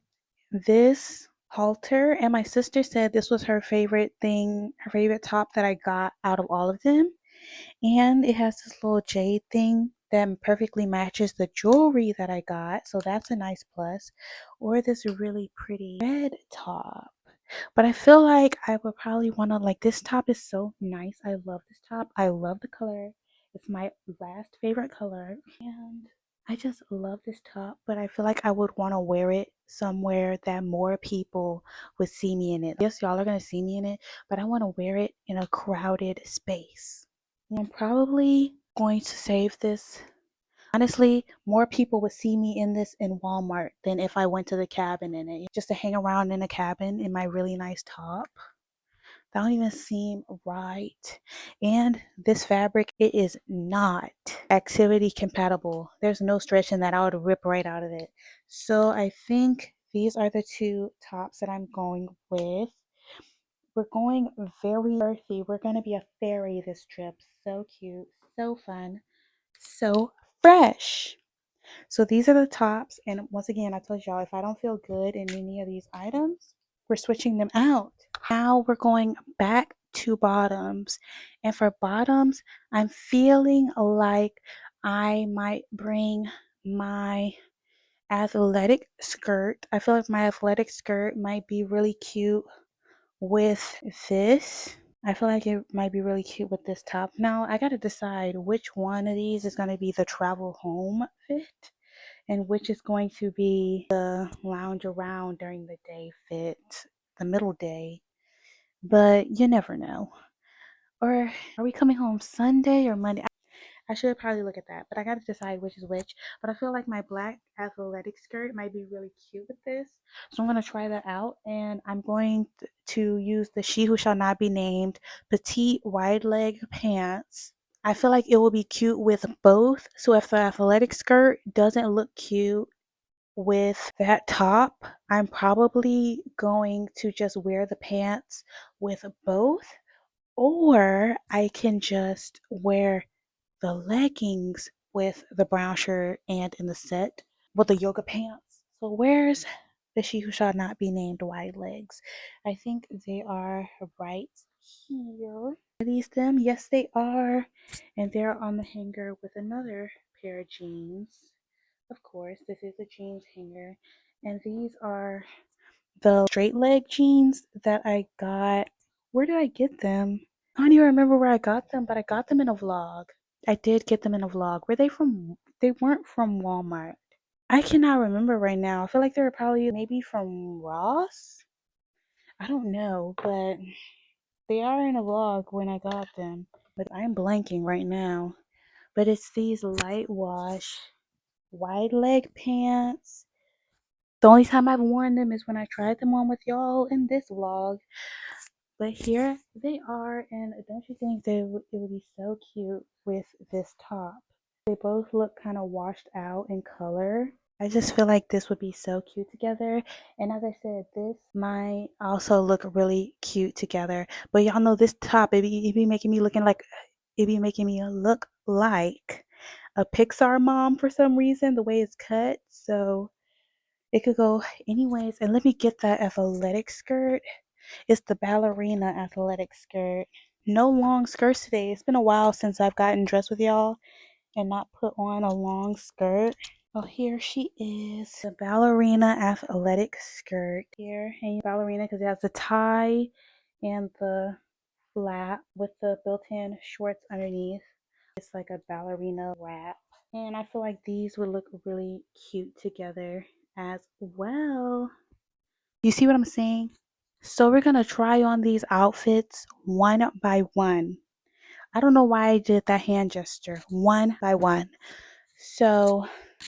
[SPEAKER 1] this halter, and my sister said this was her favorite thing, her favorite top that I got out of all of them. And it has this little jade thing that perfectly matches the jewelry that I got. So that's a nice plus. Or this really pretty red top. But I feel like I would probably want to, like, this top is so nice. I love this top. I love the color. It's my last favorite color. And I just love this top, but I feel like I would want to wear it somewhere that more people would see me in it. Yes, y'all are going to see me in it, but I want to wear it in a crowded space. I'm probably going to save this. Honestly, more people would see me in this in Walmart than if I went to the cabin in it. Just to hang around in a cabin in my really nice top. That don't even seem right. And this fabric, it is not activity compatible. There's no stretching that I would rip right out of it. So I think these are the 2 tops that I'm going with. We're going very earthy. We're going to be a fairy this trip. So cute, so fun, so fresh. So these are the tops. And once again, I told y'all, if I don't feel good in any of these items, we're switching them out. Now we're going back to bottoms. And for bottoms, I'm feeling like I might bring my athletic skirt. I feel like my athletic skirt might be really cute with this. I feel like it might be really cute with this top. Now, I gotta decide which one of these is gonna be the travel home fit and which is going to be the lounge around during the day fit, the middle day. But you never know. Or are we coming home Sunday or Monday? I should probably look at that, but I gotta decide which is which. But I feel like my black athletic skirt might be really cute with this. So I'm gonna try that out, and I'm going to use the She Who Shall Not Be Named petite wide leg pants. I feel like it will be cute with both. So if the athletic skirt doesn't look cute with that top, I'm probably going to just wear the pants with both, or I can just wear the leggings with the brown shirt and in the set with the yoga pants. So where's the she who shall not be named wide legs? I think they are right here. Are these them? Yes, they are. And they're on the hanger with another pair of jeans. Of course, this is a jeans hanger. And these are the straight leg jeans that I got. Where did I get them? I don't even remember where I got them, but I got them in a vlog. I did get them in a vlog. Were they from? They weren't from Walmart. I cannot remember right now. I feel like they were probably maybe from Ross. I don't know, but they are in a vlog when I got them. But I'm blanking right now. But it's these light wash wide leg pants. The only time I've worn them is when I tried them on with y'all in this vlog. But here they are, and don't you think it would be so cute with this top? They both look kind of washed out in color. I just feel like this would be so cute together. And as I said, this might also look really cute together. But y'all know this top, it be making me looking like, it be making me look like a Pixar mom for some reason, the way it's cut. So it could go anyways. And let me get that athletic skirt. It's the ballerina athletic skirt. No long skirts today. It's been a while since I've gotten dressed with y'all and not put on a long skirt. Oh, here she is. The ballerina athletic skirt here. And ballerina because it has the tie and the flap with the built-in shorts underneath. It's like a ballerina wrap. And I feel like these would look really cute together as well. You see what I'm saying? So we're going to try on these outfits one by one. I don't know why I did that hand gesture. One by one. So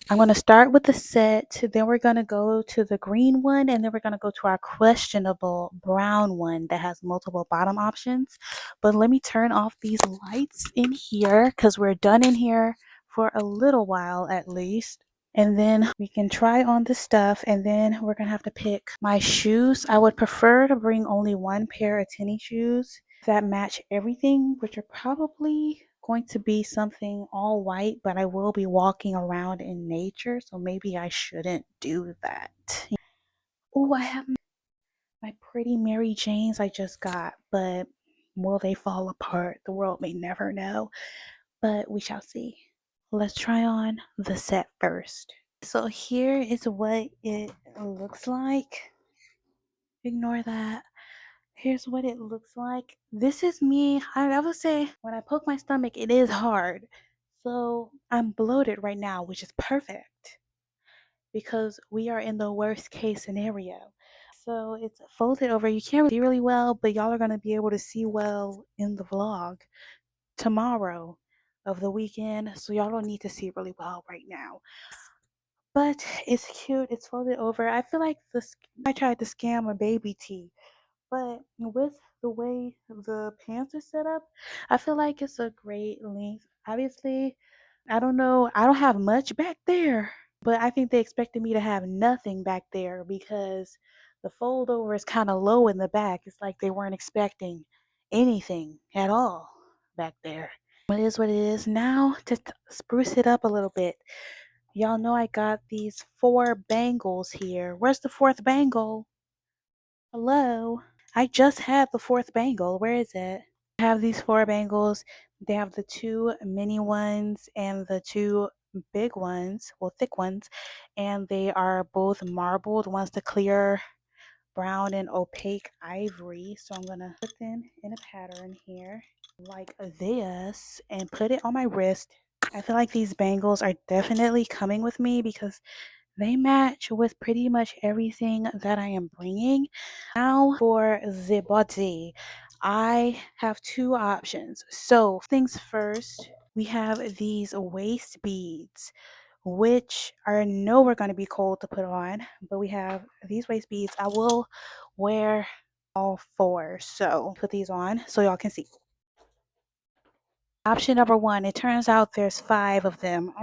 [SPEAKER 1] I'm going to start with the set, then we're going to go to the green one, and then we're going to go to our questionable brown one that has multiple bottom options. But let me turn off these lights in here because we're done in here for a little while at least. And then we can try on the stuff, and then we're going to have to pick my shoes. I would prefer to bring only one pair of tennis shoes that match everything, which are probably going to be something all white, but I will be walking around in nature, so maybe I shouldn't do that. Oh, I have my pretty Mary Janes I just got, but will they fall apart? The world may never know, but we shall see. Let's try on the set first. So here is what it looks like. Ignore that. Here's what it looks like. This is me. I would say when I poke my stomach, it is hard. So I'm bloated right now, which is perfect because we are in the worst case scenario. So it's folded over. You can't really see really well, but y'all are going to be able to see well in the vlog tomorrow of the weekend. So y'all don't need to see really well right now. But it's cute. It's folded over. I feel like I tried to scam a baby tee. But with the way the pants are set up, I feel like it's a great length. Obviously, I don't know. I don't have much back there, but I think they expected me to have nothing back there because the fold over is kind of low in the back. It's like they weren't expecting anything at all back there. It is what it is. Now to spruce it up a little bit. Y'all know I got these 4 bangles here. Where's the 4th bangle? Hello? I just had the 4th bangle. Where is it? I have these 4 bangles. They have the 2 mini ones and the 2 big ones, well, thick ones, and they are both marbled. One's the clear brown and opaque ivory. So I'm gonna put them in a pattern here like this and put it on my wrist. I feel like these bangles are definitely coming with me because they match with pretty much everything that I am bringing. Now for the body, I have 2 options. So things first, we have these waist beads, which I know we're going to be cold to put on, but we have these waist beads. I will wear all 4, so put these on so y'all can see. Option number 1, it turns out there's 5 of them.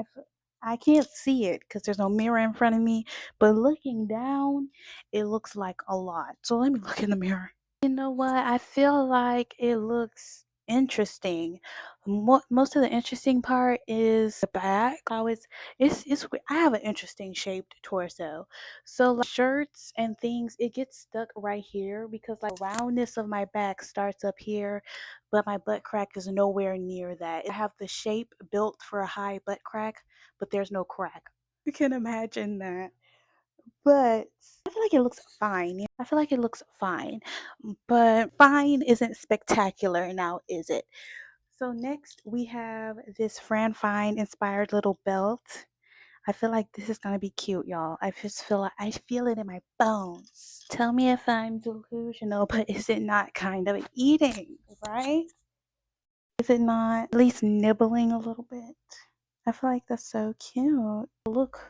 [SPEAKER 1] I can't see it because there's no mirror in front of me, but looking down, it looks like a lot. So let me look in the mirror. You know what? I feel like it looks interesting. Most of the interesting part is the back. How I have an interesting shaped torso. So like shirts and things, it gets stuck right here because like roundness of my back starts up here, but my butt crack is nowhere near that. I have the shape built for a high butt crack, but there's no crack. You can imagine that. But I feel like it looks fine. I feel like it looks fine. But fine isn't spectacular now, is it? So next we have this Fran Fine inspired little belt. I feel like this is gonna be cute, y'all. I feel it in my bones. Tell me if I'm delusional, but is it not kind of eating, right? Is it not at least nibbling a little bit? I feel like that's so cute. Look,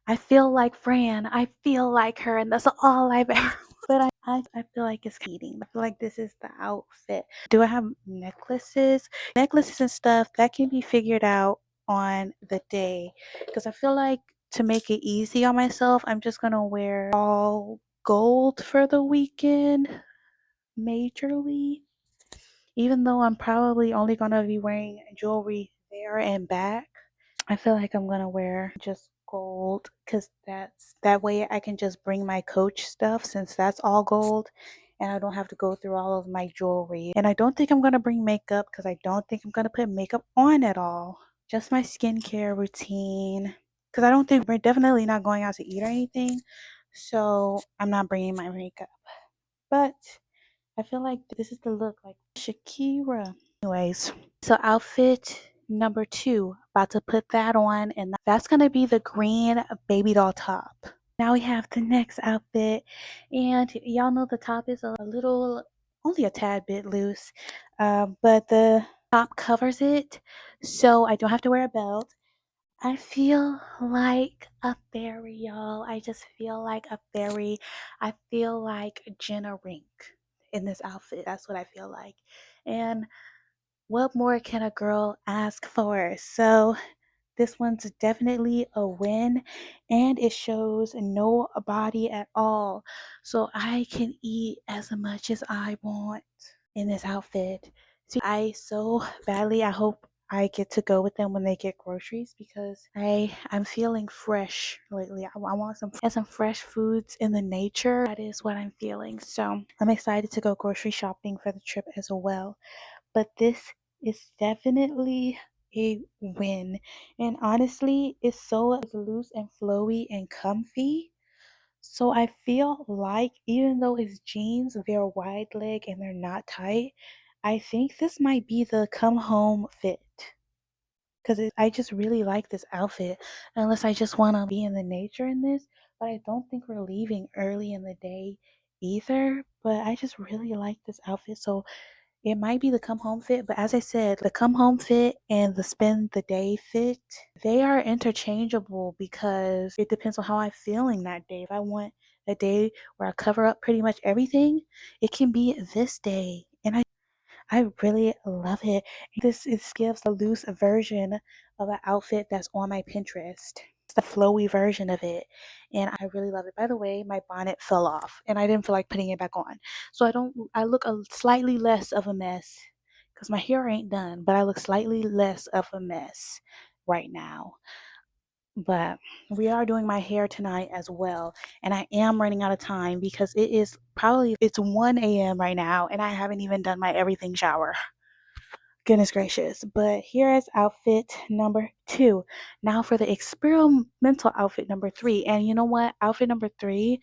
[SPEAKER 1] I feel like Fran. I feel like her, and that's all I've ever. But I feel like it's eating. I feel like this is the outfit. Do I have necklaces? Necklaces and stuff that can be figured out on the day. Because I feel like to make it easy on myself, I'm just gonna wear all gold for the weekend, majorly. Even though I'm probably only gonna be wearing jewelry there and back. I feel like I'm gonna wear just gold because that way I can just bring my Coach stuff since that's all gold and I don't have to go through all of my jewelry. And I don't think I'm gonna bring makeup because I don't think I'm gonna put makeup on at all. Just my skincare routine because I don't think we're definitely not going out to eat or anything. So I'm not bringing my makeup. But I feel like this is the look like Shakira. Anyways, so outfit number 2, about to put that on, and that's gonna be the green baby doll top. Now we have the next outfit, and y'all know the top is a little, only a tad bit loose, but the top covers it, so I don't have to wear a belt. I feel like a fairy, y'all. I just feel like a fairy. I feel like Jenna Rink in this outfit. That's what I feel like. And what more can a girl ask for? So this one's definitely a win and it shows no body at all. So I can eat as much as I want in this outfit. So I so badly I hope I get to go with them when they get groceries because I'm feeling fresh lately. I want some fresh foods in the nature. That is what I'm feeling. So I'm excited to go grocery shopping for the trip as well. But this is definitely a win. And honestly, it's so loose and flowy and comfy. So I feel like even though it's jeans, they're wide leg and they're not tight, I think this might be the come home fit. Because I just really like this outfit. Unless I just want to be in the nature in this. But I don't think we're leaving early in the day either. But I just really like this outfit. So it might be the come home fit, but as I said, the come home fit and the spend the day fit, they are interchangeable because it depends on how I'm feeling that day. If I want a day where I cover up pretty much everything, it can be this day. And I really love it. This gives a loose version of an outfit that's on my Pinterest. It's the flowy version of it. And I really love it. By the way, my bonnet fell off and I didn't feel like putting it back on. So I look a slightly less of a mess because my hair ain't done, but I look slightly less of a mess right now. But we are doing my hair tonight as well, and I am running out of time because it's 1 a.m. right now and I haven't even done my everything shower. Goodness gracious. But here is outfit number 2. Now for the experimental outfit number 3. And you know what? Outfit number 3,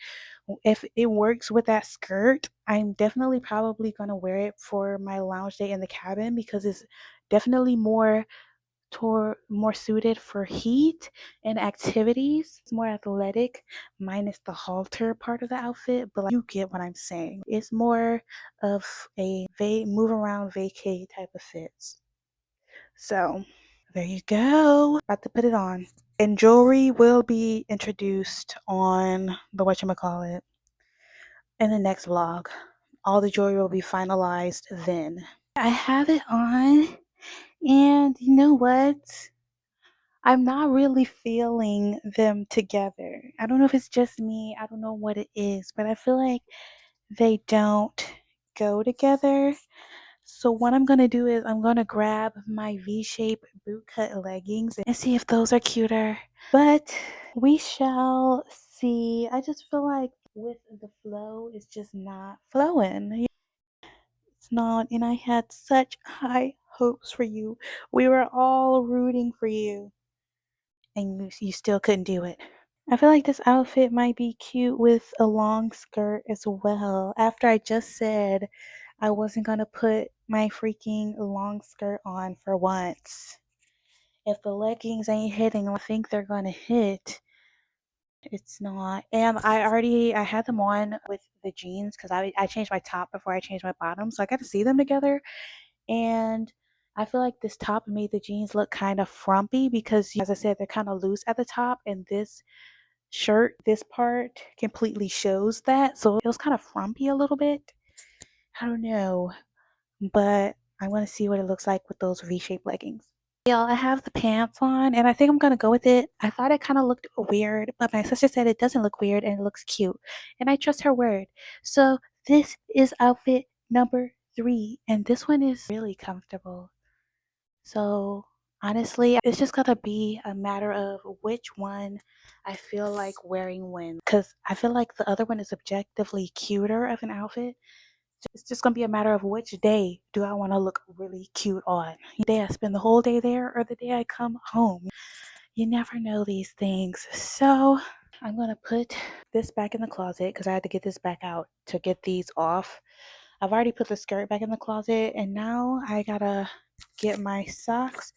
[SPEAKER 1] if it works with that skirt, I'm definitely probably going to wear it for my lounge day in the cabin because it's definitely more suited for heat and activities. It's more athletic, minus the halter part of the outfit, but like, you get what I'm saying. It's more of a move around vacay type of fits. So there you go. About to put it on. And jewelry will be introduced on the whatchamacallit in the next vlog. All the jewelry will be finalized then. I have it on, and you know what? I'm not really feeling them together. I don't know if it's just me. I don't know what it is, but I feel like they don't go together. So what I'm gonna do is I'm gonna grab my V-shape bootcut leggings and see if those are cuter. But we shall see. I just feel like with the flow, it's just not flowing. It's not, and I had such high hopes for you. We were all rooting for you, and you still couldn't do it. I feel like this outfit might be cute with a long skirt as well. After I just said I wasn't gonna put my freaking long skirt on for once. If the leggings ain't hitting, I think they're gonna hit. It's not. And I had them on with the jeans because I changed my top before I changed my bottom, so I got to see them together. And I feel like this top made the jeans look kind of frumpy because, as I said, they're kind of loose at the top, and this shirt, this part completely shows that. So it was kind of frumpy a little bit. I don't know, but I want to see what it looks like with those V-shaped leggings. Y'all, I have the pants on and I think I'm gonna go with it. I thought it kind of looked weird, but my sister said it doesn't look weird and it looks cute. And I trust her word. So this is outfit number 3, and this one is really comfortable. So honestly, it's just gonna be a matter of which one I feel like wearing when. Because I feel like the other one is objectively cuter of an outfit. It's just gonna be a matter of which day do I want to look really cute on. The day I spend the whole day there or the day I come home. You never know these things. So I'm gonna put this back in the closet because I had to get this back out to get these off. I've already put the skirt back in the closet and now I gotta get my socks,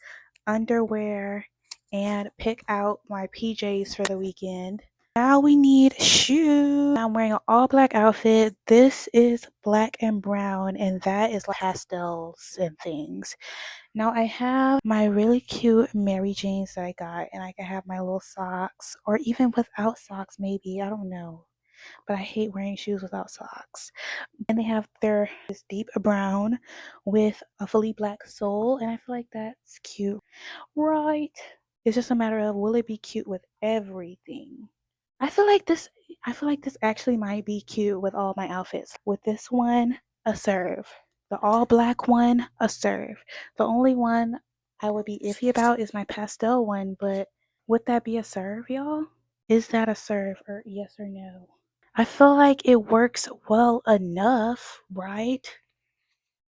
[SPEAKER 1] underwear, and pick out my PJs for the weekend. Now we need shoes. I'm wearing an all black outfit. This is black and brown, and that is like pastels and things. Now I have my really cute Mary Janes that I got, and I can have my little socks, or even without socks, maybe. I don't know. But I hate wearing shoes without socks. And they have their this deep brown with a fully black sole, and I feel like that's cute. Right. It's just a matter of will it be cute with everything? I feel like this I feel like this actually might be cute with all my outfits. With this one, a serve. The all black one, a serve. The only one I would be iffy about is my pastel one, but would that be a serve, y'all? Is that a serve or yes or no? I feel like it works well enough, right?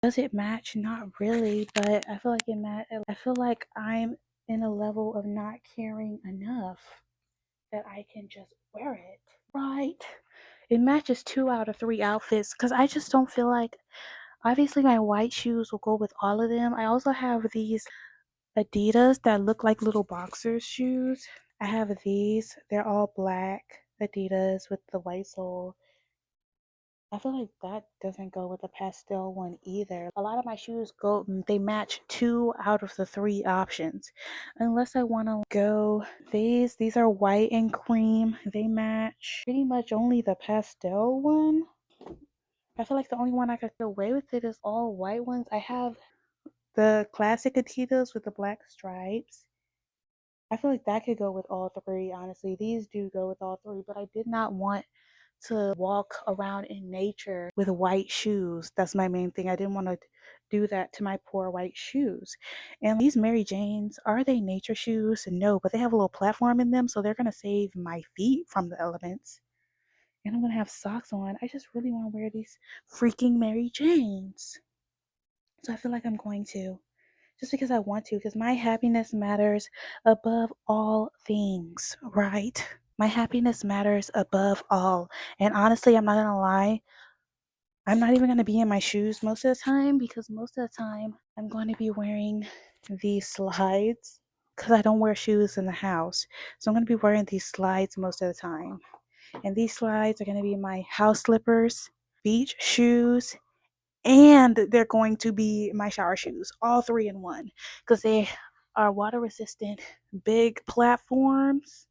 [SPEAKER 1] Does it match? Not really, but I feel like I feel like I'm in a level of not caring enough that I can just wear it. Right. It matches 2 out of 3 outfits because I just don't feel like obviously my white shoes will go with all of them. I also have these Adidas that look like little boxer shoes. I have these. They're all black Adidas with the white sole. I feel like that doesn't go with the pastel one either. A lot of my shoes they match 2 out of the 3 options. Unless I want to go, these are white and cream. They match pretty much only the pastel one. I feel like the only one I could get away with it is all white ones. I have the classic Adidas with the black stripes. I feel like that could go with all 3, honestly. These do go with all 3, but I did not want to walk around in nature with white shoes. That's my main thing. I didn't want to do that to my poor white shoes. And these Mary Janes, are they nature shoes? No, but they have a little platform in them, so they're going to save my feet from the elements. And I'm going to have socks on. I just really want to wear these freaking Mary Janes. So I feel like I'm going to. Just because I want to, because my happiness matters above all things, right? My happiness matters above all. And honestly, I'm not gonna lie, I'm not even gonna be in my shoes most of the time because most of the time I'm going to be wearing these slides because I don't wear shoes in the house. So I'm gonna be wearing these slides most of the time. And these slides are gonna be my house slippers, beach shoes, and they're going to be my shower shoes, all 3 in one, because they are water resistant, big platforms.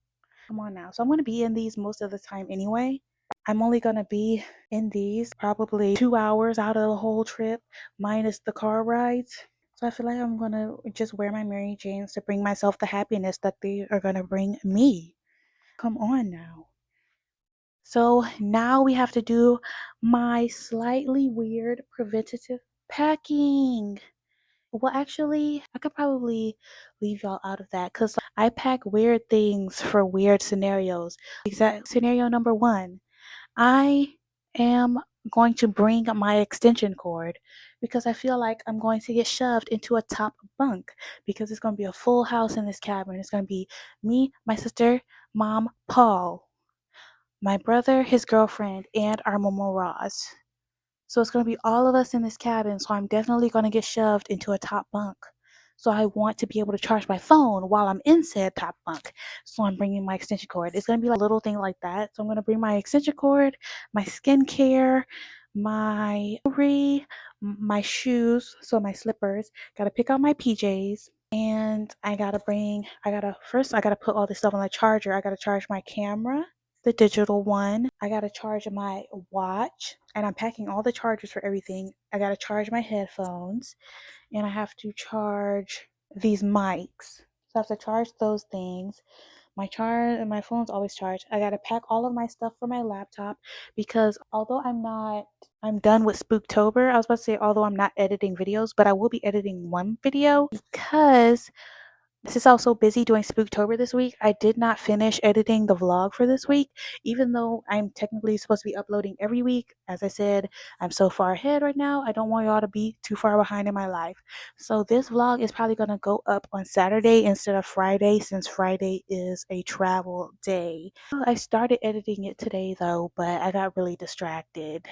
[SPEAKER 1] Come on now. So I'm going to be in these most of the time anyway. I'm only going to be in these probably 2 hours out of the whole trip, minus the car rides. So I feel like I'm going to just wear my Mary Janes to bring myself the happiness that they are going to bring me. Come on now. So now we have to do my slightly weird preventative packing. Well, actually, I could probably leave y'all out of that because I pack weird things for weird scenarios. Exact scenario number one, I am going to bring my extension cord because I feel like I'm going to get shoved into a top bunk because it's going to be a full house in this cabin. It's going to be me, my sister, mom, Paul, my brother, his girlfriend, and our Momo Roz. So it's going to be all of us in this cabin. So I'm definitely going to get shoved into a top bunk. So I want to be able to charge my phone while I'm in said top bunk. So I'm bringing my extension cord. It's going to be like a little thing like that. So I'm going to bring my extension cord, my skincare, my jewelry, my shoes, so my slippers. Got to pick out my PJs. And I gotta put all this stuff on the charger. I gotta charge my camera, the digital one. I gotta charge my watch, and I'm packing all the chargers for everything. I gotta charge my headphones, and I have to charge these mics. So I have to charge those things. My phone's always charged. I gotta pack all of my stuff for my laptop because although I'm done with Spooktober. I was about to say although I'm not editing videos, but I will be editing one video because since I was so busy doing Spooktober this week, I did not finish editing the vlog for this week, even though I'm technically supposed to be uploading every week. As I said, I'm so far ahead right now. I don't want y'all to be too far behind in my life. So this vlog is probably going to go up on Saturday instead of Friday, since Friday is a travel day. I started editing it today though, but I got really distracted.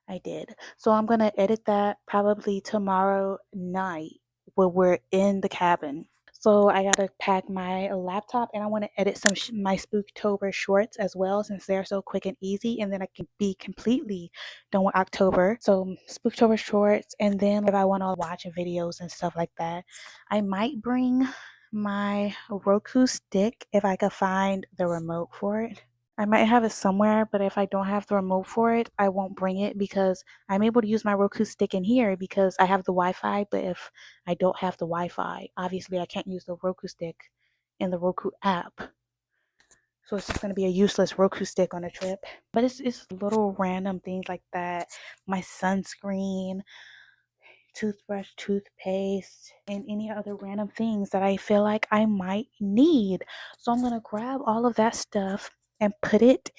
[SPEAKER 1] I did. So I'm going to edit that probably tomorrow night when we're in the cabin. So I gotta pack my laptop and I want to edit my Spooktober shorts as well since they're so quick and easy, and then I can be completely done with October. So Spooktober shorts, and then if I want to watch videos and stuff like that, I might bring my Roku stick if I could find the remote for it. I might have it somewhere, but if I don't have the remote for it, I won't bring it because I'm able to use my Roku stick in here because I have the Wi-Fi. But if I don't have the Wi-Fi, obviously I can't use the Roku stick in the Roku app. So it's just going to be a useless Roku stick on a trip. But it's little random things like that. My sunscreen, toothbrush, toothpaste, and any other random things that I feel like I might need. So I'm going to grab all of that stuff and put it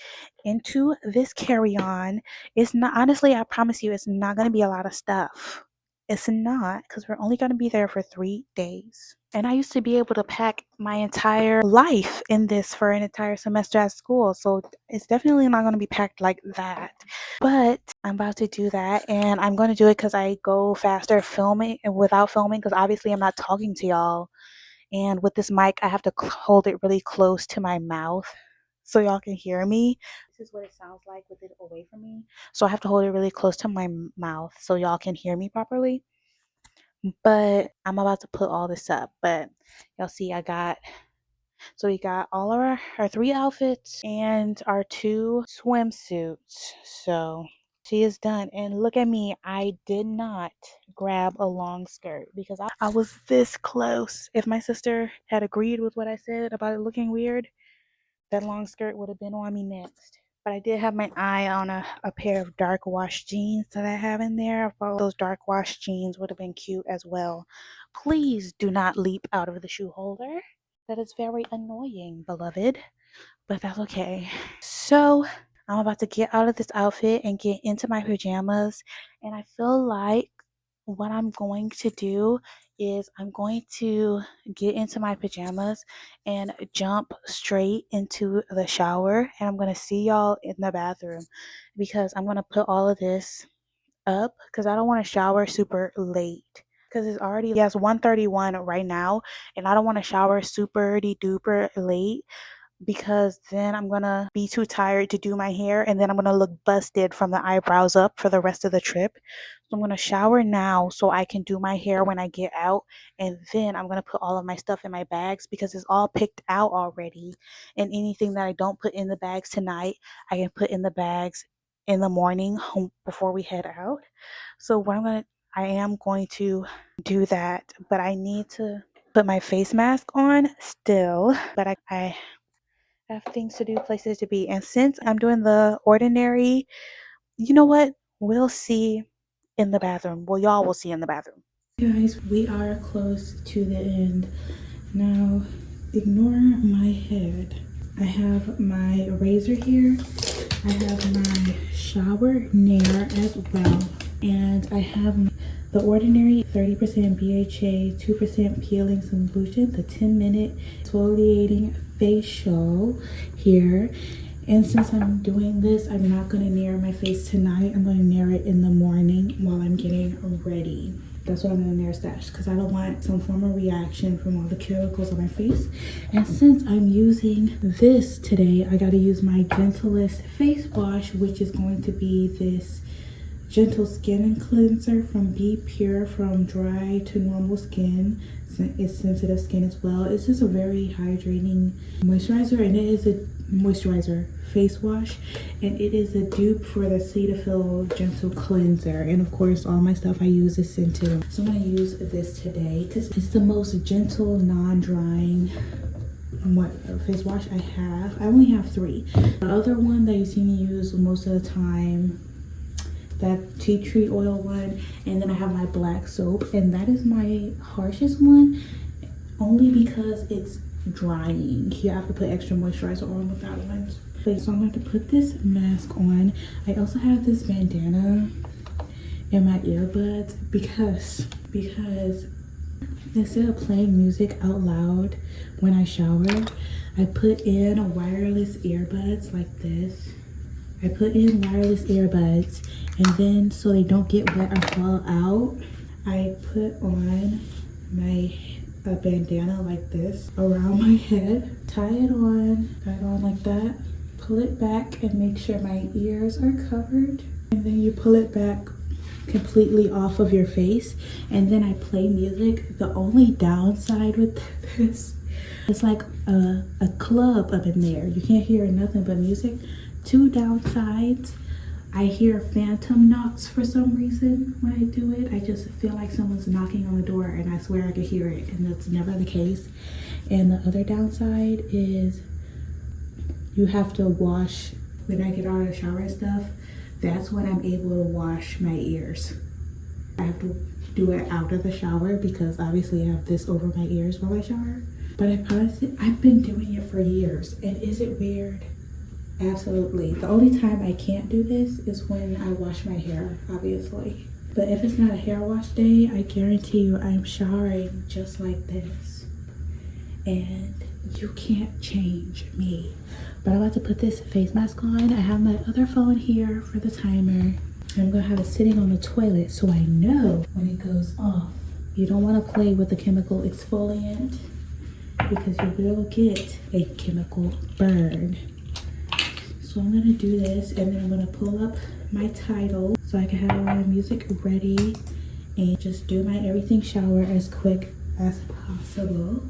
[SPEAKER 1] into this carry-on. It's not, honestly, I promise you, it's not going to be a lot of stuff. It's not, because we're only going to be there for 3 days. And I used to be able to pack my entire life in this for an entire semester at school. So it's definitely not going to be packed like that. But I'm about to do that, and I'm going to do it because I go faster filming and without filming because obviously I'm not talking to y'all. And with this mic, I have to hold it really close to my mouth so y'all can hear me. This is what it sounds like with it away from me. So I have to hold it really close to my mouth so y'all can hear me properly. But I'm about to put all this up. But y'all see, so we got all of our 3 outfits and our 2 swimsuits. So she is done. And look at me. I did not grab a long skirt because I was this close. If my sister had agreed with what I said about it looking weird, that long skirt would have been on me next. But I did have my eye on a pair of dark wash jeans that I have in there. I thought those dark wash jeans would have been cute as well. Please do not leap out of the shoe holder. That is very annoying, beloved, but that's okay. So I'm about to get out of this outfit and get into my pajamas, and I feel like what I'm going to do is I'm going to get into my pajamas and jump straight into the shower, and I'm going to see y'all in the bathroom because I'm going to put all of this up because I don't want to shower super late because it's already 1:31 right now, and I don't want to shower super duper late because then I'm gonna be too tired to do my hair, and then I'm gonna look busted from the eyebrows up for the rest of the trip. So I'm gonna shower now so I can do my hair when I get out, and then I'm gonna put all of my stuff in my bags because it's all picked out already, and anything that I don't put in the bags tonight I can put in the bags in the morning before we head out. So I am going to do that, but I need to put my face mask on still, but I have things to do, places to be. And since I'm doing the ordinary, you know what? We'll see in the bathroom. Well, y'all will see in the bathroom. Guys, we are close to the end. Now, ignore my head. I have my razor here. I have my shower nair as well. And I have the Ordinary 30% BHA, 2% peeling solution, the 10-minute exfoliating facial here. And since I'm doing this, I'm not going to nair my face tonight. I'm going to nair it in the morning while I'm getting ready. That's what I'm going to nair stash, because I don't want some form of reaction from all the chemicals on my face. And since I'm using this today, I got to use my gentlest face wash, which is going to be this gentle skin cleanser from Be Pure, from dry to normal skin. It's sensitive skin as well. It's just a very hydrating moisturizer, and it is a moisturizer face wash, and it is a dupe for the Cetaphil gentle cleanser. And of course, all my stuff I use is scented. So I'm going to use this today because it's the most gentle, non-drying face wash I have. I only have 3. The other one that you see me use most of the time, that tea tree oil one, and then I have my black soap, and that is my harshest one, only because it's drying. You have to put extra moisturizer on with that one. So I'm going to put this mask on. I also have this bandana in my earbuds because instead of playing music out loud when I shower, I put in wireless earbuds like this. I put in wireless earbuds, and then so they don't get wet or fall out, I put on my bandana like this around my head, tie it on like that, pull it back and make sure my ears are covered, and then you pull it back completely off of your face, and then I play music. The only downside with this, it's like a club up in there. You can't hear nothing but music. 2 downsides: I hear phantom knocks for some reason when I do it. I just feel like someone's knocking on the door, and I swear I could hear it, and that's never the case. And the other downside is you have to wash when I get out of the shower and stuff. That's when I'm able to wash my ears. I have to do it out of the shower because obviously I have this over my ears while I shower. But I promise you, I've been doing it for years. And is it weird? Absolutely. The only time I can't do this is when I wash my hair, obviously. But if it's not a hair wash day, I guarantee you I'm showering just like this. And you can't change me. But I'm about to put this face mask on. I have my other phone here for the timer. I'm gonna have it sitting on the toilet so I know when it goes off. You don't want to play with the chemical exfoliant because you will get a chemical burn. So I'm gonna do this, and then I'm gonna pull up my title so I can have my music ready and just do my everything shower as quick as possible.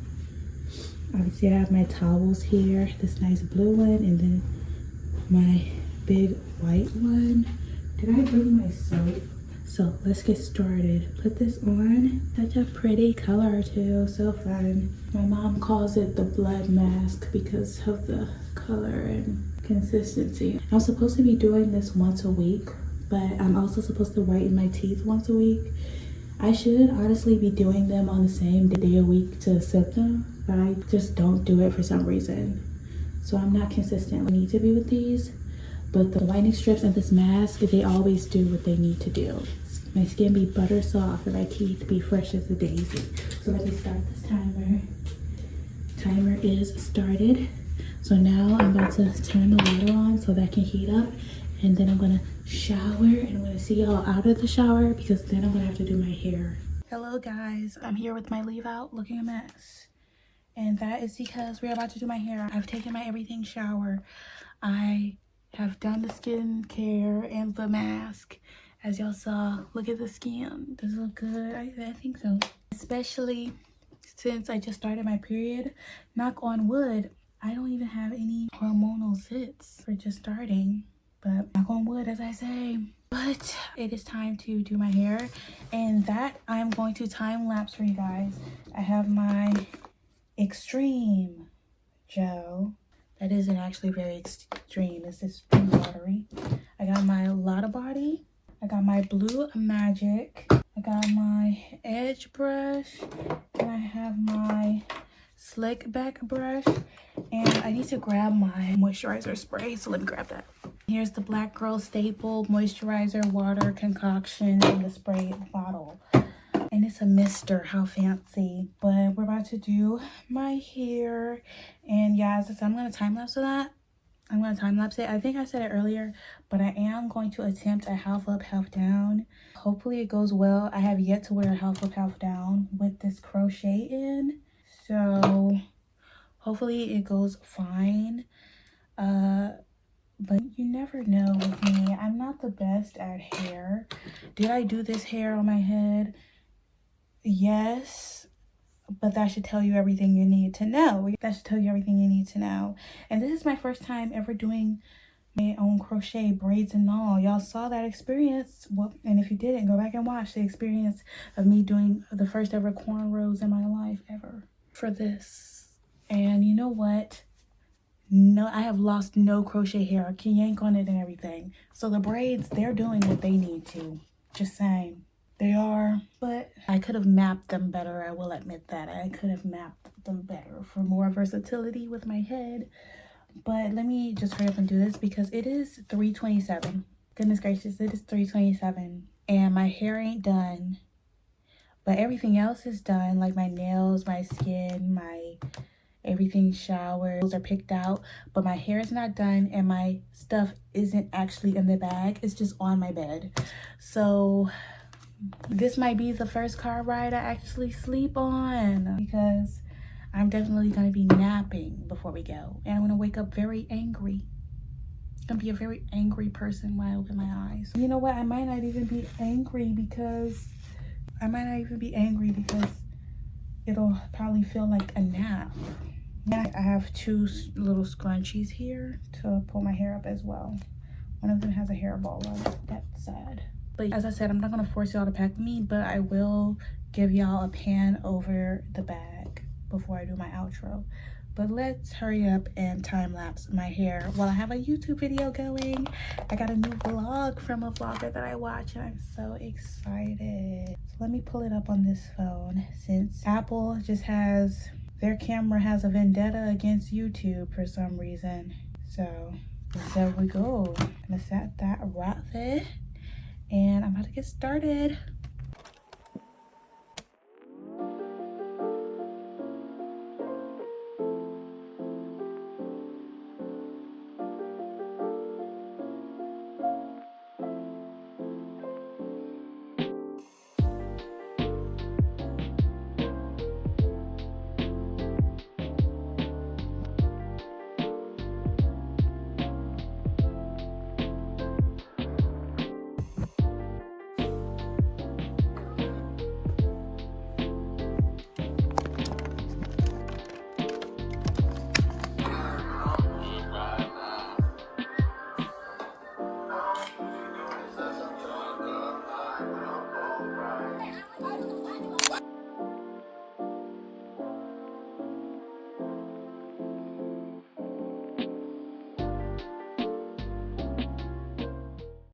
[SPEAKER 1] Obviously I have my towels here, this nice blue one, and then my big white one. Did I bring my soap? So let's get started. Put this on. Such a pretty color too, so fun. My mom calls it the blood mask because of the color and consistency. I'm supposed to be doing this once a week, but I'm also supposed to whiten my teeth once a week. I should honestly be doing them on the same day a week to symptom, but I just don't do it for some reason. So I'm not consistent. I need to be with these, but the whitening strips and this mask, they always do what they need to do. My skin be butter soft and my teeth be fresh as a daisy. So let me start this timer. Timer is started. So now I'm about to turn the water on so that can heat up, and then I'm gonna shower, and I'm gonna see y'all out of the shower because then I'm gonna have to do my hair. Hello guys, I'm here with my leave out looking a mess, and that is because we're about to do my hair. I've taken my everything shower. I have done the skincare and the mask. As y'all saw, look at the skin. Does it look good? I think so. Especially since I just started my period. Knock on wood, I don't even have any hormonal zits for just starting. But knock on wood, as I say. But it is time to do my hair, and that I'm going to time lapse for you guys. I have my extreme gel. That isn't actually very extreme. It's just pretty watery. I got my Lotta Body. I got got my blue magic. I got my edge brush. And I have my slick back brush. And I need to grab my moisturizer spray. So let me grab that. Here's the Black Girl Staple Moisturizer Water Concoction in the spray bottle. And it's a mister. How fancy. But we're about to do my hair. And yeah, as I said, I'm going to time lapse of that. I'm going to time lapse it. I think I said it earlier, but I am going to attempt a half up, half down. Hopefully it goes well. I have yet to wear a half up, half down with this crochet in. So hopefully it goes fine. But you never know with me. I'm not the best at hair. Did I do this hair on my head? Yes. But that should tell you everything you need to know. That should tell you everything you need to know. And this is my first time ever doing my own crochet, braids and all. Y'all saw that experience. Well, and if you didn't, go back and watch the experience of me doing the first ever cornrows in my life ever for this. And you know what? No, I have lost no crochet hair. I can yank on it and everything. So the braids, they're doing what they need to. Just saying. They are, but I could have mapped them better. I will admit that. I could have mapped them better for more versatility with my head. But let me just hurry up and do this because it is 3:27. Goodness gracious, it is 3:27 and my hair ain't done. But everything else is done, like my nails, my skin, my everything showered. Those are picked out, but my hair is not done and my stuff isn't actually in the bag. It's just on my bed. So this might be the first car ride I actually sleep on because I'm definitely going to be napping before we go. And I'm going to wake up very angry. I'm going to be a very angry person when I open my eyes. You know what? I might not even be angry because it'll probably feel like a nap. I have two little scrunchies here to pull my hair up as well. One of them has a hairball on it. That's sad. But as I said, I'm not going to force y'all to pack with me, but I will give y'all a pan over the bag before I do my outro. But let's hurry up and time lapse my hair while I have a YouTube video going. I got a new vlog from a vlogger that I watch and I'm so excited. So let me pull it up on this phone since Apple just has, their camera has a vendetta against YouTube for some reason. So there we go. I'm gonna set that right there. And I'm about to get started.